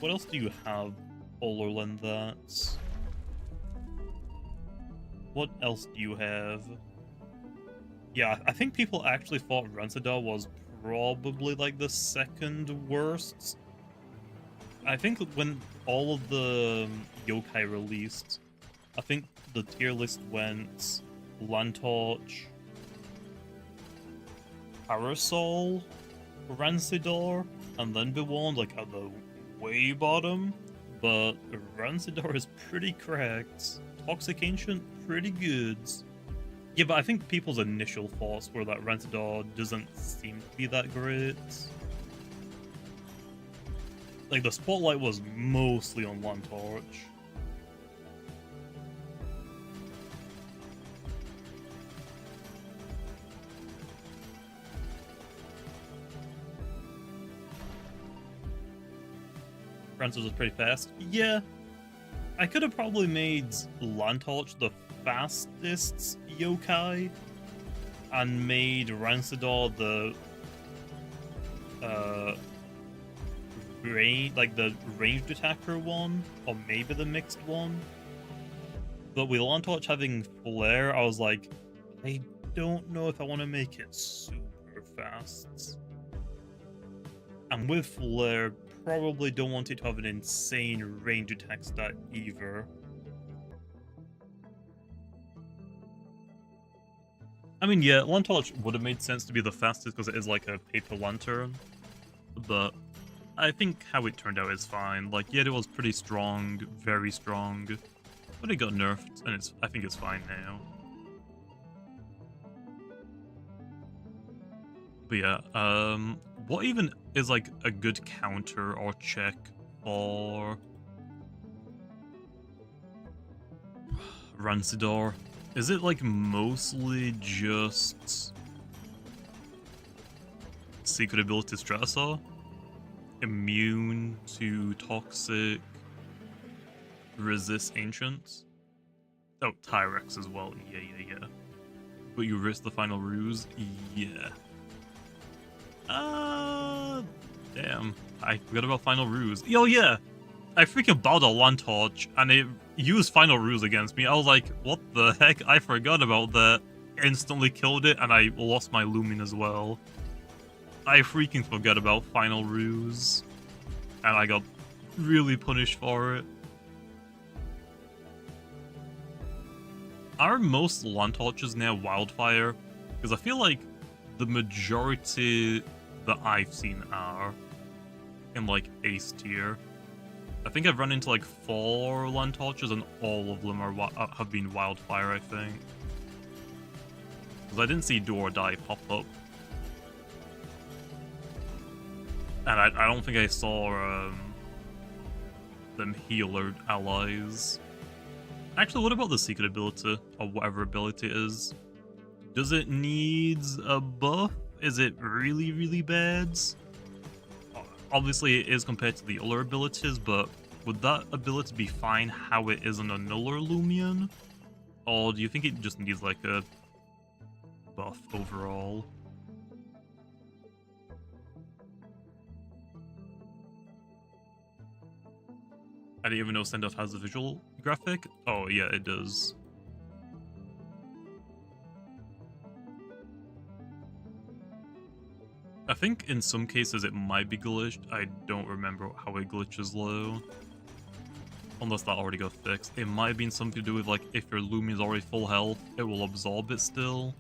What else do you have other than that? What else do you have? Yeah, I think people actually thought Rancidar was probably like the second worst. I think when all of the yokai released, I think the tier list went Lantorch, Parasol, Rancidar, and then Bewand, like at the way bottom. But Rancidar is pretty cracked. Toxic Ancient, pretty good. Yeah, but I think people's initial thoughts were that Rancidar doesn't seem to be that great. Like, the spotlight was mostly on Lantorch. Francis was pretty fast. Yeah. I could have probably made Lantorch the fastest yokai and made Rancidar the the ranged attacker one, or maybe the mixed one. But with Lantorch having flare, I was like, I don't know if I want to make it super fast. And with flare, probably don't want it to have an insane range attack stat either. I mean, yeah, Lantorch would have made sense to be the fastest because it is like a paper lantern, but I think how it turned out is fine. Like, yeah, it was pretty strong, very strong, but it got nerfed, and I think it's fine now. But yeah, what even is like a good counter or check for Rancidar? Is it like mostly just secret ability Stratasaw? Immune to toxic, resist ancients? Oh, Tyrex as well. Yeah. But you risk the final ruse? Yeah. Damn. I forgot about final ruse. Oh yeah! I freaking bowed a land torch and it used final ruse against me. I was like, what the heck? I forgot about that. Instantly killed it and I lost my Lumion as well. I freaking forgot about final ruse. And I got really punished for it. Are most land torches now wildfire? Because I feel like the majority that I've seen are in like ace tier. I think I've run into like 4 land torches and all of them have been wildfire, I think. Because I didn't see do or die pop up. And I don't think I saw them healer allies. Actually, what about the secret ability, or whatever ability it is? Does it need a buff? Is it really, really bad? Obviously, it is compared to the other abilities, but would that ability be fine how it is on a nuller Lumion? Or do you think it just needs like a buff overall? I didn't even know Send-Off has a visual graphic. Oh yeah, it does. I think in some cases it might be glitched. I don't remember how it glitches low. Unless that already got fixed. It might have been something to do with like if your Lumion is already full health, it will absorb it still.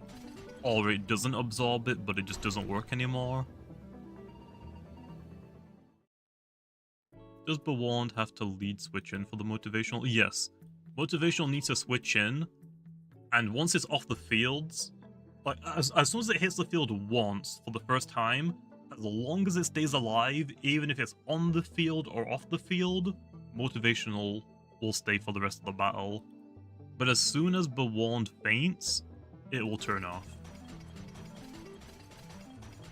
Or it doesn't absorb it, but it just doesn't work anymore. Does Bewand have to lead switch in for the motivational? Yes. Motivational needs to switch in, and once it's off the fields, like as soon as it hits the field once for the first time, as long as it stays alive, even if it's on the field or off the field, motivational will stay for the rest of the battle. But as soon as Bewand faints, it will turn off.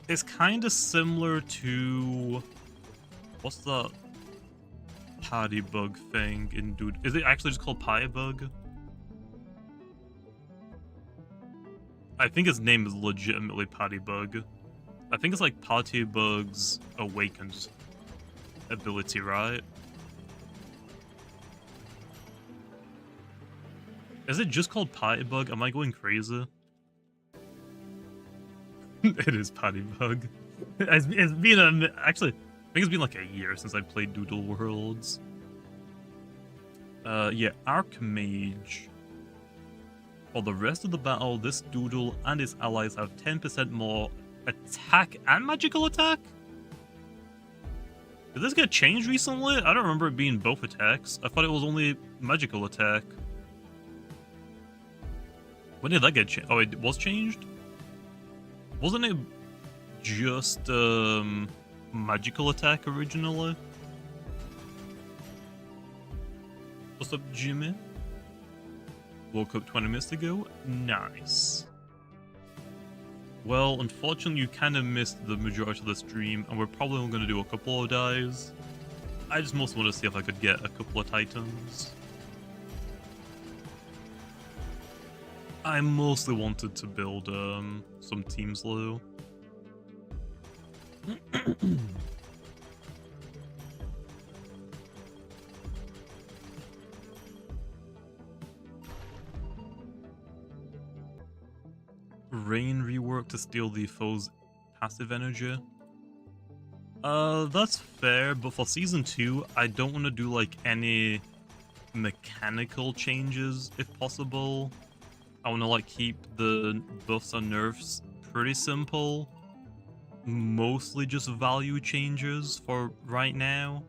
It's kind of similar to... what's the paddy bug thing in Dude? Is it actually just called pie bug? I think its name is legitimately paddy bug. I think it's like Paddy Bug's awakened ability, right? Is it just called Paddy Bug? Am I going crazy? It is Paddy Bug. It's been actually, I think it's been like a year since I played Doodle Worlds. Yeah, Archmage. For the rest of the battle, this Doodle and its allies have 10% more attack and magical attack? Did this get changed recently? I don't remember it being both attacks. I thought it was only magical attack. When did that get changed? Oh, it was changed? Wasn't it just magical attack originally? What's up, Jimmy? Woke up 20 minutes ago? Nice. Well, unfortunately, you kind of missed the majority of the stream, and we're probably only going to do a couple of dives. I just mostly want to see if I could get a couple of titans. I mostly wanted to build some teams low. Rain rework to steal the foe's passive energy. That's fair, but for Season 2, I don't want to do like any mechanical changes if possible. I want to like keep the buffs and nerfs pretty simple. Mostly just value changes for right now.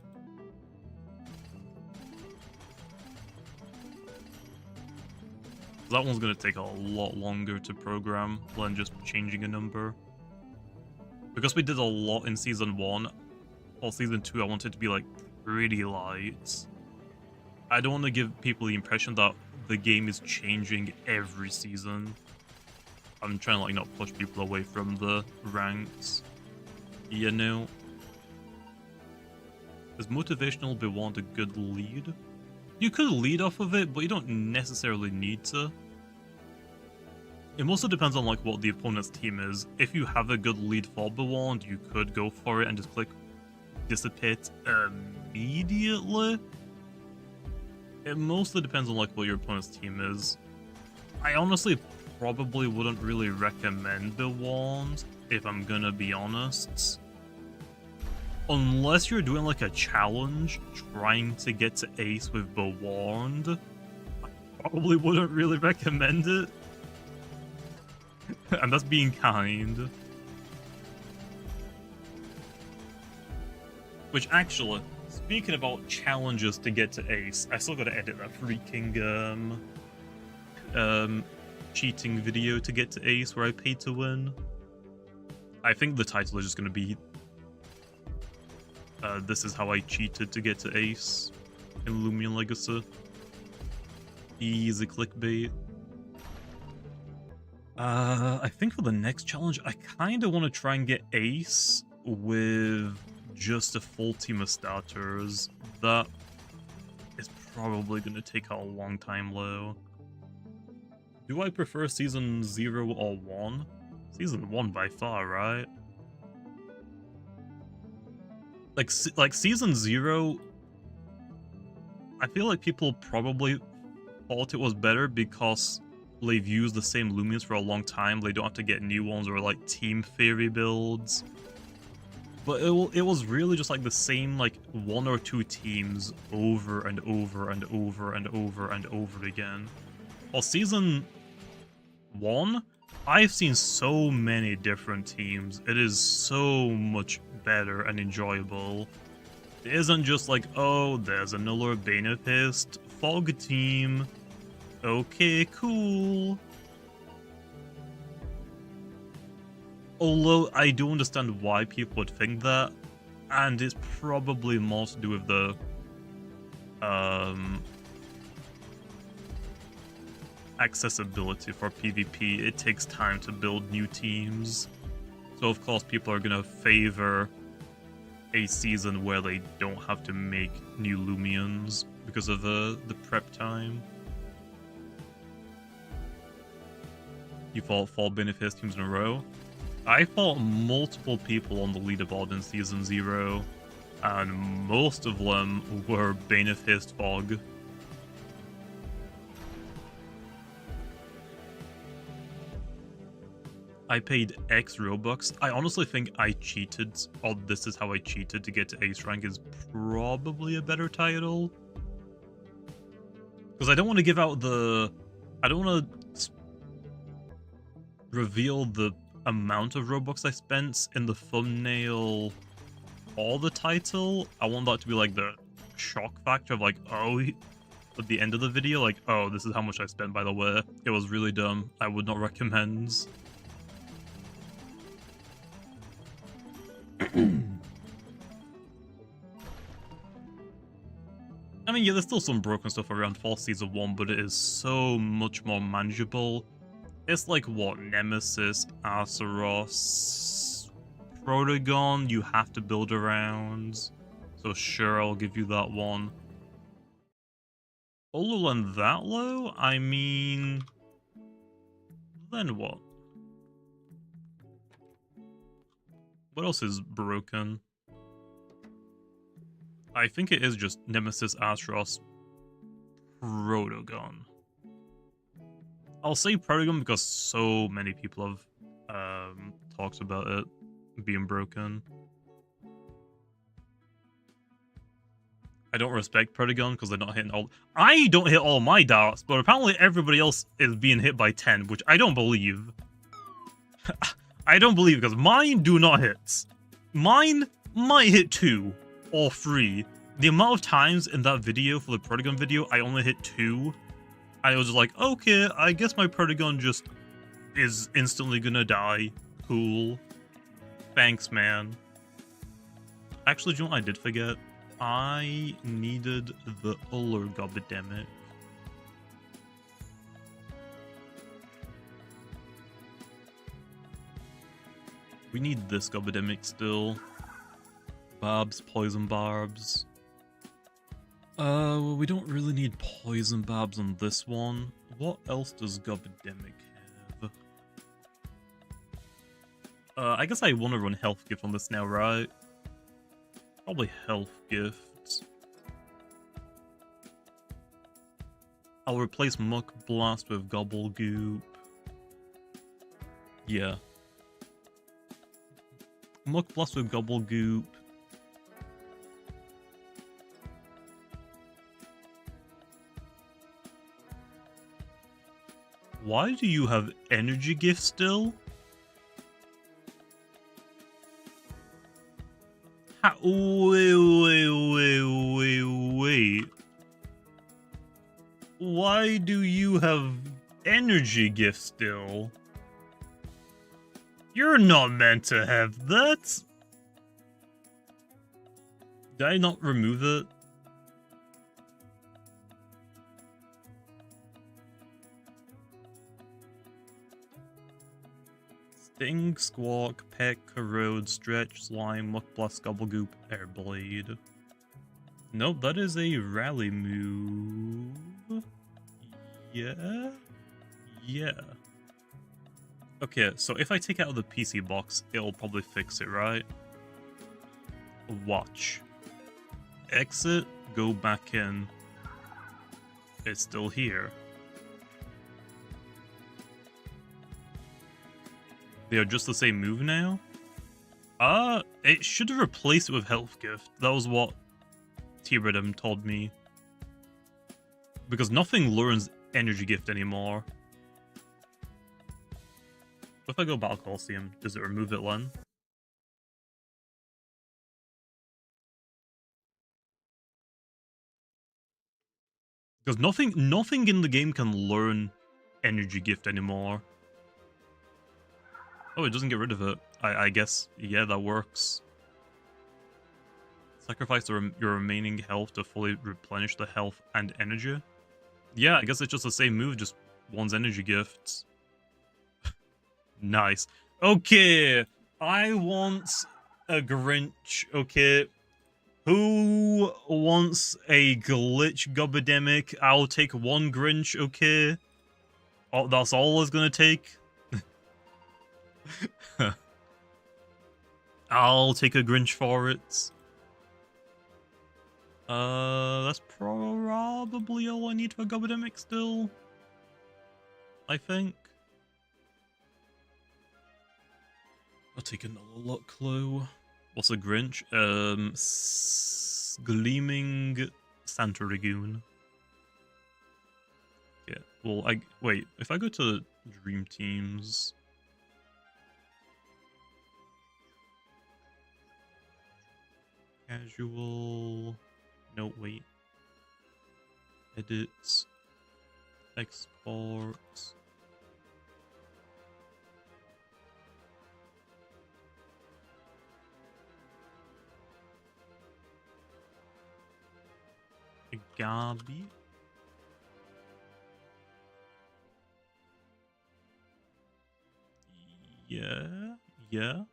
That one's going to take a lot longer to program than just changing a number. Because we did a lot in Season 1, or Season 2, I want it to be like pretty light. I don't want to give people the impression that the game is changing every season. I'm trying to like not push people away from the ranks. You know? Is motivational Bewand a good lead? You could lead off of it, but you don't necessarily need to. It mostly depends on like what the opponent's team is. If you have a good lead for Bewand, you could go for it and just click dissipate immediately. It mostly depends on like what your opponent's team is. I honestly probably wouldn't really recommend the wand, if I'm gonna be honest. Unless you're doing like a challenge trying to get to ace with the wand, I probably wouldn't really recommend it. And that's being kind. Which actually, speaking about challenges to get to ace, I still gotta edit that freaking cheating video to get to ace where I paid to win. I think the title is just gonna be this is how I cheated to get to ace in Loomian Legacy. Easy clickbait. I think for the next challenge, I kind of want to try and get ace with just a full team of starters. That is probably going to take a long time, though. Do I prefer Season 0 or 1? Season 1 by far, right? Like Season 0, I feel like people probably thought it was better because they've used the same Loomians for a long time. They don't have to get new ones or like team theory builds. But it was really just like the same like 1 or 2 teams over and over and over and over and over again. While Season 1, I've seen so many different teams. It is so much better and enjoyable. It isn't just like, oh, there's another Banefist Fog team. Okay, cool. Although I do understand why people would think that, and it's probably more to do with the accessibility for PvP. It takes time to build new teams, so of course people are gonna favor a season where they don't have to make new Loomians because of the prep time. You fought 4 Banefist teams in a row. I fought multiple people on the leaderboard in Season 0, and most of them were Banefist Fog. I paid X Robux. I honestly think I cheated, or this is how I cheated to get to Ace rank is probably a better title. Because I don't want to give out the... I don't want to reveal the amount of Robux I spent in the thumbnail or the title. I want that to be like the shock factor of like, oh, at the end of the video, like, oh, this is how much I spent, by the way. It was really dumb. I would not recommend. I mean, yeah, there's still some broken stuff around for Season 1, but it is so much more manageable. It's like, what, Nemesis, Azeroth, Protagon you have to build around. So sure, I'll give you that one. Other than that, though, I mean... then what? What else is broken? I think it is just Nemesis, Azeroth, Protagon. I'll say Protagon because so many people have talked about it being broken. I don't respect Protagon because they're not hitting all... I don't hit all my darts, but apparently everybody else is being hit by 10, which I don't believe. I don't believe because mine do not hit. Mine might hit 2 or 3. The amount of times in that video, for the Protagon video, I only hit 2. I was just like, okay, I guess my Protagon just is instantly gonna die. Cool. Thanks, man. Actually, do you know what I did forget? I needed the Uller Gobidemic. We need this Gobidemic still. Barbs, poison barbs. Well, we don't really need poison barbs on this one. What else does Gobidemic have? I guess I want to run health gift on this now, right? Probably health gifts. I'll replace Muck Blast with Gobble Goop. Yeah. Muck Blast with Gobble Goop. Why do you have energy gift still? Wait. Why do you have energy gift still? You're not meant to have that. Did I not remove it? Sting, Squawk, Peck, Corrode, Stretch, Slime, Muck Blast, Gobblegoop, Airblade. Nope, that is a rally move. Yeah? Yeah. Okay, so if I take it out of the PC box, it'll probably fix it, right? Watch. Exit, go back in. It's still here. They are just the same move now? It should have replaced it with Health Gift. That was what T-Rhythm told me. Because nothing learns Energy Gift anymore. If I go Battle Coliseum, does it remove it, Len? Because nothing in the game can learn Energy Gift anymore. Oh, it doesn't get rid of it. I guess, yeah, that works. Sacrifice your remaining health to fully replenish the health and energy. Yeah, I guess it's just the same move, just one's energy gifts. Nice. Okay, I want a Grinch, okay? Who wants a glitch Gobademic? I'll take one Grinch, okay? Oh, that's all it's gonna take? I'll take a Grinch for it. That's probably all I need for Gobademic still. I think. I'll take another luck clue. What's a Grinch? Gleaming Santa Dragoon. Yeah, well, wait, if I go to Dream Teams... Casual... No, wait. Edit. Export. Gabi. Yeah.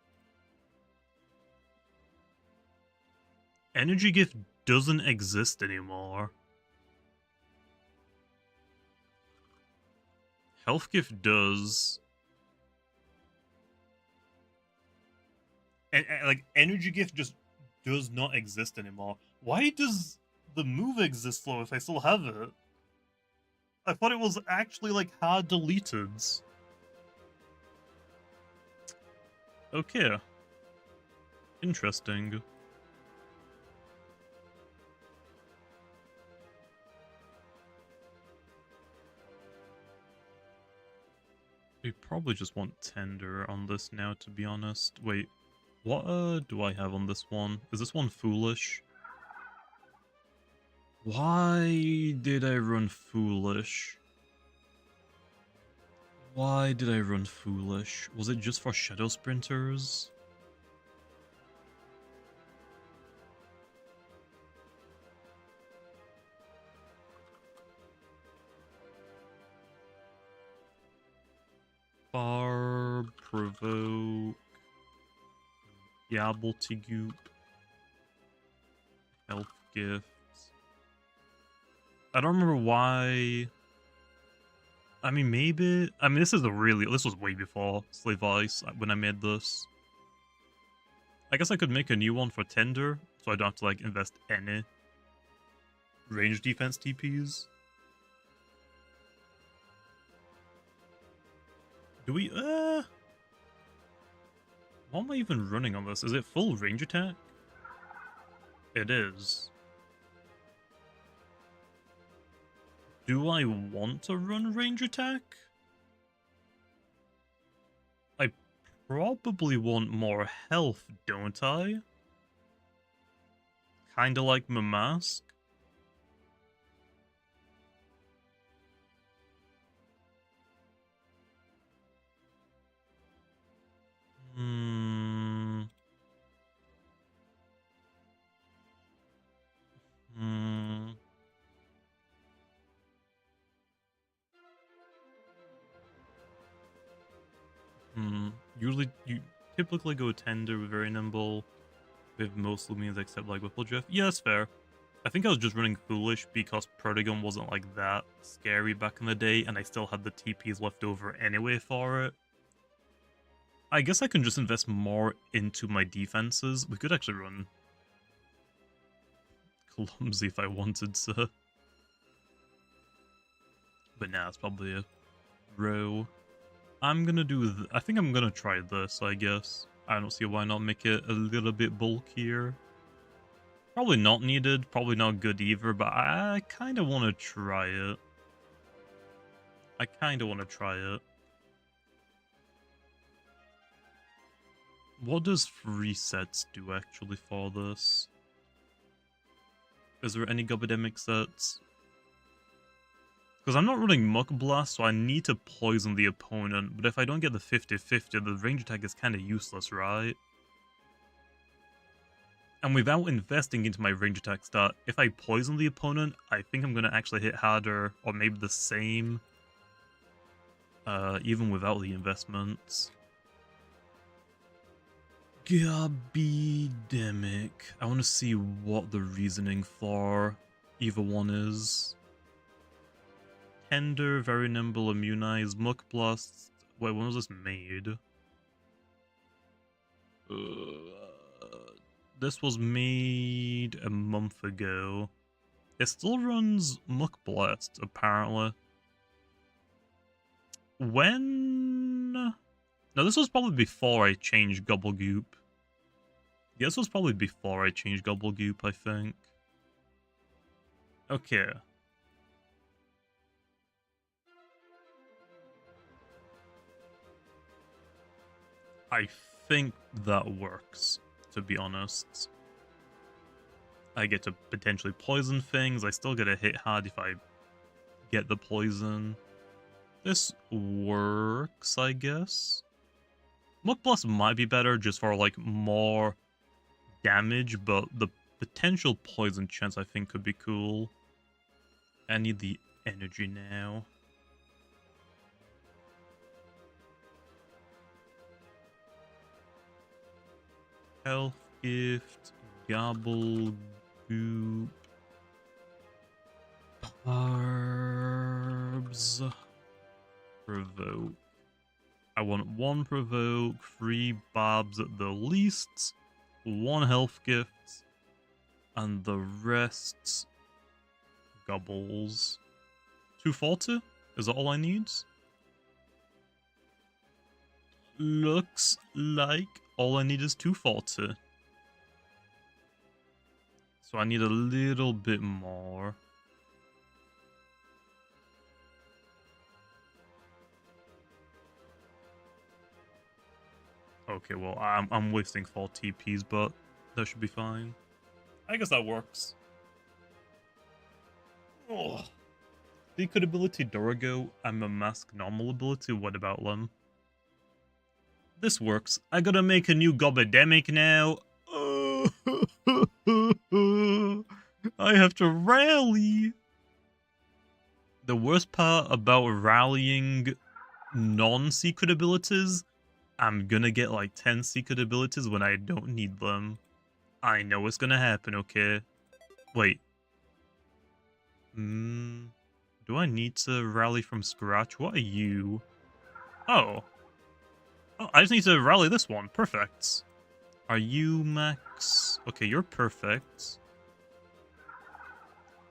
Energy Gift doesn't exist anymore. Health Gift does. And like, Energy Gift just does not exist anymore. Why does the move exist though if I still have it? I thought it was actually like hard deleted. Okay. Interesting. We probably just want Tender on this now, to be honest. Wait, what do I have on this one? Is this one Foolish? Why did I run Foolish? Why did I run Foolish? Was it just for Shadow Sprinters? Barb, Provoke, Yabbletygoop, Health Gifts. I don't remember why. I mean, maybe. I mean, this was way before Slave Ice when I made this. I guess I could make a new one for Tender so I don't have to like invest any range defense TPs. Do we what am I even running on this? Is it full range attack? It is. Do I want to run range attack? I probably want more health, don't I? Kinda like my mask. Usually, you typically go tender with very nimble, with most loomians except like Whipple Drift. Yeah, that's fair. I think I was just running foolish because Protagon wasn't like that scary back in the day, and I still had the TPs left over anyway for it. I guess I can just invest more into my defenses. We could actually run Clumsy if I wanted to. But nah, it's probably a row. I'm gonna do... I think I'm gonna try this, I guess. I don't see why not make it a little bit bulkier. Probably not needed, probably not good either, but I kind of want to try it. I kind of want to try it. What does 3 sets do actually for this? Is there any Gobidemic sets? Because I'm not running Muck Blast, so I need to poison the opponent, but if I don't get the 50-50, the range attack is kind of useless, right? And without investing into my range attack stat, if I poison the opponent, I think I'm going to actually hit harder, or maybe the same, even without the investments. Gobidemic. I want to see what the reasoning for either one is. Tender, very nimble, immunize, Muck Blast. Wait, when was this made? This was made a month ago. It still runs Muck Blast, apparently. When? No, this was probably before I changed Gobblegoop. Yeah, this was probably before I changed Gobblegoop, I think. Okay. I think that works, to be honest. I get to potentially poison things. I still get to hit hard if I get the poison. This works, I guess. Muck Blast might be better just for, like, more damage, but the potential poison chance I think could be cool. I need the energy now. Health gift, Gobblegoop, Barbs, Provoke. I want 1 Provoke, 3 Barbs at the least, 1 health gift, and the rest Gobbles. 240? Is that all I need? Looks like all I need is 240. So I need a little bit more. Okay, well, I'm wasting 4 TPs, but that should be fine. I guess that works. Oh. Secret ability Dorigo and my mask normal ability, what about them? This works. I gotta make a new Gobidemic now. I have to rally. The worst part about rallying non-secret abilities, I'm gonna get like 10 secret abilities when I don't need them. I know what's gonna happen, okay? Wait. Do I need to rally from scratch? What are you? Oh. Oh, I just need to rally this one. Perfect. Are you max? Okay, you're perfect.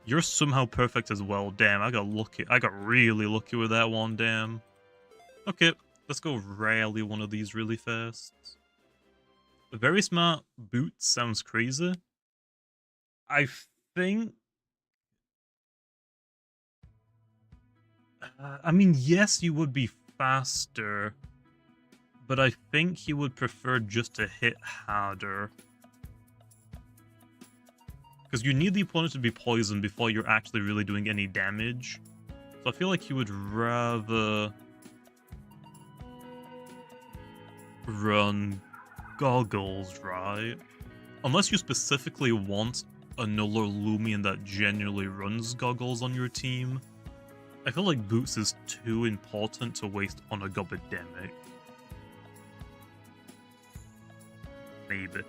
You're somehow perfect as well. Damn, I got lucky. I got really lucky with that one, damn. Okay, let's go rally one of these really fast. A very smart boot sounds crazy. I think... I mean, yes, you would be faster, but I think he would prefer just to hit harder. Because you need the opponent to be poisoned before you're actually really doing any damage. So I feel like he would rather run goggles, right? Unless you specifically want another Loomian that genuinely runs goggles on your team. I feel like Boots is too important to waste on a Gobademic. Maybe.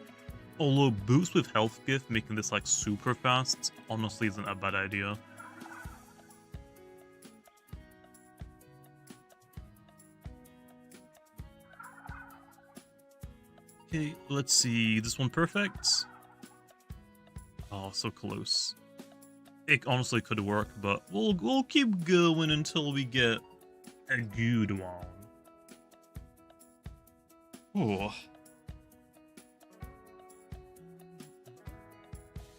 Although Boots with Health Gift making this like super fast honestly isn't a bad idea. Okay, let's see. This one perfect? Oh, so close. It honestly could work, but we'll keep going until we get a good one. Oh.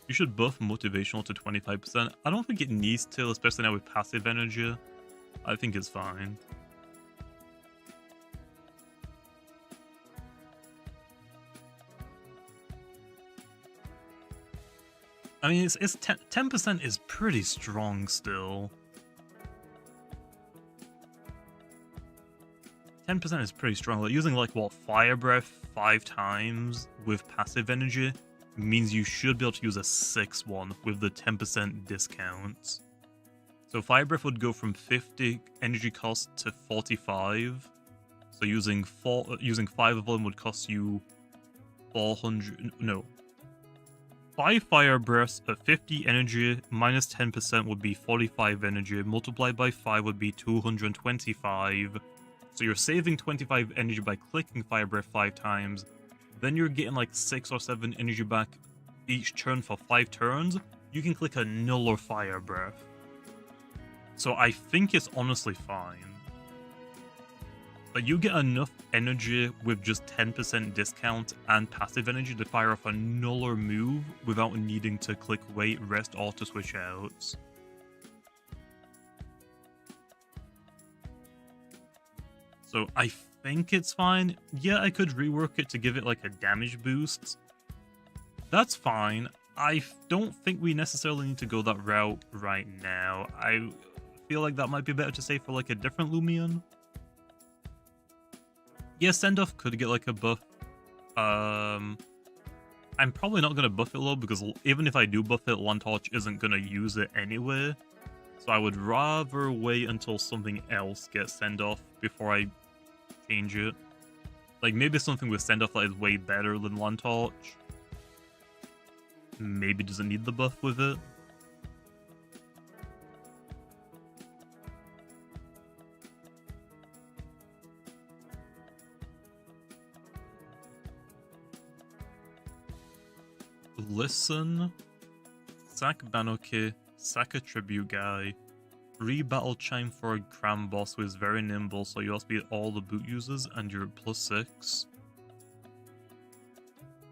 You should buff motivational to 25%. I don't think it needs to, especially now with passive energy. I think it's fine. I mean, it's 10% is pretty strong still. 10% is pretty strong. Like using like what, Fire Breath 5 times with passive energy means you should be able to use a 6th one with the 10% discount. So Fire Breath would go from 50 energy cost to 45. So using 5 of them would cost you 400. No. 5 Fire Breaths at 50 energy minus 10% would be 45 energy. Multiplied by 5 would be 225. So you're saving 25 energy by clicking Fire Breath 5 times. Then you're getting like 6 or 7 energy back each turn for 5 turns. You can click another Fire Breath. So I think it's honestly fine. But you get enough energy with just 10% discount and passive energy to fire off another move without needing to click wait, rest, or to switch out. So I think it's fine. Yeah, I could rework it to give it like a damage boost. That's fine. I don't think we necessarily need to go that route right now. I feel like that might be better to say for like a different Loomian. Yeah, Send-Off could get like a buff. I'm probably not going to buff it though, because even if I do buff it, Lantorch isn't going to use it anyway. So I would rather wait until something else gets Send-Off before I change it. Like maybe something with Send-Off that is way better than Lantorch. Maybe doesn't need the buff with it. Listen, sack Banoke, sack a tribute guy, re-battle chime for a cram boss who is very nimble, so you also beat all the boot users and you're at +6.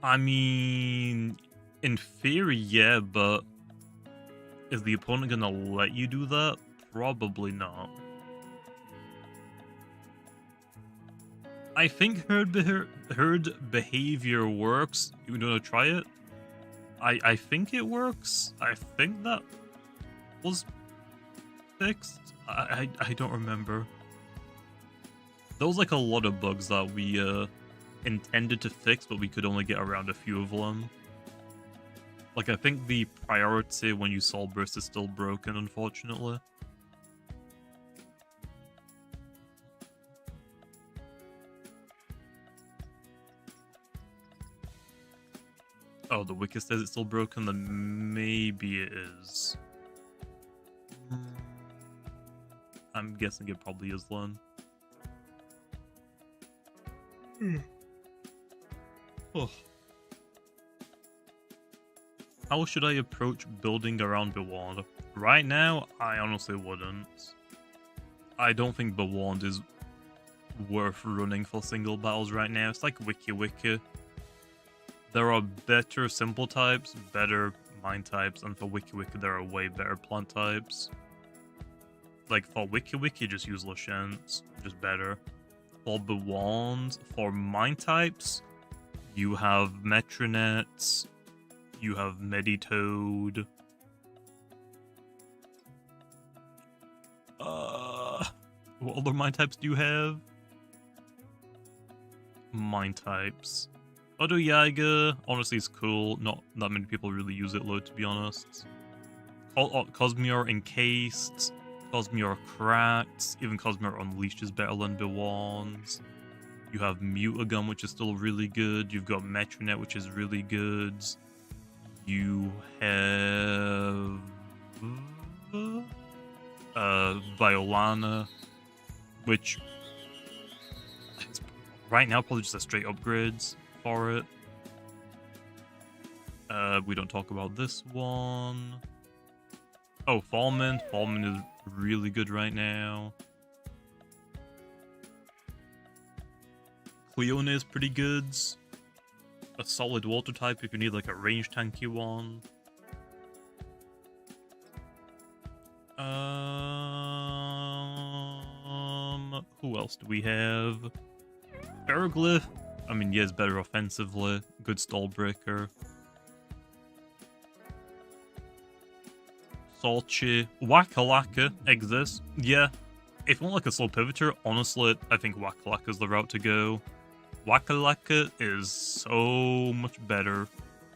I mean, in theory, yeah, but is the opponent gonna let you do that? Probably not. I think herd behavior works. You wanna try it? I think it works. I think that was fixed. I don't remember. There was like a lot of bugs that we intended to fix, but we could only get around a few of them. Like I think the priority when you Soul Burst is still broken, unfortunately. Oh, the Wiki says it's still broken, then maybe it is. I'm guessing it probably is then. Oh. How should I approach building around Bewand? Right now, I honestly wouldn't. I don't think Bewand is worth running for single battles right now. It's like Wiki. There are better simple types, better mine types, and for Wiki there are way better plant types. Like for Wiki just use Lashents, just better. For Bewand, for mine types, you have Metronets, you have Meditoad. What other mine types do you have? Mine types. Auto Yaga, honestly, is cool. Not that many people really use it, though, to be honest. Cosmere Encased, Cosmere Cracked, even Cosmere Unleashed is better than Bewand's. You have Mutagun, which is still really good. You've got Metronet, which is really good. You have Violana, which it's right now probably just a straight upgrades for it. We don't talk about this one. Oh, Fallman. Fallman is really good right now. Cleone is pretty good. A solid water type if you need like a range tanky one. Who else do we have? Pharoglyph. I mean, yeah, it's better offensively. Good stall breaker. Salchi. Wakalaka exists. Yeah. If you want like a slow pivoter, honestly, I think Wakalaka is the route to go. Wakalaka is so much better.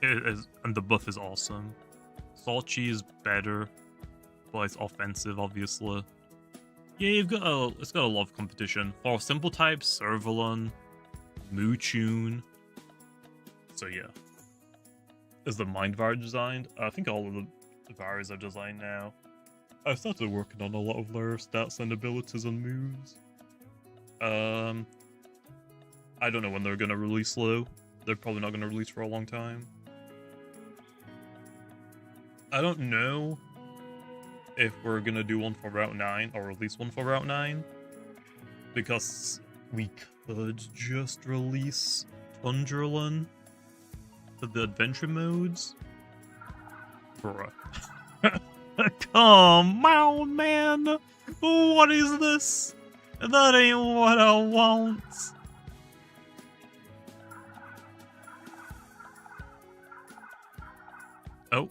It is, and the buff is awesome. Salchi is better, but it's offensive, obviously. Yeah, it's got a lot of competition. For simple types, Servalon, Moochune. So yeah. Is the Mindvar designed? I think all of the Vars are designed now. I've started working on a lot of their stats and abilities and moves. I don't know when they're gonna release though. They're probably not gonna release for a long time. I don't know if we're gonna do one for Route 9 or release one for Route 9. Because we could just release Tundralin to the adventure modes. Bruh. Come on, man! What is this? That ain't what I want. Oh.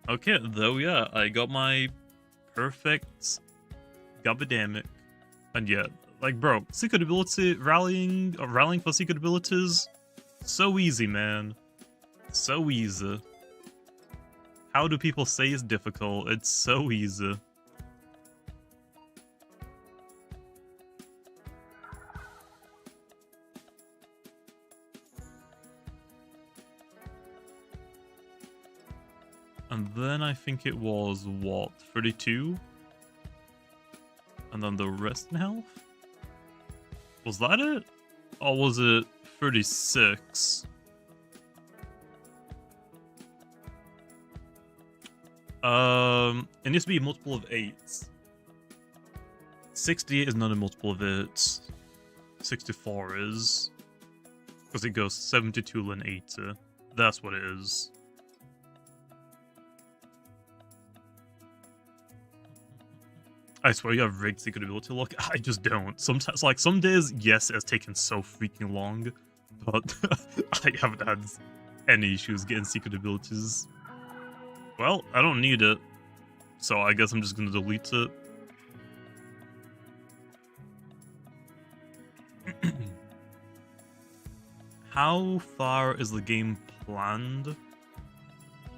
Okay, though, yeah, I got my perfect Gabadamic. And yeah, like, bro, secret ability, rallying for secret abilities, so easy, man. So easy. How do people say it's difficult? It's so easy. And then I think it was, what, 32? And then the rest in health? Was that it? Or was it 36? It needs to be a multiple of 8s. 68 is not a multiple of 8s. 64 is. Because it goes 72 then 80. That's what it is. I swear you have rigged secret ability lock. I just don't. Sometimes, like, some days, yes, it's taken so freaking long. But I haven't had any issues getting secret abilities. Well, I don't need it, so I guess I'm just gonna delete it. How far is the game planned?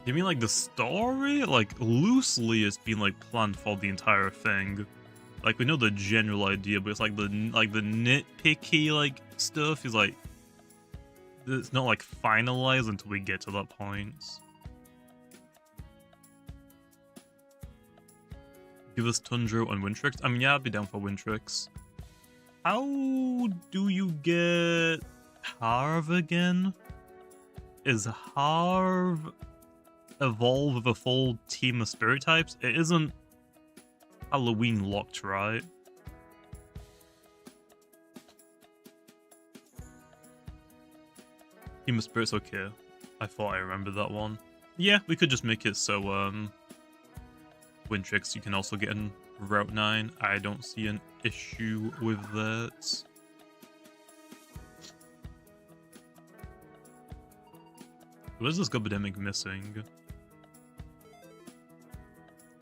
You mean like the story? Like, loosely it's been like planned for the entire thing. Like, we know the general idea, but it's like the nitpicky like stuff is like, it's not like finalized until we get to that point. Give us Tundra and Wintrix. I mean, yeah, I'd be down for Wintrix. How do you get Harv again? Is Harv evolve with a full team of spirit types. It isn't Halloween locked, right? Team of spirits, okay. I thought I remembered that one. Yeah, we could just make it so, Wintrix, you can also get in Route 9. I don't see an issue with that. What is this Gobidemic missing?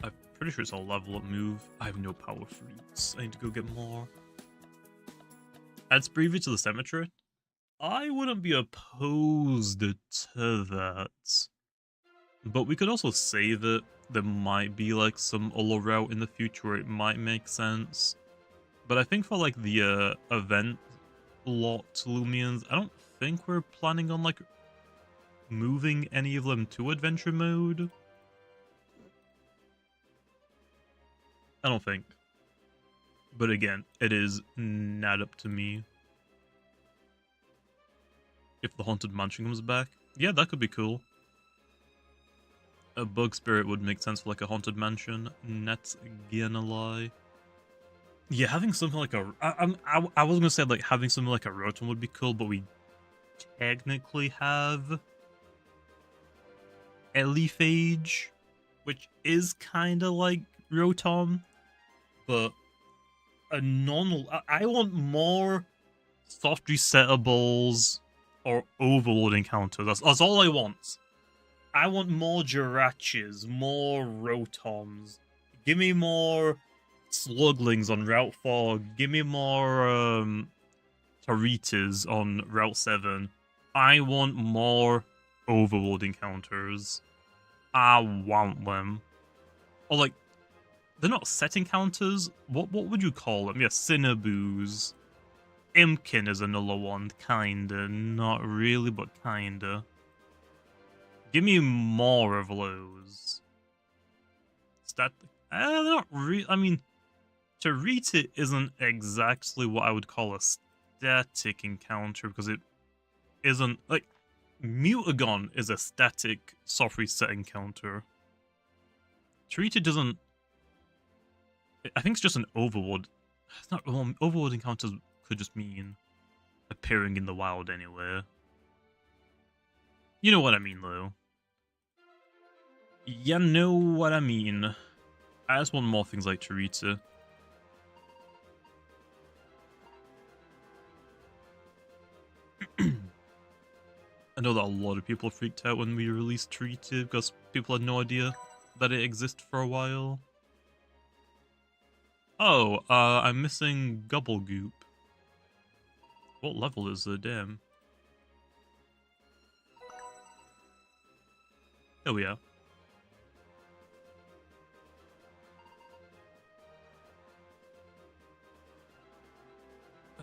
I'm pretty sure it's a level up move. I have no power fruits. I need to go get more. Add Spreevy to the cemetery? I wouldn't be opposed to that. But we could also save it. There might be like some other route in the future where it might make sense. But I think for like the event lot loomians, I don't think we're planning on like moving any of them to adventure mode. I don't think. But again, it is not up to me. If the Haunted Mansion comes back, yeah, that could be cool. A bug spirit would make sense for like a Haunted Mansion. Not gonna lie. Yeah, having something like a... I was gonna say like having something like a Rotom would be cool, but we technically have Eliphage, which is kind of like Rotom, but a normal... I want more soft resetables or overload encounters. That's all I want. I want more Jiraches, more Rotoms. Give me more Sluglings on Route 4. Give me more Taritas on Route 7. I want more overload encounters. I want them. Or like, they're not set encounters. What would you call them? Yeah, Cinnaboos. Imkin is another one, kinda. Not really, but kinda. Give me more of those. Not really. I mean, Charita isn't exactly what I would call a static encounter because it isn't like Mutagon is a static soft reset encounter. Charita doesn't. I think it's just an overload. It's not overload encounters could just mean appearing in the wild anywhere. You know what I mean, though. You know what I mean. I just want more things like Charita. I know that a lot of people freaked out when we released Charita because people had no idea that it existed for a while. Oh, I'm missing Gobblegoop. What level is it? Damn. There we are.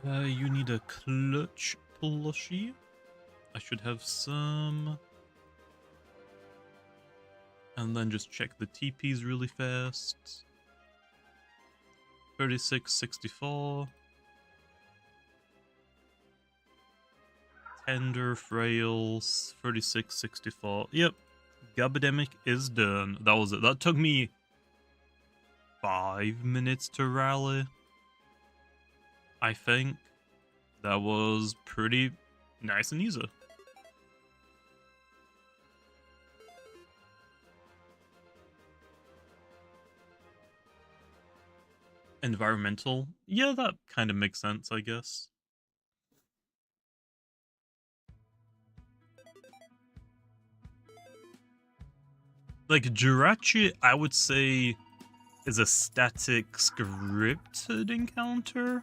You need a clutch plushie. I should have some. And then just check the TPs really fast. 3664. Tender, frail, 3664. Yep. Gabademic is done. That was it. That took me 5 minutes to rally. I think that was pretty nice and easy. Environmental? Yeah, that kind of makes sense, I guess. Like, Jirachi, I would say, is a static scripted encounter.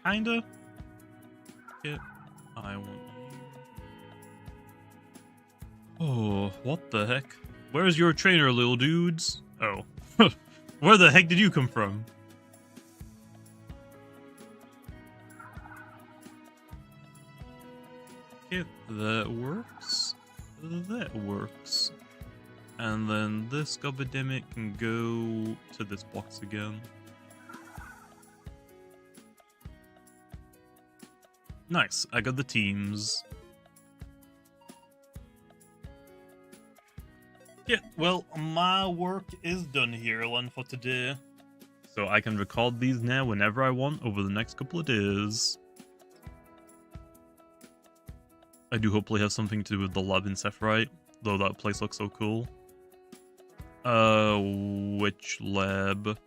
Kinda. Yeah, I want you. Oh, what the heck? Where's your trainer, little dudes? Oh. Where the heck did you come from? Okay, that works. That works. And then this Gobidemic can go to this box again. Nice, I got the teams. Yeah, well, my work is done here, Len, for today. So I can record these now whenever I want over the next couple of days. I do hopefully have something to do with the lab in Sephiroth, though that place looks so cool. Which lab?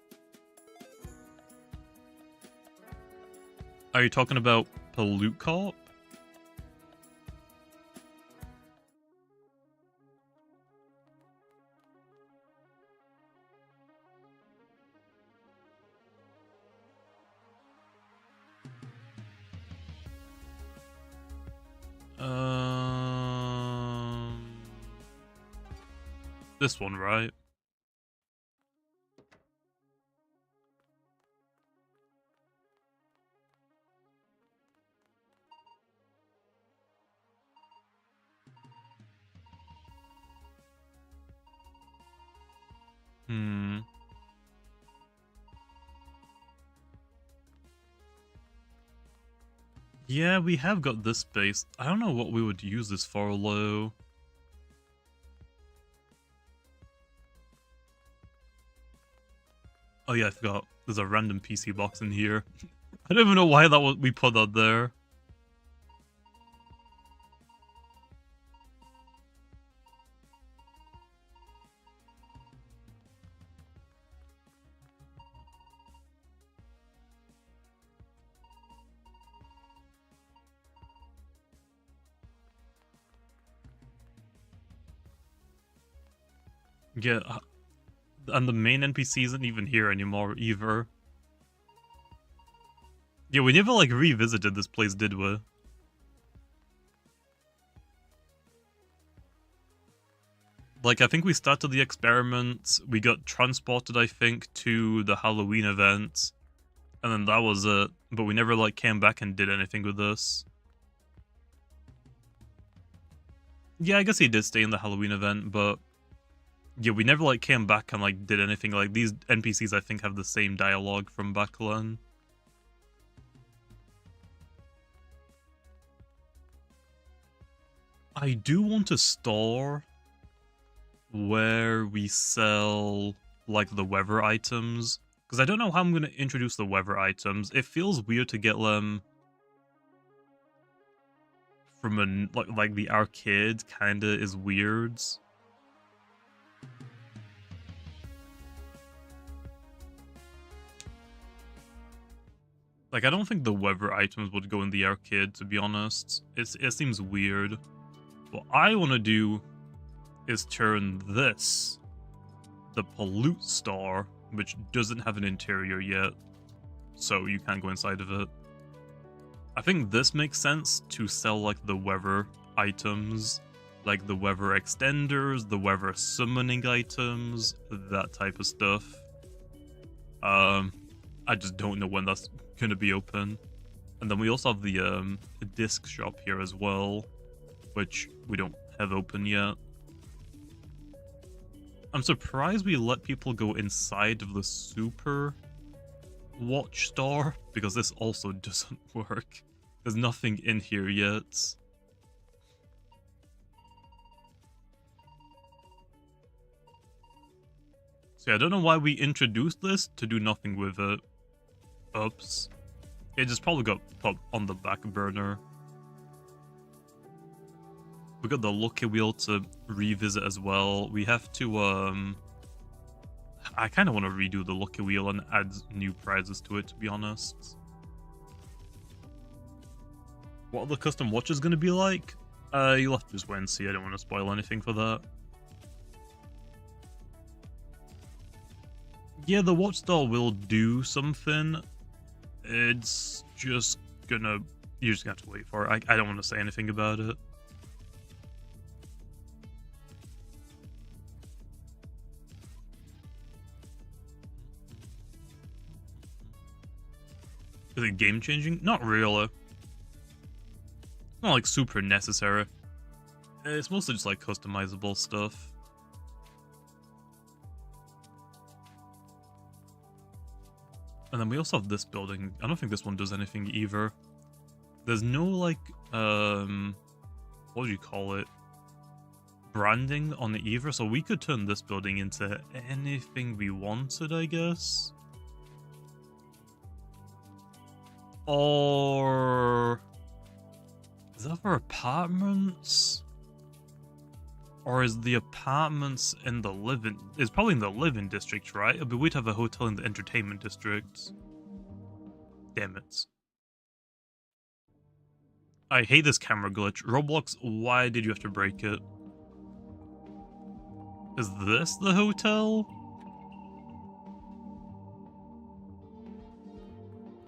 Are you talking about Pollute Corp? This one, right? Yeah, we have got this space. I don't know what we would use this for, though. Oh yeah, I forgot. There's a random PC box in here. I don't even know why that we put that there. Yeah, and the main NPC isn't even here anymore, either. Yeah, we never, like, revisited this place, did we? Like, I think we started the experiment, we got transported, I think, to the Halloween event, and then that was it. But we never, like, came back and did anything with this. Yeah, I guess he did stay in the Halloween event, but yeah, we never, like, came back and, like, did anything. Like, these NPCs, I think, have the same dialogue from back then. I do want a store where we sell, like, the weather items, because I don't know how I'm going to introduce the weather items. It feels weird to get them from like the arcade, kinda is weird. Like, I don't think the weather items would go in the arcade, to be honest. It seems weird. What I want to do is turn this, the Pollute Store, which doesn't have an interior yet, so you can't go inside of it. I think this makes sense to sell, like, the weather items, like the weather extenders, the weather summoning items, that type of stuff. I just don't know when that's gonna be open. And then we also have the disc shop here as well, which we don't have open yet. I'm surprised we let people go inside of the Super Watch store, because this also doesn't work. There's nothing in here yet. So yeah, I don't know why we introduced this to do nothing with it. Oops. It just probably got put on the back burner. We got the lucky wheel to revisit as well. We have to, I kind of want to redo the lucky wheel and add new prizes to it, to be honest. What are the custom watches going to be like? You'll have to just wait and see. I don't want to spoil anything for that. Yeah, the watch store will do something. It's just gonna... You're just gonna have to wait for it. I don't want to say anything about it. Is it game-changing? Not really. It's not, like, super necessary. It's mostly just, like, customizable stuff. And then we also have this building. I don't think this one does anything either. There's no, like, what do you call it? Branding on it either, so we could turn this building into anything we wanted, I guess. Or... is that for apartments? Or is the apartments in the living... it's probably in the living district, right? But we'd have a hotel in the entertainment district. Damn it. I hate this camera glitch. Roblox, why did you have to break it? Is this the hotel?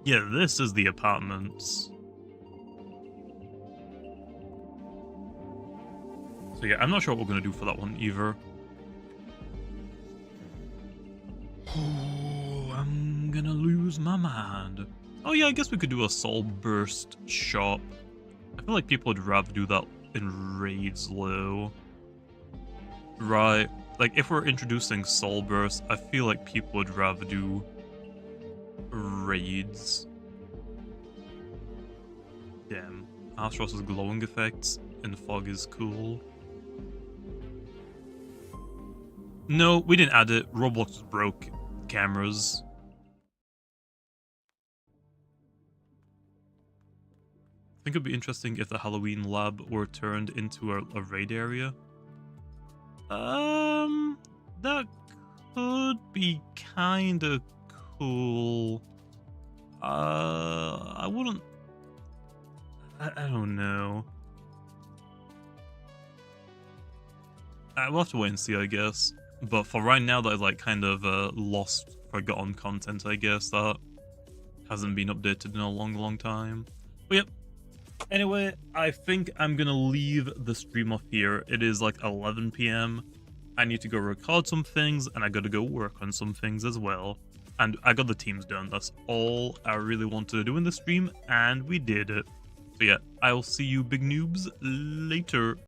Yeah, this is the apartments. So yeah, I'm not sure what we're gonna do for that one either. Oh, I'm gonna lose my mind. Oh yeah, I guess we could do a soul burst shop. I feel like people would rather do that in raids, though. Right. Like, if we're introducing soul burst, I feel like people would rather do raids. Damn. Astros's glowing effects in fog is cool. No, we didn't add it. Roblox broke cameras. I think it'd be interesting if the Halloween lab were turned into a raid area. That could be kinda cool. I wouldn't... I don't know. We'll have to wait and see, I guess. But for right now, that is like kind of lost, forgotten content, I guess, that hasn't been updated in a long time. But yep. Anyway, I think I'm gonna leave the stream off here. It is like 11 PM. I need to go record some things, and I gotta go work on some things as well. And I got the teams done. That's all I really wanted to do in the stream, and we did it. So yeah, I will see you big noobs later.